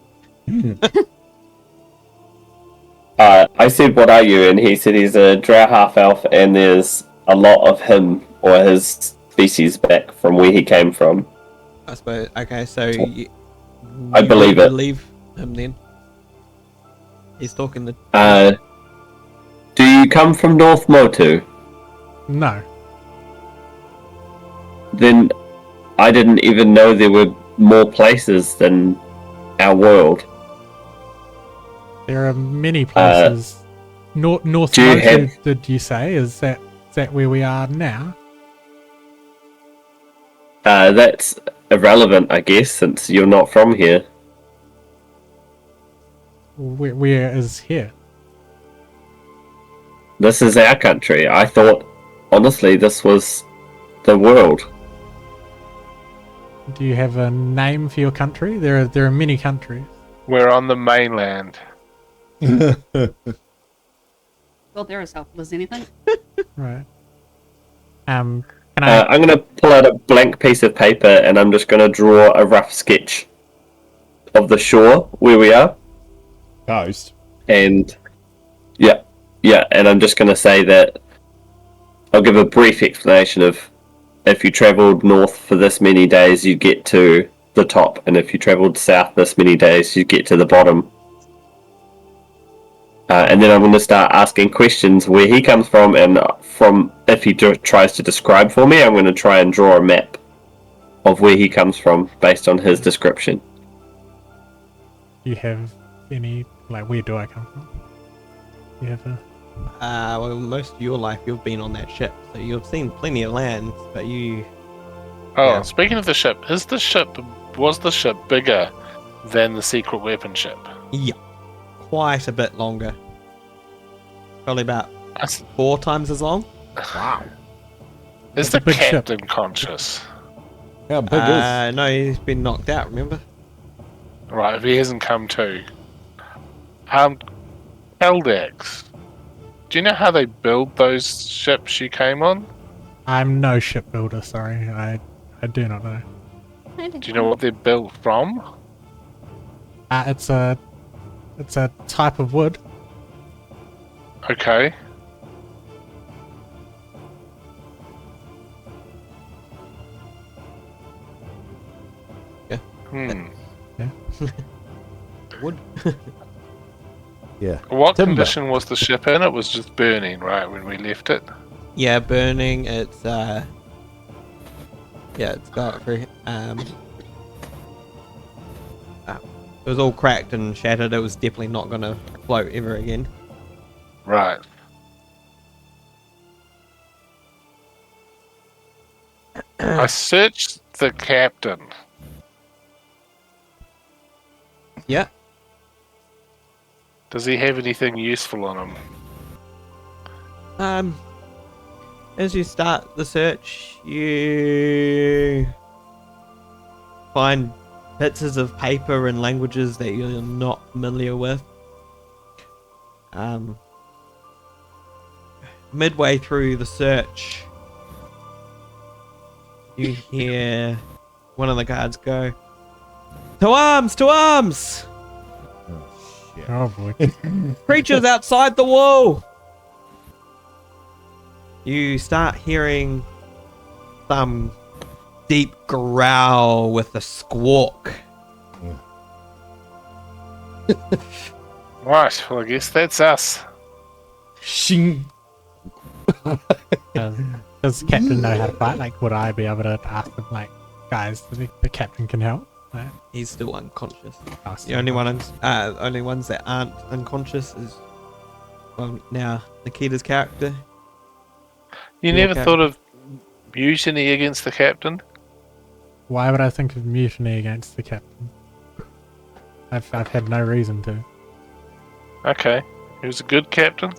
I said, what are you? And he said he's a drow half-elf and there's a lot of him or his species back from where he came from. I suppose. Okay, so I believe it. Believe him then. He's talking the. Do you come from North Motu? No. Then I didn't even know there were more places than our world. There are many places. North do you Motu, have- did you say? Is that where we are now? That's irrelevant, I guess, since you're not from here. Where is here? This is our country. I thought, honestly, this was the world. Do you have a name for your country? There are many countries. We're on the mainland. Well, they're as helpful as anything. Right. Can I? I'm going to pull out a blank piece of paper and I'm just going to draw a rough sketch of the shore where we are. Coast. And yeah, and I'm just going to say that I'll give a brief explanation of if you travelled north for this many days, you get to the top, and if you travelled south this many days, you get to the bottom. And then I'm going to start asking questions where he comes from, and from if he tries to describe for me, I'm going to try and draw a map of where he comes from based on his description. Do you have any, like, where do I come from? Do you have a... Well, most of your life you've been on that ship, so you've seen plenty of lands, but you. Oh, Yeah. speaking of the ship, was the ship bigger than the secret weapon ship? Yeah. Quite a bit longer. Probably about That's- 4 times as long. Wow. Is It's a the big ship. captain conscious? How big is? No, he's been knocked out, remember? Right, if he hasn't come to. Eldex, Do you know how they build those ships you came on? I'm no shipbuilder, sorry. I do not know. Do you know what they're built from? It's a type of wood. Okay. Yeah. Wood. Yeah. What Timber. condition was the ship in? It was just burning, right, when we left it? Yeah, burning. It's it's got very it was all cracked and shattered. It was definitely not gonna float ever again. Right. I searched the captain. Yeah. Does he have anything useful on him? As you start the search, you find bits of paper and languages that you're not familiar with. Midway through the search, you hear one of the guards go, "To arms! To arms! Oh boy. Creatures outside the wall!" You start hearing some deep growl with a squawk. Right, well, I guess that's us. Shing. Does the captain know how to fight? Like, would I be able to ask him, like, guys, the captain can help? Like, He's still unconscious. oh, The only only ones that aren't unconscious is, well, now Nikita's character. You Yeah, never okay. thought of mutiny against the captain? Why would I think of mutiny against the captain? I've had no reason to. Okay. He was a good captain.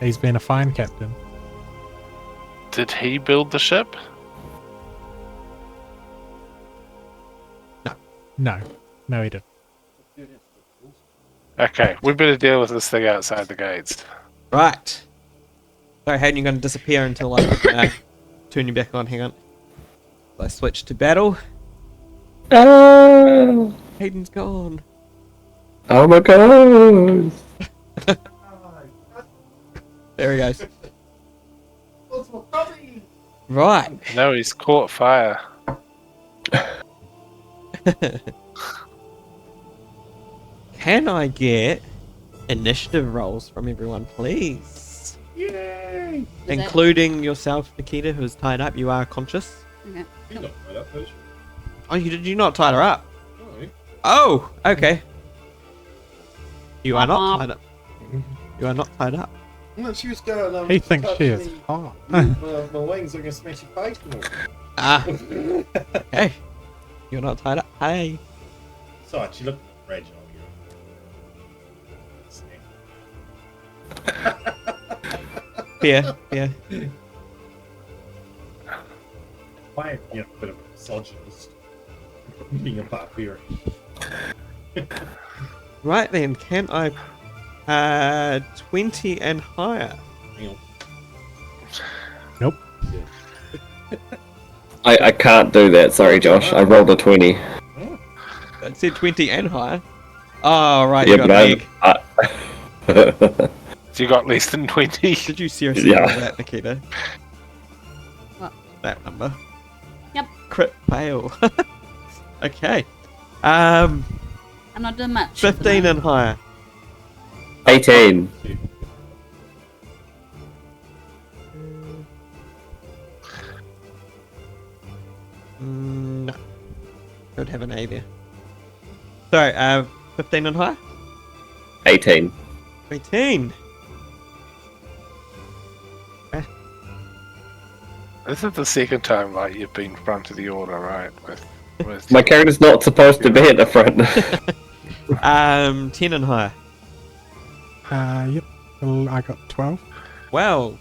He's been a fine captain. Did he build the ship? No, he didn't. Okay, we better deal with this thing outside the gates. Right. Sorry, Hayden, you're going to disappear until I turn you back on. Hang on. I switch to battle. Oh, Hayden's gone. oh my god. There he goes. Right. No, he's caught fire. Can I get initiative rolls from everyone, please? Yay! Including yourself, Nikita, who is tied up. You are conscious. Okay. You're not right up, is Oh, did you not tie her up? you? Oh, okay. You are not Womp. tied up. You are not tied up. No, she was going. He thinks she is hot. My wings are going to smash your face. Ah. Hey. You're not tied up. Hey. Besides, she looked fragile. Yeah, yeah. I am, a bit of a misogynist. Being a barbarian. Right then, can I 20 and higher? Hang on. Nope. I can't do that, sorry Josh. I rolled a 20. I said 20 and higher. Oh, right, Yeah, you got but big. So you got less than 20? Did you seriously Yeah. roll that, Nikita? What? That number. Yep. Crit fail. Okay. I'm not doing much. 15 and higher. 18. No. Don't have an A there. Sorry, 15 and higher? 18. 18. This is the second time like you've been front of the order, right? With My character's not supposed to be at the front. 10 and higher. Yep. Well, I got 12. Well.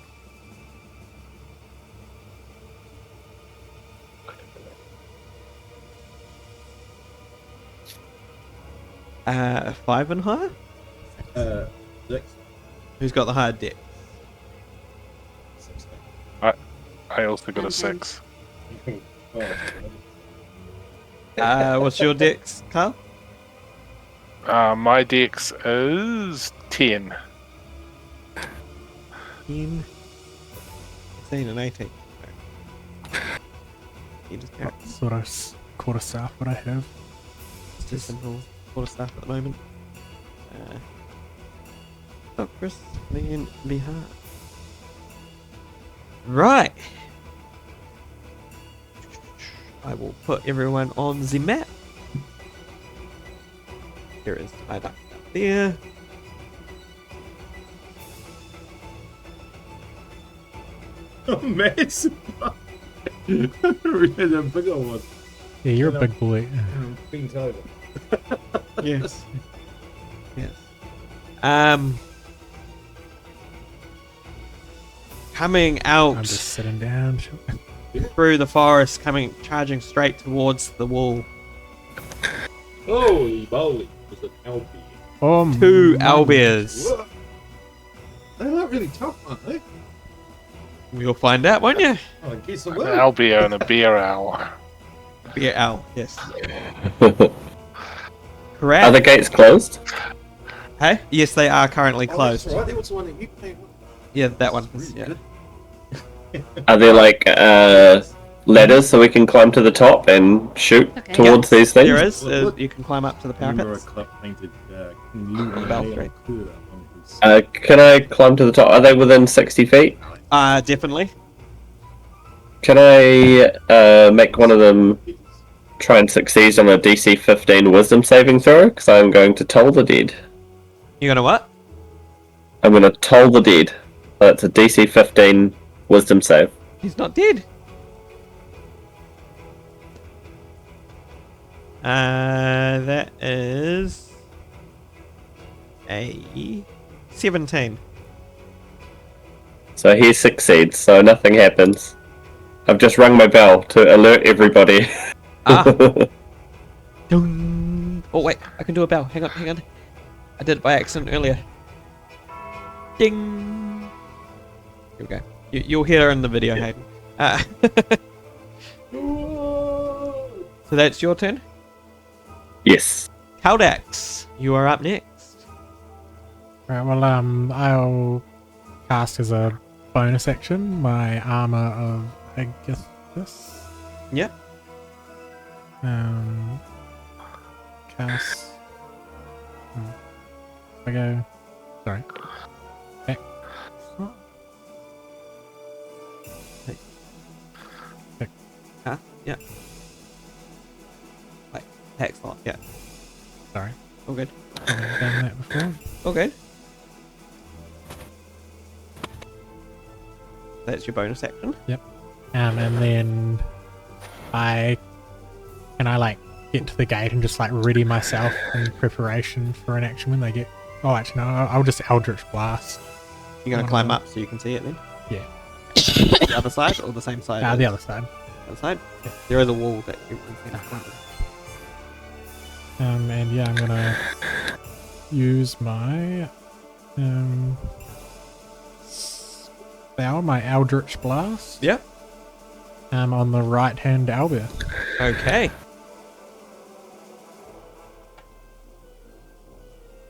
Uh, 5 and higher? 6. Who's got the higher deck? I also got a 6. What's your dex, Carl? My dex is 10. 10, 15, and 18. You just count. What sort of quarterstaff would I have? It's just simple quarterstaff at the moment. Chris, then Bihar. Right. I will put everyone on the map. Here is tied up there. Oh, massive. Really a bigger one. Yeah, you're a big boy. Bent over. Yes. Yes. Coming out I'm just sitting down. through the forest, charging straight towards the wall. Holy moly. There's an LP. Oh, Two owlbears. They're not really tough, aren't they? You'll find out, won't you? Oh, I guess I An will. owlbear and a beer owl. Be an owl, yes. Are Correct. the gates closed? Hey? Yes, they are currently Oh, closed. that's right. That was the one that you played with. Yeah, that one. Really Yeah. good. Are there like ladders so we can climb to the top and shoot Okay. towards these things? There is. You can climb up to the Remember I parapets. painted Belfry. Can I climb to the top? Are they within 60 feet? Definitely. Can I make one of them try and succeed on a DC 15 wisdom saving throw? Because I'm going to toll the dead. You gonna what? I'm going to toll the dead. That's a DC 15 wisdom save. He's not dead. That is a 17. So he succeeds, so nothing happens. I've just rung my bell to alert everybody. Ah. Dun. Oh wait, I can do a bell. Hang on. I did it by accident earlier. Ding. Here we go. You'll hear her in the video, Hayden. So that's your turn. Yes. Kaldax, you are up next. Right, well, I'll cast as a bonus action my armor of Aegis. Yep. Cast. I go. Sorry. Back. Huh? Yeah. Wait, hex lot. Yeah. Sorry. All good. I've done that before. All good. That's your bonus action. And then I like get to the gate and just like ready myself in preparation for an action when they get. Oh, actually no, I'll just Eldritch Blast. You're gonna climb up so you can see it then. Yeah. The other side or the same side? The other side. The other side. Yeah. There is a wall that you can climb. And yeah, I'm gonna use my spell, my Eldritch Blast. Yep. On the right hand owlbear. Okay.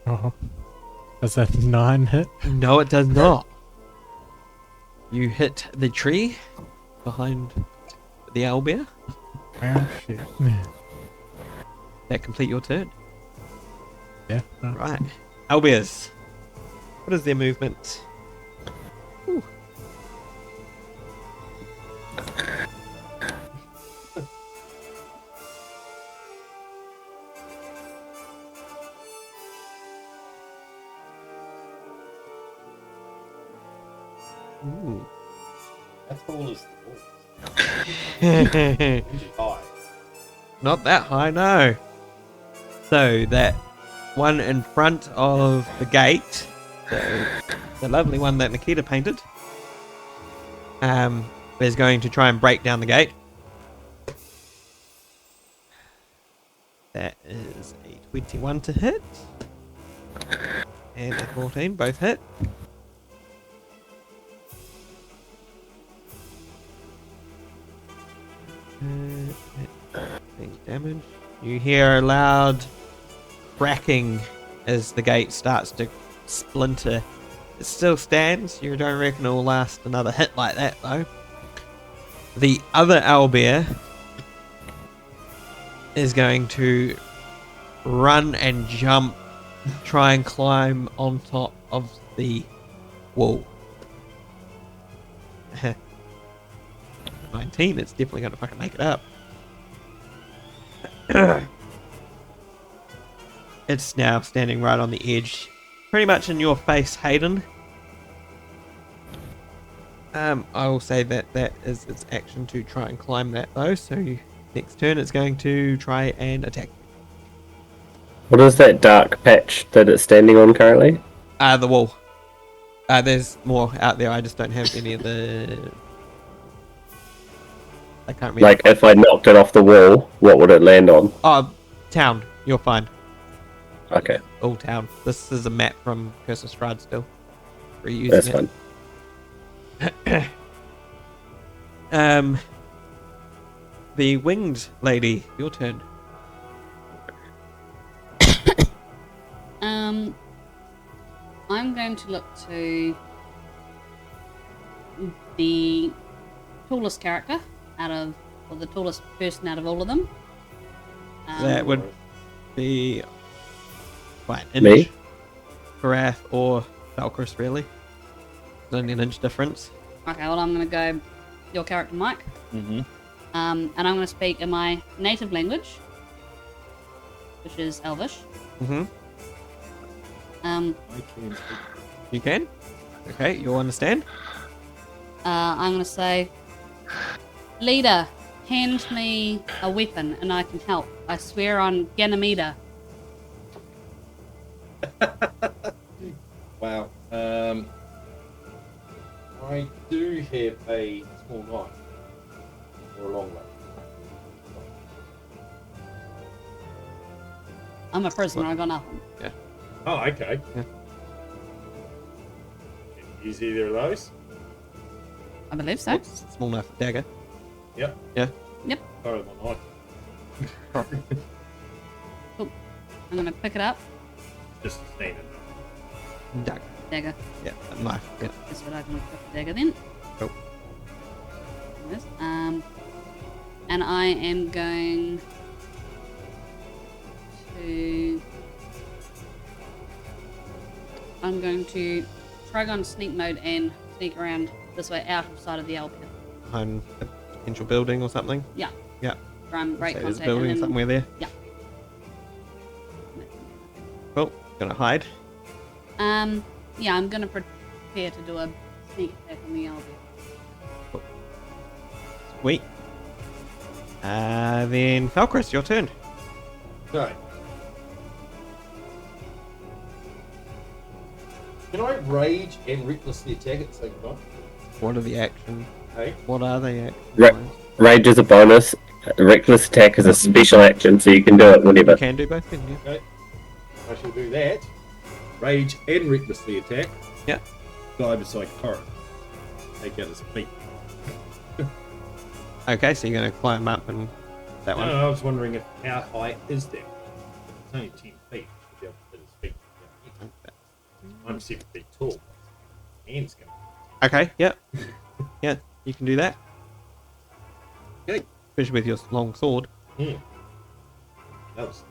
Oh, does that 9 hit? No, it does not. You hit the tree behind the owlbear. Oh shit. That complete your turn. Yeah. Right. Owlbears. What is their movement? Ooh. Ooh. That's all as the ball. Not that high, no. So that one in front of the gate, the lovely one that Nikita painted, is going to try and break down the gate. That is a 21 to hit. And a 14, both hit. Damage. You hear a loud cracking as the gate starts to splinter. It still stands. You don't reckon it will last another hit like that, though. The other owlbear is going to run and jump, try and climb on top of the wall. 19, it's definitely going to fucking make it up. It's now standing right on the edge, pretty much in your face, Hayden. I will say that that is its action to try and climb that, though. So next turn, it's going to try and attack. What is that dark patch that it's standing on currently? The wall. There's more out there. I just don't have any of the. I can't remember. Like, if I knocked it off the wall, what would it land on? Oh, town. You're fine. Okay. All town. This is a map from Curse of Strahd still. Reusing That's it. fine. The winged lady, your turn. I'm going to look to the tallest character or the tallest person out of all of them. That would be quite an Me? inch. Karath or Falkris, really. There's only an inch difference. Okay, well, I'm going to go your character, Mike. Mm-hmm. And I'm going to speak in my native language, which is Elvish. Mm-hmm. I can. You can? Okay, you'll understand. I'm going to say, Leader, hand me a weapon and I can help. I swear on Ganymede. Wow. I do have a small knife or a long one. I'm a prisoner, I got nothing. Oh, okay. Yeah. Can you use either of those? I believe so. It's a small enough dagger. Yep. Yeah. Yep. Borrow my knife. Cool. I'm going to pick it up. Just standard. Dagger. Dagger. Yeah, a knife. Yeah. That's what I'm going to put the dagger then. Cool. Yes. And I am going to... I'm going to try go on sneak mode and sneak around this way out of sight of the owlbear. Behind a potential building or something. Yeah. Yeah. Try and break So there's a contact. building and then, somewhere there. Yeah. Cool. Gonna hide. Yeah, I'm going to prepare to do a sneak attack on the owlbear. Sweet. Then Falkris, your turn. Okay. Can I rage and recklessly attack at the same time? What are the actions? Hey? What are they actions? Rage is a bonus. Reckless attack is a special action, so you can do it whenever. You can do both, can you? Okay. I shall do that. Rage and recklessly attack. Yeah. Guy beside Corin. Take out his feet. Okay, so you're gonna climb up and that one. No, I was wondering if how high is that? It's only 10 feet. To be able to hit his feet. I'm 7 feet tall. Hands going. Okay, yeah. Yeah, you can do that. Okay. Especially with your long sword. Yeah. That was.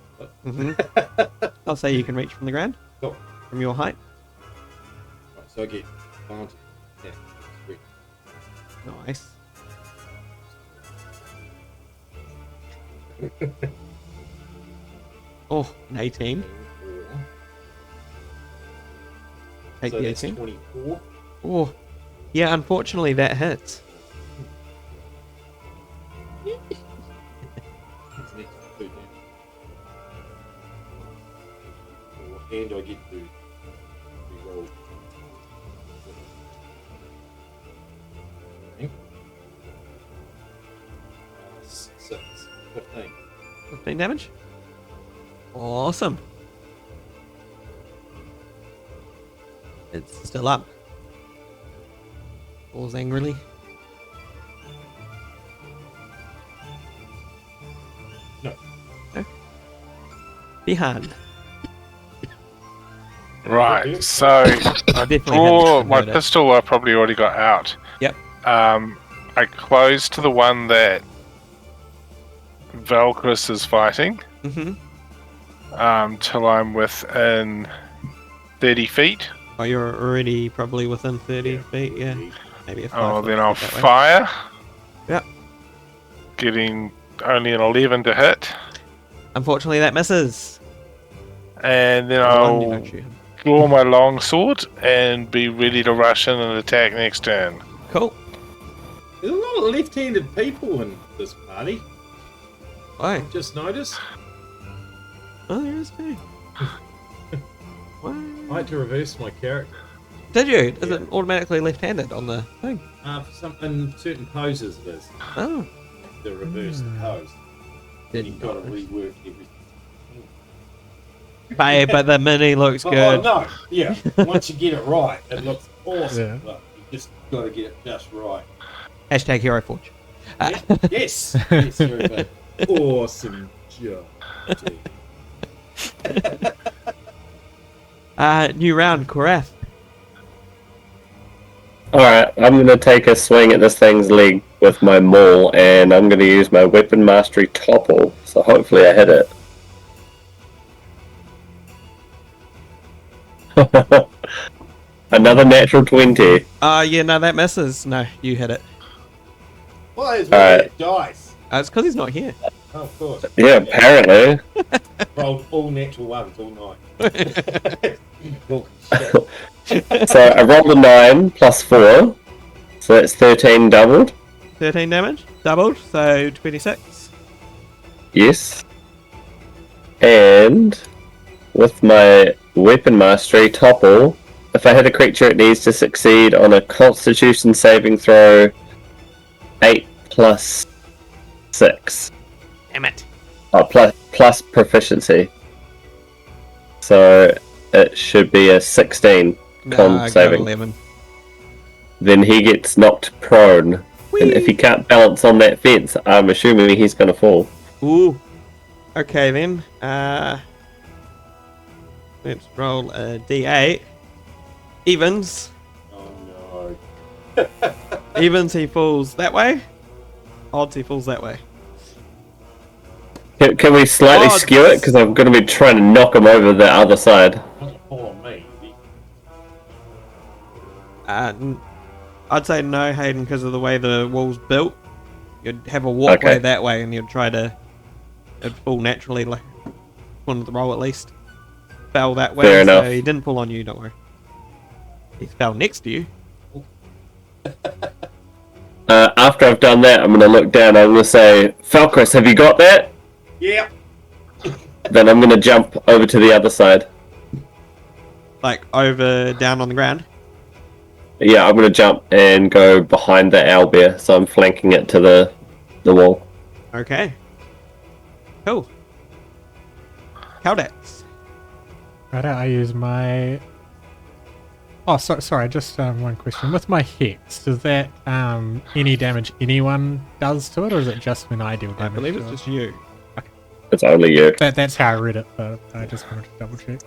I'll say you can reach from the ground. Cool. From your height. Right, so I get advantage. Yeah. Sweet. Nice. Oh, an 18. Take So the that's 18. 24. Oh, yeah, unfortunately that hits. That's an extra 2 damage. And I get to reroll. Okay. 6, 15. 15 damage. Awesome. It's still up. Falls angrily. behind. Right, so I I definitely draw hadn't my noted. pistol. I probably already got out. Yep. I close to the one that Valkyris is fighting Mm-hmm. till I'm within 30 feet. Oh, you're already probably within 30 feet, yeah. Maybe a 5 Oh, foot then I'll step that way. fire. Yep. Getting only an 11 to hit. Unfortunately, that misses. And then One, you I'll don't shoot him. draw my long sword and be ready to rush in and attack next turn. Cool. There's a lot of left-handed people in this party. Why? Just noticed. Oh, there is me. Why? I had to reverse my character. Did you? Is it automatically left-handed on the thing? For some in certain poses, it is. Oh. The reverse pose. Then you've got to Didn't rework everything. but the mini looks Oh, good. no, yeah. Once you get it right, it looks awesome. Yeah. But you just got to get it just right. Hashtag Hero Forge. Yes, yes, very good. Awesome job. New round, Korath. Alright, I'm going to take a swing at this thing's leg with my maul, and I'm going to use my weapon mastery topple, so hopefully I hit it. Another natural 20. Yeah, no, that misses. No, you hit it. Why is Alright. dice? It's because he's not here. Oh, of course. Yeah, apparently. Rolled all natural ones all night. So I rolled a 9 plus 4, so that's 13 doubled. 13 damage, doubled, so 26. Yes. And with my weapon mastery topple, if I hit a creature, it needs to succeed on a Constitution saving throw 8 plus 6. Damn it. Oh, plus proficiency. So it should be a 16 con I got saving. 11. Then he gets knocked prone. And if he can't balance on that fence, I'm assuming he's going to fall. Ooh. Okay then. Let's roll a d8. Evens. Oh no. Evens, he falls that way. Odds, he falls that way. Can we slightly Odds. skew it? Because I'm going to be trying to knock him over the other side. Doesn't fall on me. I'd say no, Hayden, because of the way the wall's built. You'd have a walkway Okay. that way, and you'd try to. It'd fall naturally, like one of the roll at least. Fell that way, Fair so enough. he didn't pull on you. Don't worry. He fell next to you. After I've done that, I'm going to look down. I'm going to say, Falcris, have you got that? Yeah. Then I'm going to jump over to the other side. Like over, down on the ground. Yeah, I'm going to jump and go behind the owlbear, so I'm flanking it to the wall. Okay. Cool. Caldex. Right, I use my... Oh, sorry, just one question. With my Hex, does that any damage anyone does to it, or is it just when I deal damage? I believe to it's it? just you. It's only you. That's how I read it, but I just wanted to double check.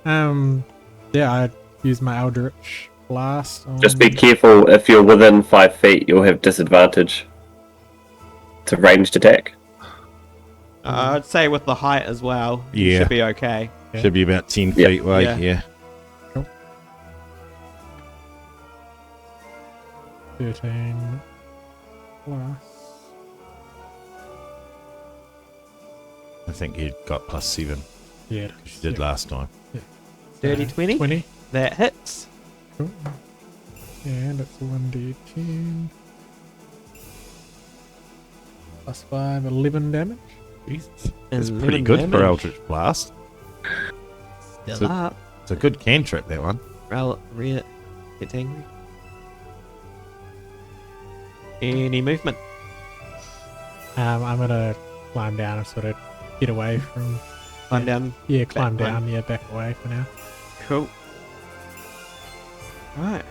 Yeah, I use my Eldritch Blast. Just be careful, if you're within 5 feet, you'll have disadvantage. It's a ranged attack. I'd say with the height as well. You Yeah. should be okay. Yeah. Should be about 10 Yeah. feet away, Yeah. yeah. 13 plus. I think you got +7. Yeah. You did last time. Dirty 20. 20. That hits. Cool. And it's a 1d10. Plus 5, 11 damage. Jesus. It's 11 pretty good for damage. Eldritch Blast. Still So- up. It's a good cantrip, that one. Rear. Gets angry. Any movement? I'm gonna climb down and sort of get away from. Climb down. Yeah, climb Back down. Yeah, back away for now. Cool. Right.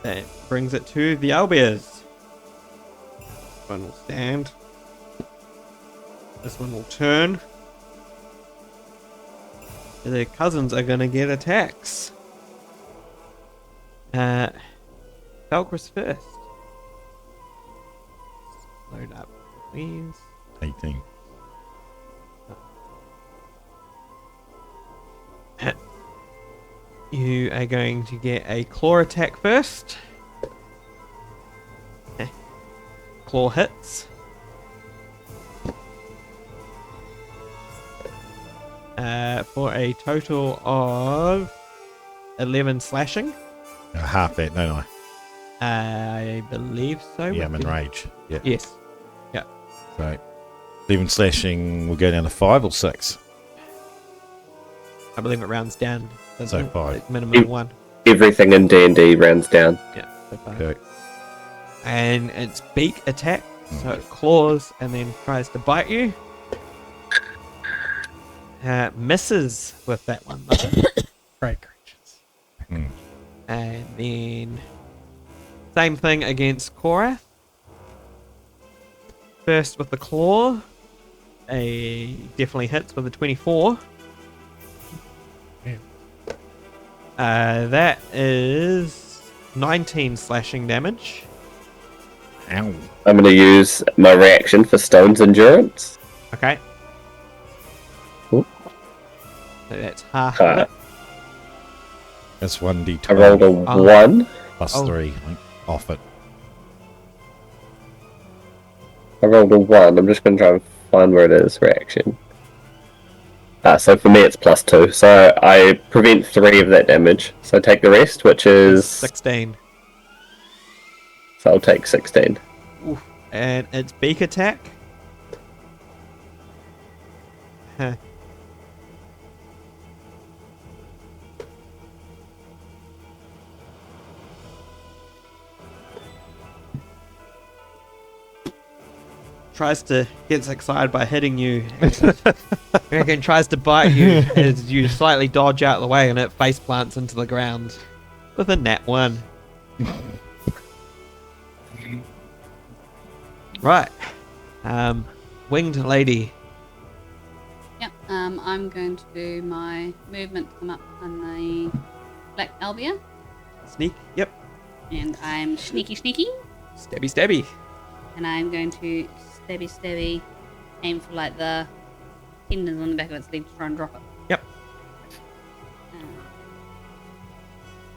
That brings it to the owlbears. One will stand. This one will turn. The cousins are going to get attacks. Falcris first. Load up, please. 18. You are going to get a claw attack first. Claw hits. For a total of 11 slashing. Half that, don't I? I believe so. Yeah, I'm in rage. Yeah. Yes. Yeah. So, 11 slashing will go down to 5 or 6? I believe it rounds down. So 5. Like minimum 1. Everything in D&D rounds down. Yeah, so 5. Okay. And its beak attack, so it claws and then tries to bite you. Misses with that one. Great creatures. And then same thing against Korath. First with the claw. Definitely hits with a 24. That is 19 slashing damage. Ow. I'm going to use my reaction for Stone's Endurance. Okay. Ooh. So that's half of it. That's 1d12. I rolled a 1. Plus 3 off it. I rolled a 1. I'm just going to try and find where it is, reaction. So for me it's plus 2. So I prevent 3 of that damage. So I take the rest, which is 16. So I'll take 16. Oof. And its beak attack. Huh. Gets excited by hitting you. Reckon tries to bite you as you slightly dodge out of the way and it face plants into the ground with a nat 1. Right. Winged lady. Yep. I'm going to do my movement to come up on the Black Albia. Sneak. Yep. And I'm sneaky. Stabby stabby. And I'm going to stabby, aim for like the tendons on the back of its leg to try and drop it.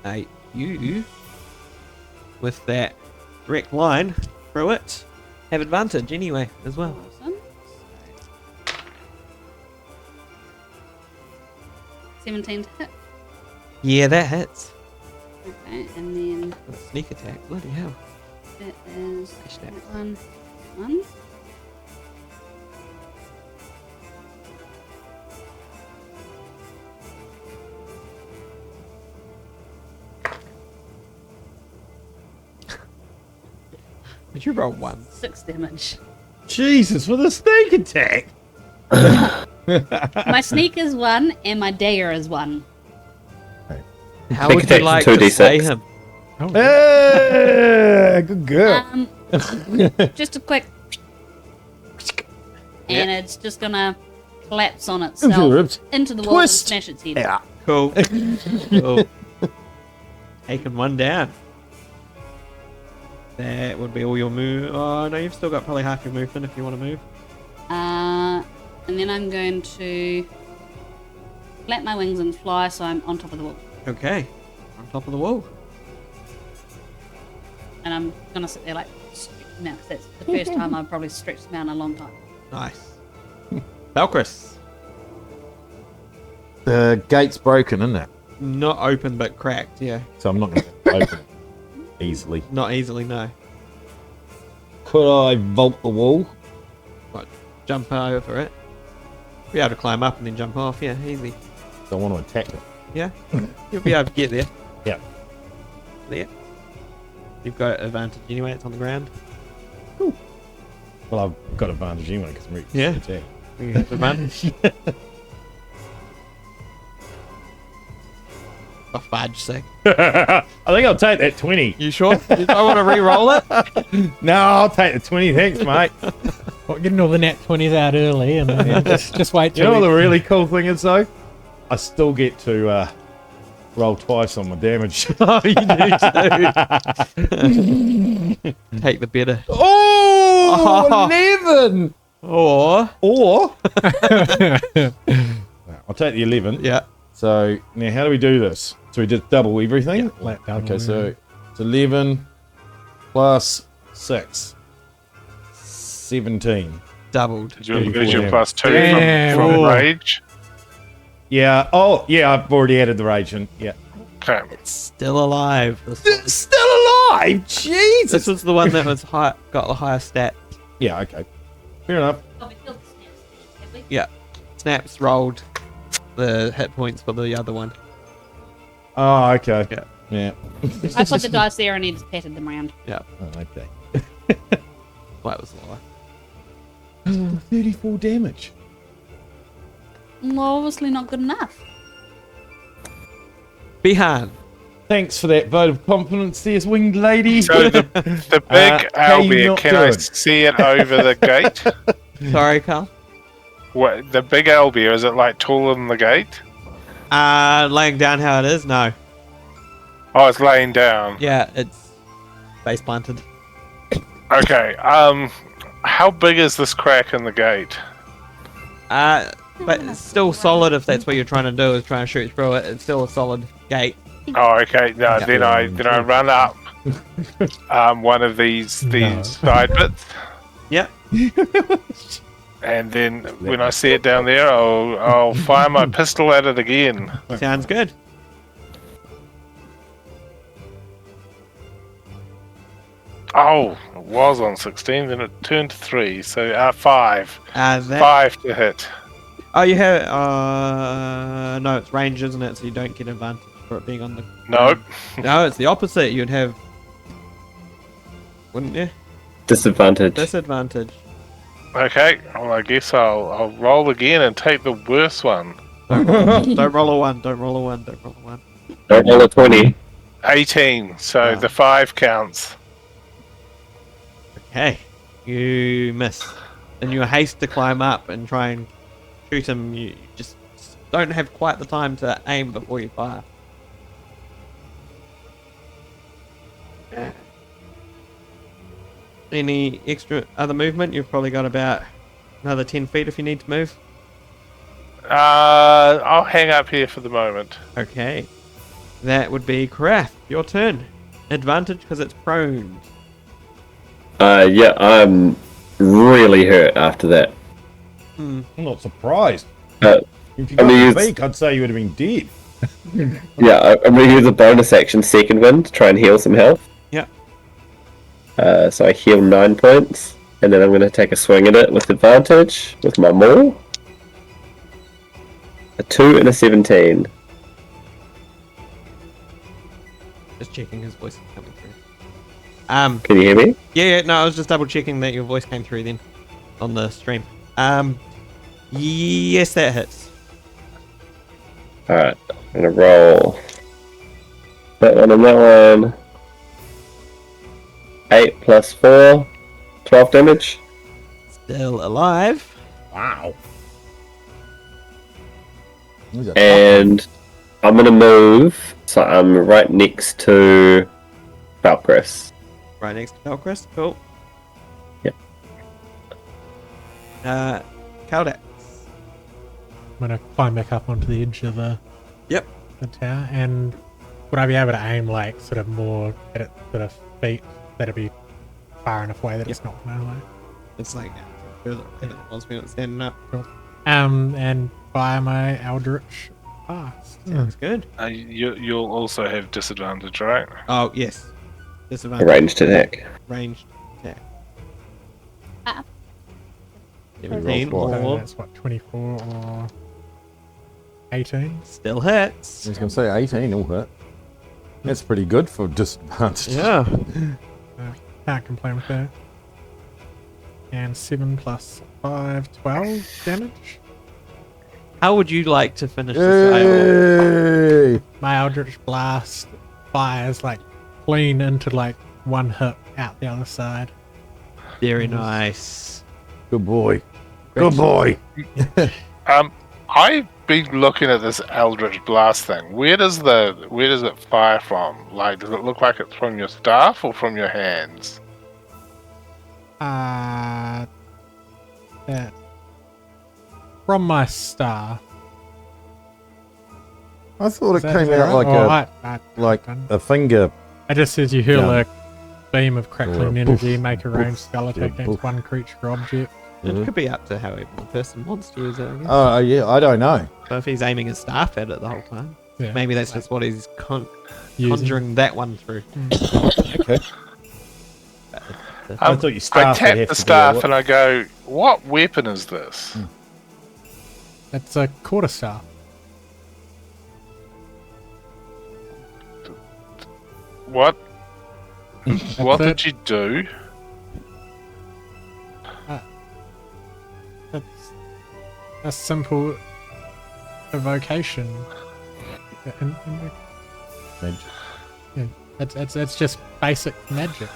Yep. You, with that direct line through it, have advantage anyway as well. Awesome. 17 to hit. Yeah, that hits. Okay, and then Sneak attack. Bloody hell. that is Smash that. one. Did you roll 1? 6 damage. Jesus, with a sneak attack! My sneak is 1 and my dagger is 1. How Sneak would you attack's like to 2d6. say him? Hey, good girl. Just a quick and it's just gonna collapse on itself into the wall and Twist. smash its head. Yeah. Cool. Cool. Taking 1 down. That would be all your move. Oh no, you've still got probably half your movement if you want to move. And then I'm going to flap my wings and fly so I'm on top of the wall. Okay. On top of the wall. And I'm gonna sit there like stretching out, 'cause that's the first time I've probably stretched them out in a long time. Nice. Falcris. The gate's broken, isn't it? Not open but cracked, yeah. So I'm not going to open it easily. Not easily, no. Could I vault the wall? What, jump over it? Be able to climb up and then jump off, yeah, easy. I want to attack it. Yeah, you'll be able to get there. Yeah. There. You've got advantage anyway, it's on the ground. Well, I've got advantage anyway because I'm reaching Yeah. to attack. You have advantage. For fudge sake. I think I'll take that 20. You sure? You don't want to re-roll it? No, I'll take the 20. Thanks, mate. getting all the nat 20s out early and then just wait You till know what the really cool thing is though? I still get to roll twice on my damage. Oh, you do too. Take the better. Oh, 11! Or I'll take the 11. yeah. So now how do we do this? So we just double everything? Yeah, Okay, so it's 11 plus 6. 17. Doubled. Did you lose 34 your damage. +2 Damn. from Oh. rage? Yeah. Oh, yeah, I've already added the rage in. Yeah. Okay. It's still alive. This Still alive! Jesus! this was the one that was got the highest stat. Yeah, okay. Fair enough. Oh, we killed the snaps, have we? Yeah. Snaps rolled the hit points for the other one. Oh, okay. Yeah. Yeah. I put the dice there and he just patted them around. Yeah. Oh, okay. That was lower. 34 damage. Well, obviously not good enough. Bihan. Thanks for that vote of confidence, there's winged lady. So the big how you owlbear, not can I doing? see it over the gate? Sorry, Carl. What, the big owlbear, is it like taller than the gate? Laying down how it is? No. Oh, it's laying down. Yeah, it's base planted. Okay. How big is this crack in the gate? But it's still solid if that's what you're trying to do, is try and shoot through it. It's still a solid gate. Oh, okay. No, Yeah. then I run up one of these side bits, Yep. and then when I see it down there, I'll fire my pistol at it again. Sounds good. Oh, it was on 16, then it turned to 3, so 5. That, 5 to hit. oh, you have. No, it's range, isn't it? So you don't get advantage for it being on the. Nope. No, it's the opposite. You'd have. Wouldn't you? Disadvantage. Disadvantage. Okay, well, I guess I'll roll again and take the worst one. Don't roll a 1. Don't roll a 1. Don't roll a 1. Don't roll a 20. 18, so the 5 counts. Okay. You miss. In your haste to climb up and try and shoot him, you just don't have quite the time to aim before you fire. Any extra other movement? You've probably got about another 10 feet if you need to move. I'll hang up here for the moment. Okay. That would be Krath. Your turn. Advantage because it's prone. Yeah, I'm really hurt after that. I'm not surprised. Uh, If you I got mean, the it's- beak, I'd say you would have been dead. Yeah, I'm going to use a bonus action second wind to try and heal some health. Yep. So I heal 9 points, and then I'm going to take a swing at it with advantage with my maul. A 2 and a 17. Just checking his voice is coming through. Can you hear me? Yeah, no, I was just double checking that your voice came through then on the stream. Yes, that hits. Alright, I'm going to roll that one and that one. 8 plus 4, 12 damage. Still alive. Wow. These are And I'm going to move, so I'm right next to Valkyris. Right next to Valkyris. Cool. Yep. Kaldak. I'm gonna climb back up onto the edge of the tower, and would I be able to aim like sort of more at its sort of feet? That'd be far enough away that it's not far away. It's like further away than it was when it was standing up. And fire my Eldritch Blast. Sounds good. You'll also have disadvantage, right? Oh, yes. Disadvantage. Ranged attack. Ranged attack. Ah. 17 roll So or that's what, 24 or 18? still hits. I was going to say 18 will hit. That's pretty good for disadvantage. Yeah. Can't complain with that. And 7 plus 5, 12 damage. How would you like to finish this battle? Yay! My Eldritch Blast fires like clean into like one hip out the other side. Very nice. Good boy. Good boy. I've been looking at this Eldritch Blast thing. Where does it fire from? Like, does it look like it's from your staff or from your hands? From my staff. I thought Is it that- came is that out right? like a finger. I just said you hurl Yeah. a beam of crackling Or a energy, poof, make a poof, ranged spell attack yeah, against poof. one creature or object. It could be up to however the person wants to use it, I guess. Oh, yeah, I don't know. So if he's aiming his staff at it the whole time, Yeah. maybe that's just what he's Using. conjuring that one through. Okay. I thought your I staff would tap have the to staff be and I go, "What weapon is this?" It's a quarterstaff. What? What it. did you do? It's a simple evocation. Magic. Yeah, it's just basic magic.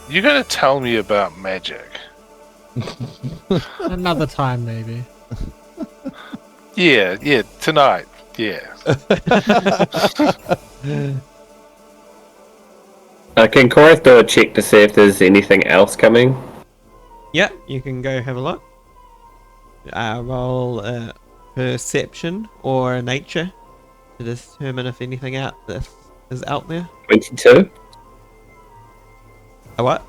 You're gonna tell me about magic? Another time, maybe. Yeah, tonight. Yeah. Can Korath do a check to see if there's anything else coming? Yeah, you can go have a look. Roll a perception or a nature to determine if anything out this is out there. 22? A what?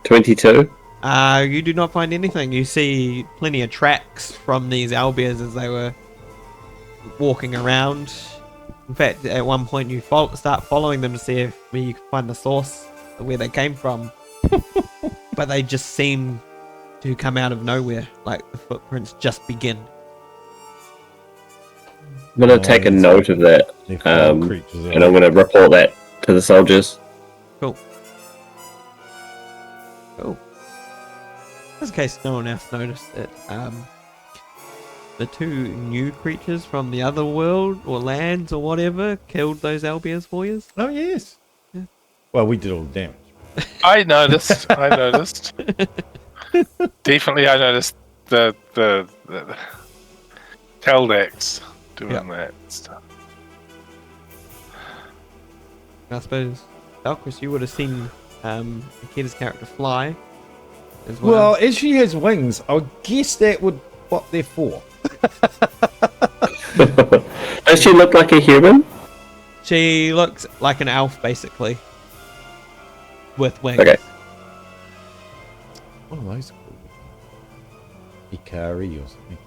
22? You do not find anything. You see plenty of tracks from these owlbears as they were walking around. In fact, at one point you start following them to see if you can find the source of where they came from. But they just seem to come out of nowhere, like the footprints just begin. I'm going to take a note of that, They're flying creatures, and I'm going to report that to the soldiers. Cool. Just in case no one else noticed it, the two new creatures from the other world or lands or whatever killed those owlbears for you. Oh, yes. Yeah. Well, we did all the damage. I noticed. Definitely, I noticed the Teldex doing that stuff. I suppose, Valkris, you would have seen Akita's character fly as Well, well. as she has wings, I guess that would what they're for. Does she look like a human? She looks like an elf, basically, with wings. Okay. What are those called? Ikari or something.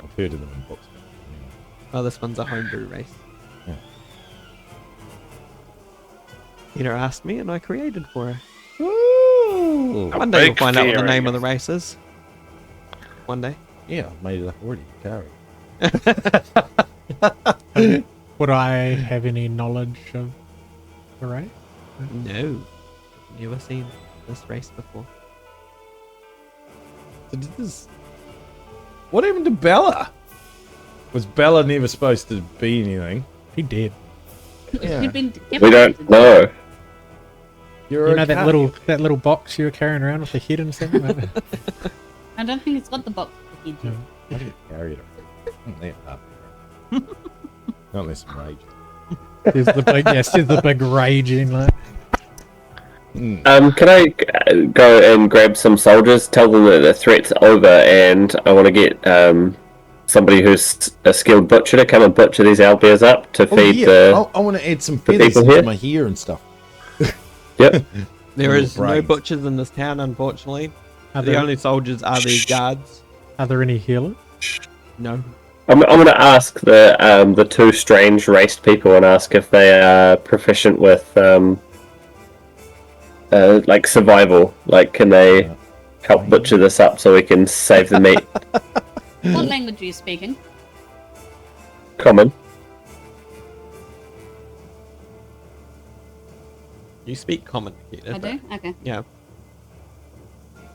I've heard of them in books. Oh, this one's a homebrew race. Yeah. Peter asked me, and I created for her. Ooh. One day you'll big find out what the theory. name of the race is. One day. Yeah, I've made it up already. Ikari. Would I have any knowledge of the race? No. Never seen this race before. So did this... What happened to Bella? Was Bella never supposed to be anything? He did. Yeah. You've been We don't know. You're You know okay. that little box you were carrying around with the head and something like that? I don't think it's got the box with the head. I didn't carry it. Not unless I'm raging. There's the big raging like. Can I go and grab some soldiers, tell them that the threat's over, and I want to get somebody who's a skilled butcher to come and butcher these owlbears up to feed the... I want to add some the feathers people into here? my hair and stuff. Yep. There Little is no brains. butchers in this town, unfortunately. Are The there, only soldiers are these guards. are there any healers? No. I'm going to ask the two strange raced people and ask if they are proficient with like survival. Like, can they help butcher this up so we can save the meat? What language are you speaking? Common. You speak common. I do? Okay. Yeah.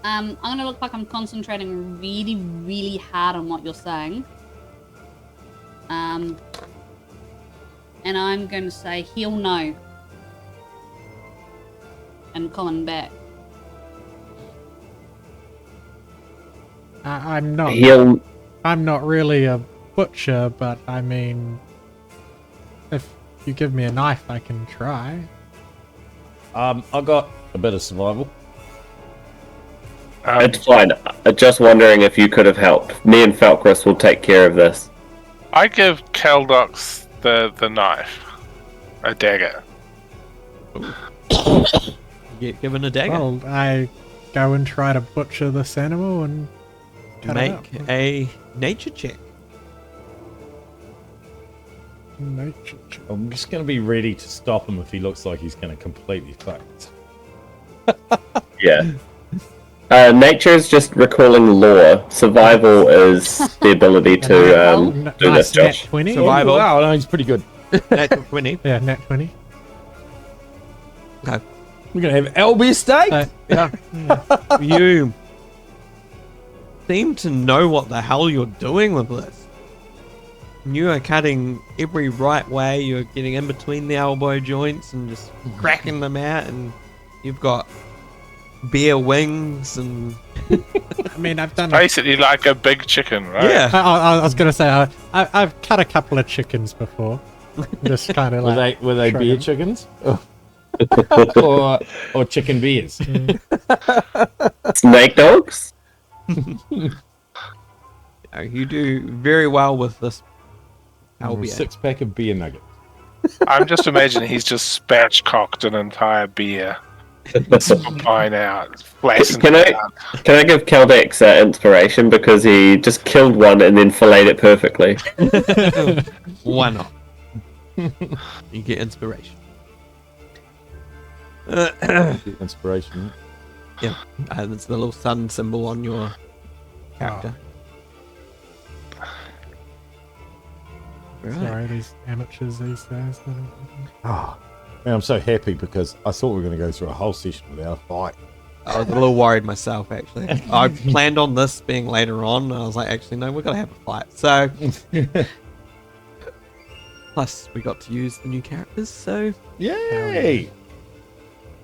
I'm gonna look like I'm concentrating really, really hard on what you're saying. And I'm going to say he'll know. and common back. I'm not. He'll. I'm not really a butcher, but I mean, if you give me a knife, I can try. I got a bit of survival. It's fine. I'm just wondering if you could have helped. Me and Falkris will take care of this. I give Caldox the knife, a dagger. You get given a dagger. Well, I go and try to butcher this animal and cut it up. Make a nature check. Nature check. I'm just going to be ready to stop him if he looks like he's going to completely fuck it. Yeah. Nature is just recalling lore. Survival is the ability to do Nice this, nat Josh. 20. Survival. Wow, no, he's pretty good. Natural 20. Yeah, nat 20. Okay. We're going to have LB steak? Yeah. You seem to know what the hell you're doing with this. You are cutting every right way. You're getting in between the elbow joints and just cracking them out. And you've got bear wings and... I mean, I've done. Basically like a big chicken, right? Yeah. I was gonna say I've cut a couple of chickens before. Just kind of like. Were they shrug beer 'em. chickens? or chicken beers? Snake dogs? You do very well with this. Or a Albeit. 6-pack of beer nuggets. I'm just imagining he's just spatchcocked an entire beer. Pine out. Can I give Caldex inspiration because he just killed one and then filleted it perfectly? Why not? You get inspiration. Inspiration. Yeah, it's the little sun symbol on your character. Right. Sorry, these amateurs these days. Oh, man, I'm so happy because I thought we were going to go through a whole session without a fight. I was a little worried myself, actually. I planned on this being later on, and I was like, actually, no, we've got to have a fight. So, plus, we got to use the new characters, so... Yay!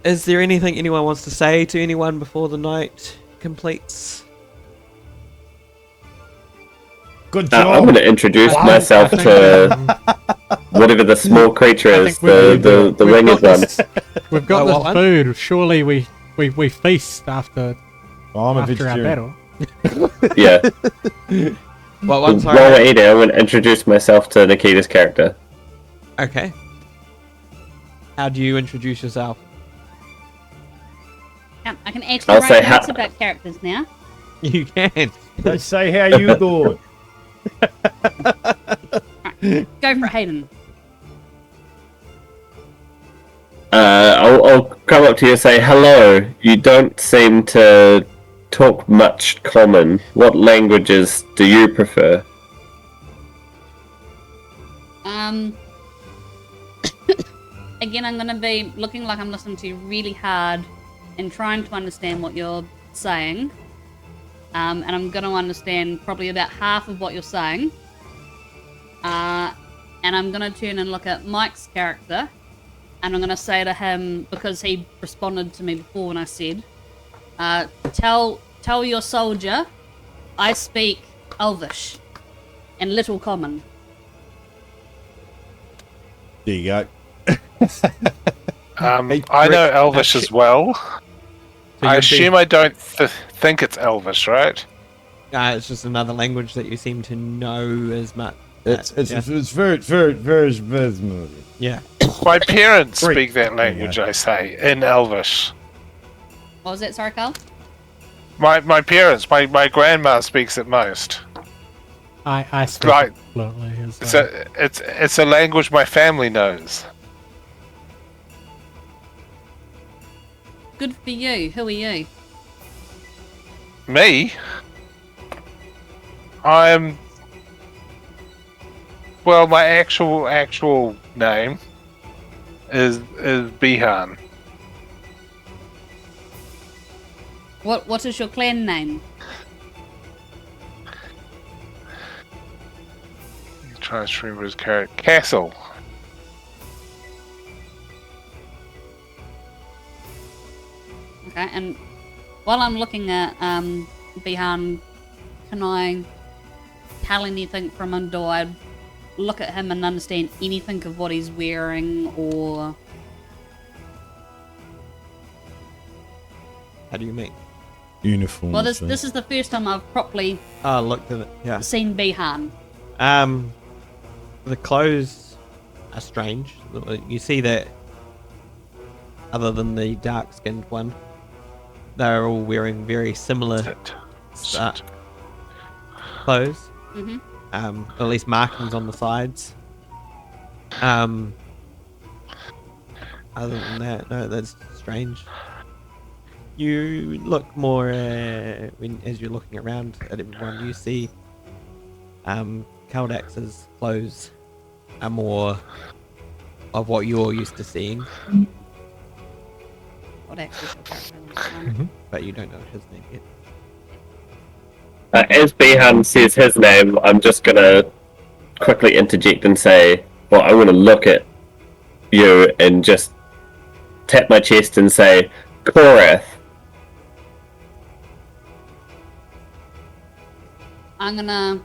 Is there anything anyone wants to say to anyone before the night completes? Good job. I'm going to introduce myself to whatever the small creature is, the winged one. We've got what this one? food. Surely we feast after I'm a our vegetarian. battle. Yeah. Well, I'm While sorry. we're eating, I'm going to introduce myself to Nikita's character. Okay. How do you introduce yourself? I can actually I'll say write notes ha- about characters now. You can. Let's say how you doing. Go for it, Hayden. I'll come up to you and say, hello, you don't seem to talk much common. What languages do you prefer? Again, I'm going to be looking like I'm listening to you really hard and trying to understand what you're saying. And I'm going to understand probably about half of what you're saying. And I'm going to turn and look at Mike's character. And I'm going to say to him, because he responded to me before when I said, tell your soldier I speak Elvish and Little Common. There you go. I know Elvish as well. So I you'd assume I don't think it's Elvish, right? It's just another language that you seem to know as much. It's yeah. very Yeah. My parents Great. speak that language, I say, in Elvish. What was that, sorry, Carl? My parents, my grandma speaks it most. I speak Right. fluently as well. It's a language my family knows. Good for you. Who are you? Me? I'm... Well, my actual name is Bihan. What is your clan name? Trying to remember his character. Castle. Okay, and while I'm looking at Bihan, can I tell anything from him? Do I look at him and understand anything of what he's wearing, or How do you mean? Uniform. well, this is the first time I've properly Oh, looked at it. Yeah. seen Bihan. The clothes are strange. You see that, other than the dark-skinned one, they're all wearing very similar clothes. Mm-hmm. At least markings on the sides. Other than that, no, that's strange. You look more as you're looking around at everyone. You see, Kaldax's clothes are more of what you're used to seeing, What actually your character looks like. but you don't know his name yet. As Bihan says his name, I'm just gonna quickly interject and say, well, I'm gonna look at you and just tap my chest and say, Korath. I'm gonna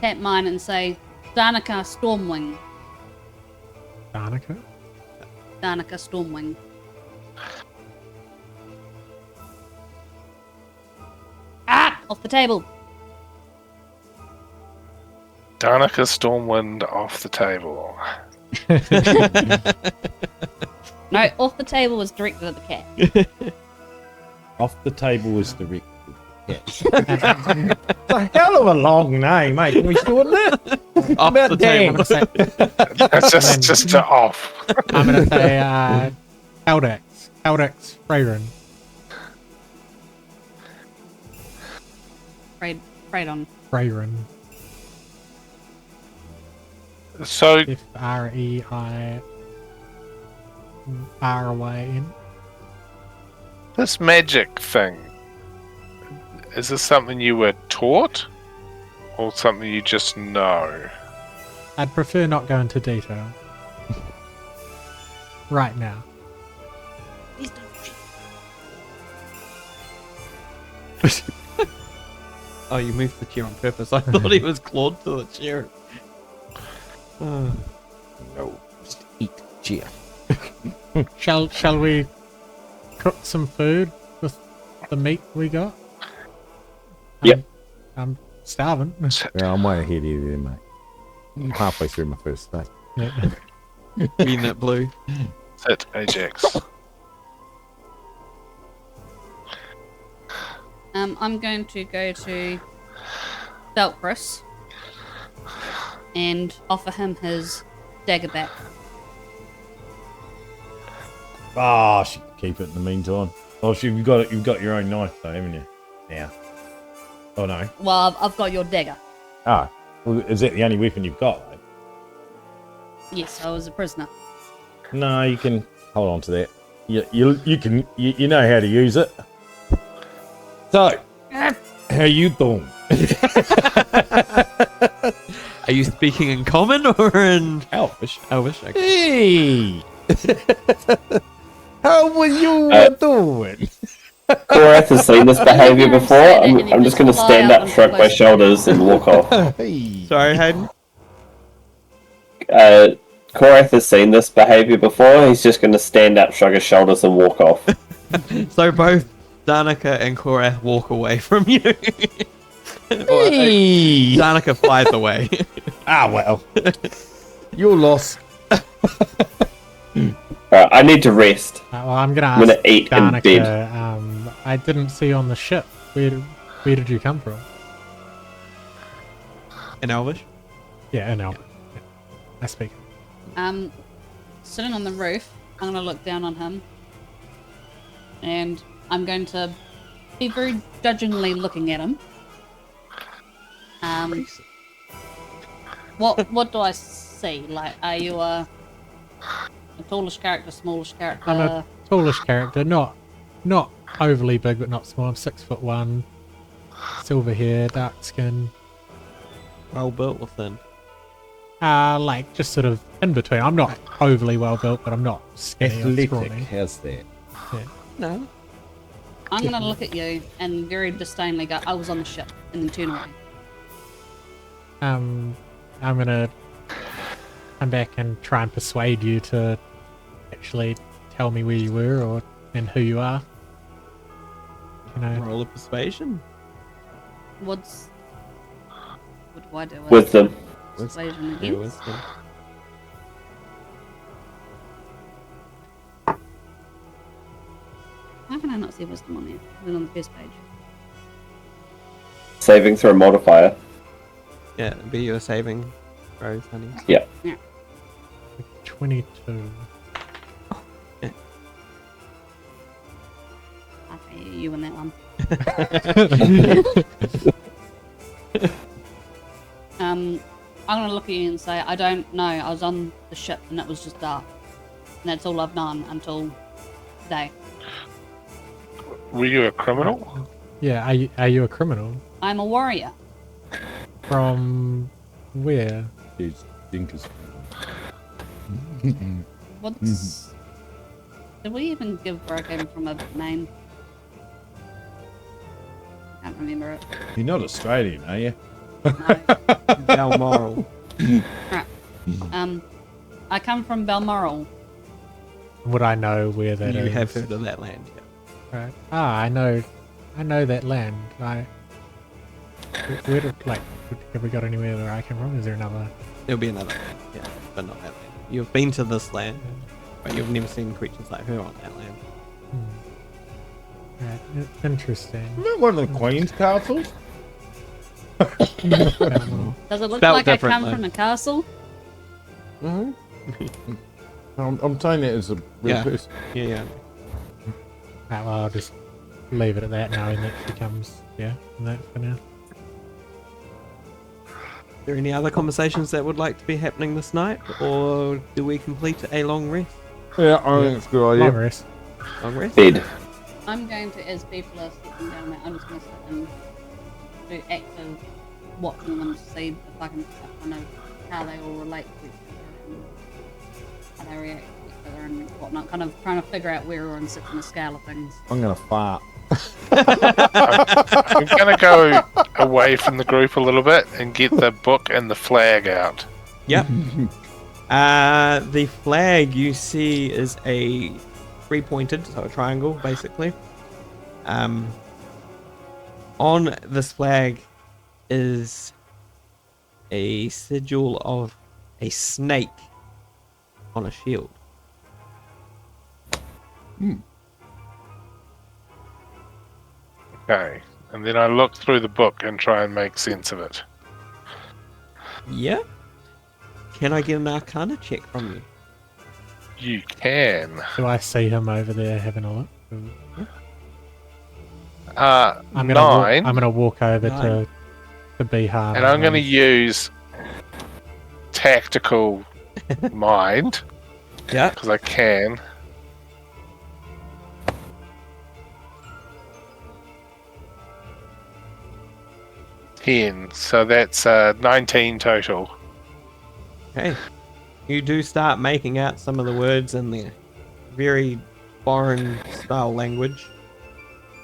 tap mine and say, Danica Stormwing. Danica? Danica Stormwing. Ah! Off the table. Danica Stormwind off the table. No, off the table was directed at the cat. Off the table was the Rick. It's a hell of a long name, mate. Can we shorten it? Off the table. That's just to off. I'm gonna say Kaldax. Kaldax Freyren. Freydon. Freyren. So F-R-E-I-R-Y-N. this magic thing, is this something you were taught, or something you just know? I'd prefer not go into detail. Right now. Oh, you moved the chair on purpose. I thought he was clawed to the chair. No, just eat chair. Shall we cook some food with the meat we got? Yep. I'm starving. Yeah, I'm way ahead of you there, mate. I'm halfway through my first day. Yeah. Peanut blue. Sit, Ajax. I'm going to go to Delpris and offer him his dagger back. Ah, she can keep it in the meantime. Oh, you've got it. You've got your own knife, though, haven't you? Now. Oh no. Well, I've got your dagger. Ah, well, is that the only weapon you've got, though? Yes, I was a prisoner. No, you can hold on to that. You know how to use it. So, how you doing? Are you speaking in common or in Elvish. Elvish? Okay. Hey! How were you doing? Korath has seen this behaviour before. I'm just going to stand up, shrug my shoulders, and walk off. Hey. Sorry, Hayden. Korath has seen this behaviour before. He's just going to stand up, shrug his shoulders, and walk off. So both Danica and Korath walk away from you. Hey. Danica flies away. Ah, well. You're lost. Alright, I need to rest. Well, I'm gonna I'm ask gonna eat in Danica. bed. I didn't see you on the ship. Where did you come from? In Elvish? Yeah, in Albert. Yeah. I speak. Sitting on the roof, I'm gonna look down on him, and I'm going to be very judgingly looking at him. What do I see? Like, are you a tallish character, smallish character? I'm a tallish character, not overly big, but not small. I'm 6'1", silver hair, dark skin. Well built or thin? Like just sort of in between. I'm not overly well built, but I'm not skinny or Athletic, scrawny. how's that? No. I'm gonna look at you and very disdainfully go, I was on the ship, and then turn away. I'm gonna come back and try and persuade you to actually tell me where you were and who you are. You know, Roll of persuasion. What do I do? Wisdom. Persuasion Yeah, against? wisdom. How can I not see wisdom on there? Even on the first page. Saving throw modifier. Yeah, be your saving throws, honey. Yeah. 22. Okay, you win that one. I'm gonna look at you and say, I don't know. I was on the ship and it was just dark, and that's all I've known until today. Were you a criminal? Yeah, are you a criminal? I'm a warrior. From where? It's Dinkus. What's? Did we even give Broken from a name? Can't remember it. You're not Australian, are you? No. Balmoral. Right. I come from Balmoral. Would I know where that is? You have heard of that land, yeah. Right. Ah, I know that land. Where did, have we got anywhere where I came from? Is there another? There'll be another land, yeah, but not that land. You've been to this land, but you've never seen creatures like her on that land. Right. Interesting. Isn't that one of the Queen's castles? Does it look Spelt like I different, come though. from a castle? Mm-hmm. I'm saying that as a real Yeah. person. Yeah. Right, well, I'll just leave it at that, knowing that she comes. Yeah, and that for now. Are there any other conversations that would like to be happening this night, or do we complete a long rest? Yeah, I think it's a good Long idea. rest. Long rest? Bed. I'm going to, as people are sitting down there, I'm just going to sit and do active watching them to see if I can kind of how they all relate to each other and how they react to each other and whatnot. Kind of trying to figure out where everyone sits on the scale of things. I'm going to fart. I'm going to go away from the group a little bit and get the book and the flag out. Yep. The flag you see is a three-pointed, so a triangle, basically. On this flag is a sigil of a snake on a shield. Okay. And then I look through the book and try and make sense of it. Yeah. Can I get an Arcana check from you? You can. Do I see him over there having a look? I'm 9. gonna walk over 9. to Bihar. And I'm going to use tactical mind, Yeah. because I can. So that's 19 total. Okay. You do start making out some of the words in the very foreign style language.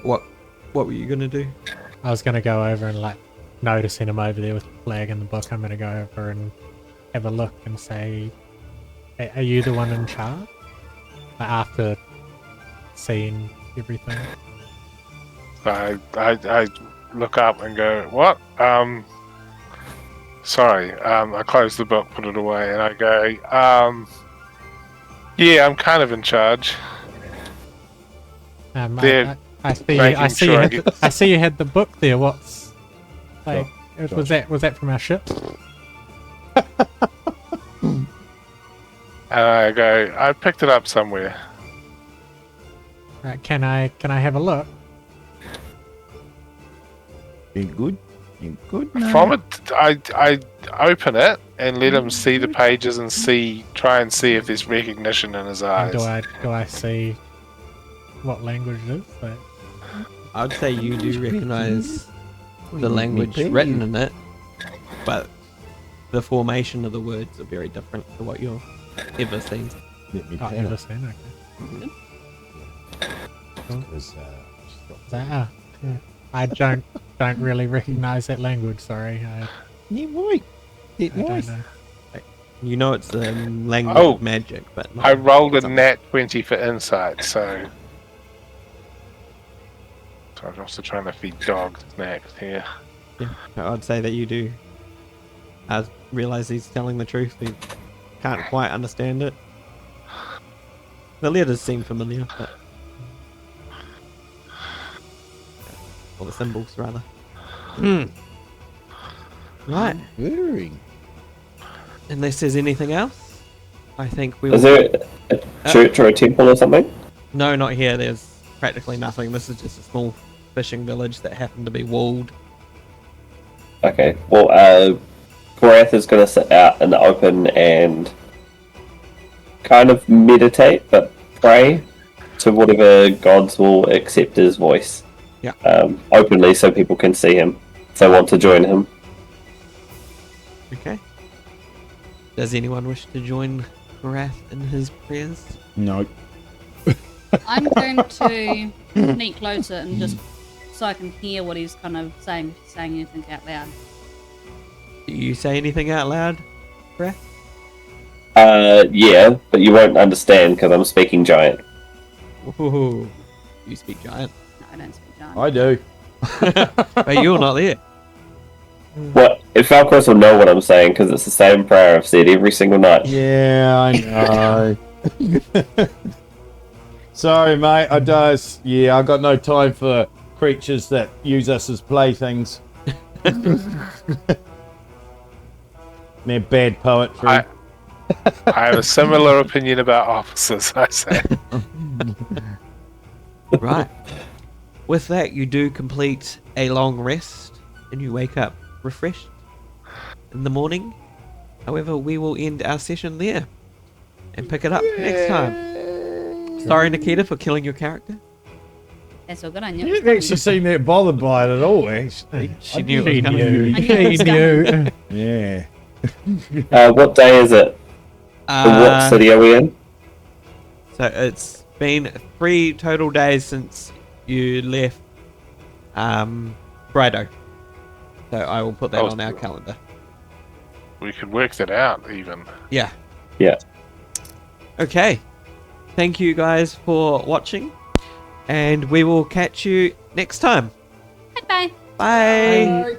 What were you gonna do? I was gonna go over and noticing him over there with the flag in the book. I'm gonna go over and have a look and say, "Are you the one in charge?" After seeing everything. I look up and go, what? Sorry. I close the book, put it away, and I go, yeah, I'm kind of in charge. They're I see. making I see. sure I You get- I see you had the book there. What's like? Gotcha. Was that from our ship? And I go, I picked it up somewhere. Right, can I have a look? Ain't good. Ain't good. No. From it, I open it and let him see the pages and try and see if there's recognition in his And eyes. do I see what language it is? Like, I'd say you do recognize the Let me language be. written in it, but the formation of the words are very different to what you've ever seen. Let me oh, tell never you. seen. Okay. Because Yeah. I don't really recognize that language. Sorry. Yeah, why? I don't know. You know it's the language Oh. of magic, but not I rolled a something. nat 20 for insight, so I'm also trying to feed dogs next here. Yeah, I'd say that you do. I realize he's telling the truth. We can't quite understand it. The letters seem familiar, but or the symbols rather. Right. Very. Unless there's anything else, I think we will. Is there a church or a temple or something? No, not here. There's practically nothing. This is just a small fishing village that happened to be walled. Okay. Well, Gorath is going to sit out in the open and kind of meditate, but pray to whatever gods will accept his voice. Yeah. Openly, so people can see him. If they want to join him. Okay. Does anyone wish to join Gorath in his prayers? No. I'm going to sneak closer and just so I can hear what he's kind of saying, if he's saying anything out loud. Do you say anything out loud, Gorath? Yeah, but you won't understand because I'm speaking giant. Ooh, you speak giant. No, I don't speak giant. I do. But you're not there. What? If Falcros will know what I'm saying because it's the same prayer I've said every single night. Yeah, I know. Sorry, mate. I got no time for creatures that use us as playthings. They're bad poetry. I have a similar opinion about officers, I say. Right. With that, you do complete a long rest and you wake up refreshed in the morning. However, we will end our session there and pick it up next time. Sorry, Nikita, for killing your character. That's all good on you. You didn't actually seem that bothered by it at all, actually. She knew it was She coming. knew. I knew it was She knew. Yeah. What day is it? What city are we in? So it's been 3 total days since you left Brido. So I will put that Oh, on our calendar. We could work that out, even. Yeah. Yeah. Okay. Thank you guys for watching. And we will catch you next time. Bye. Bye. Bye.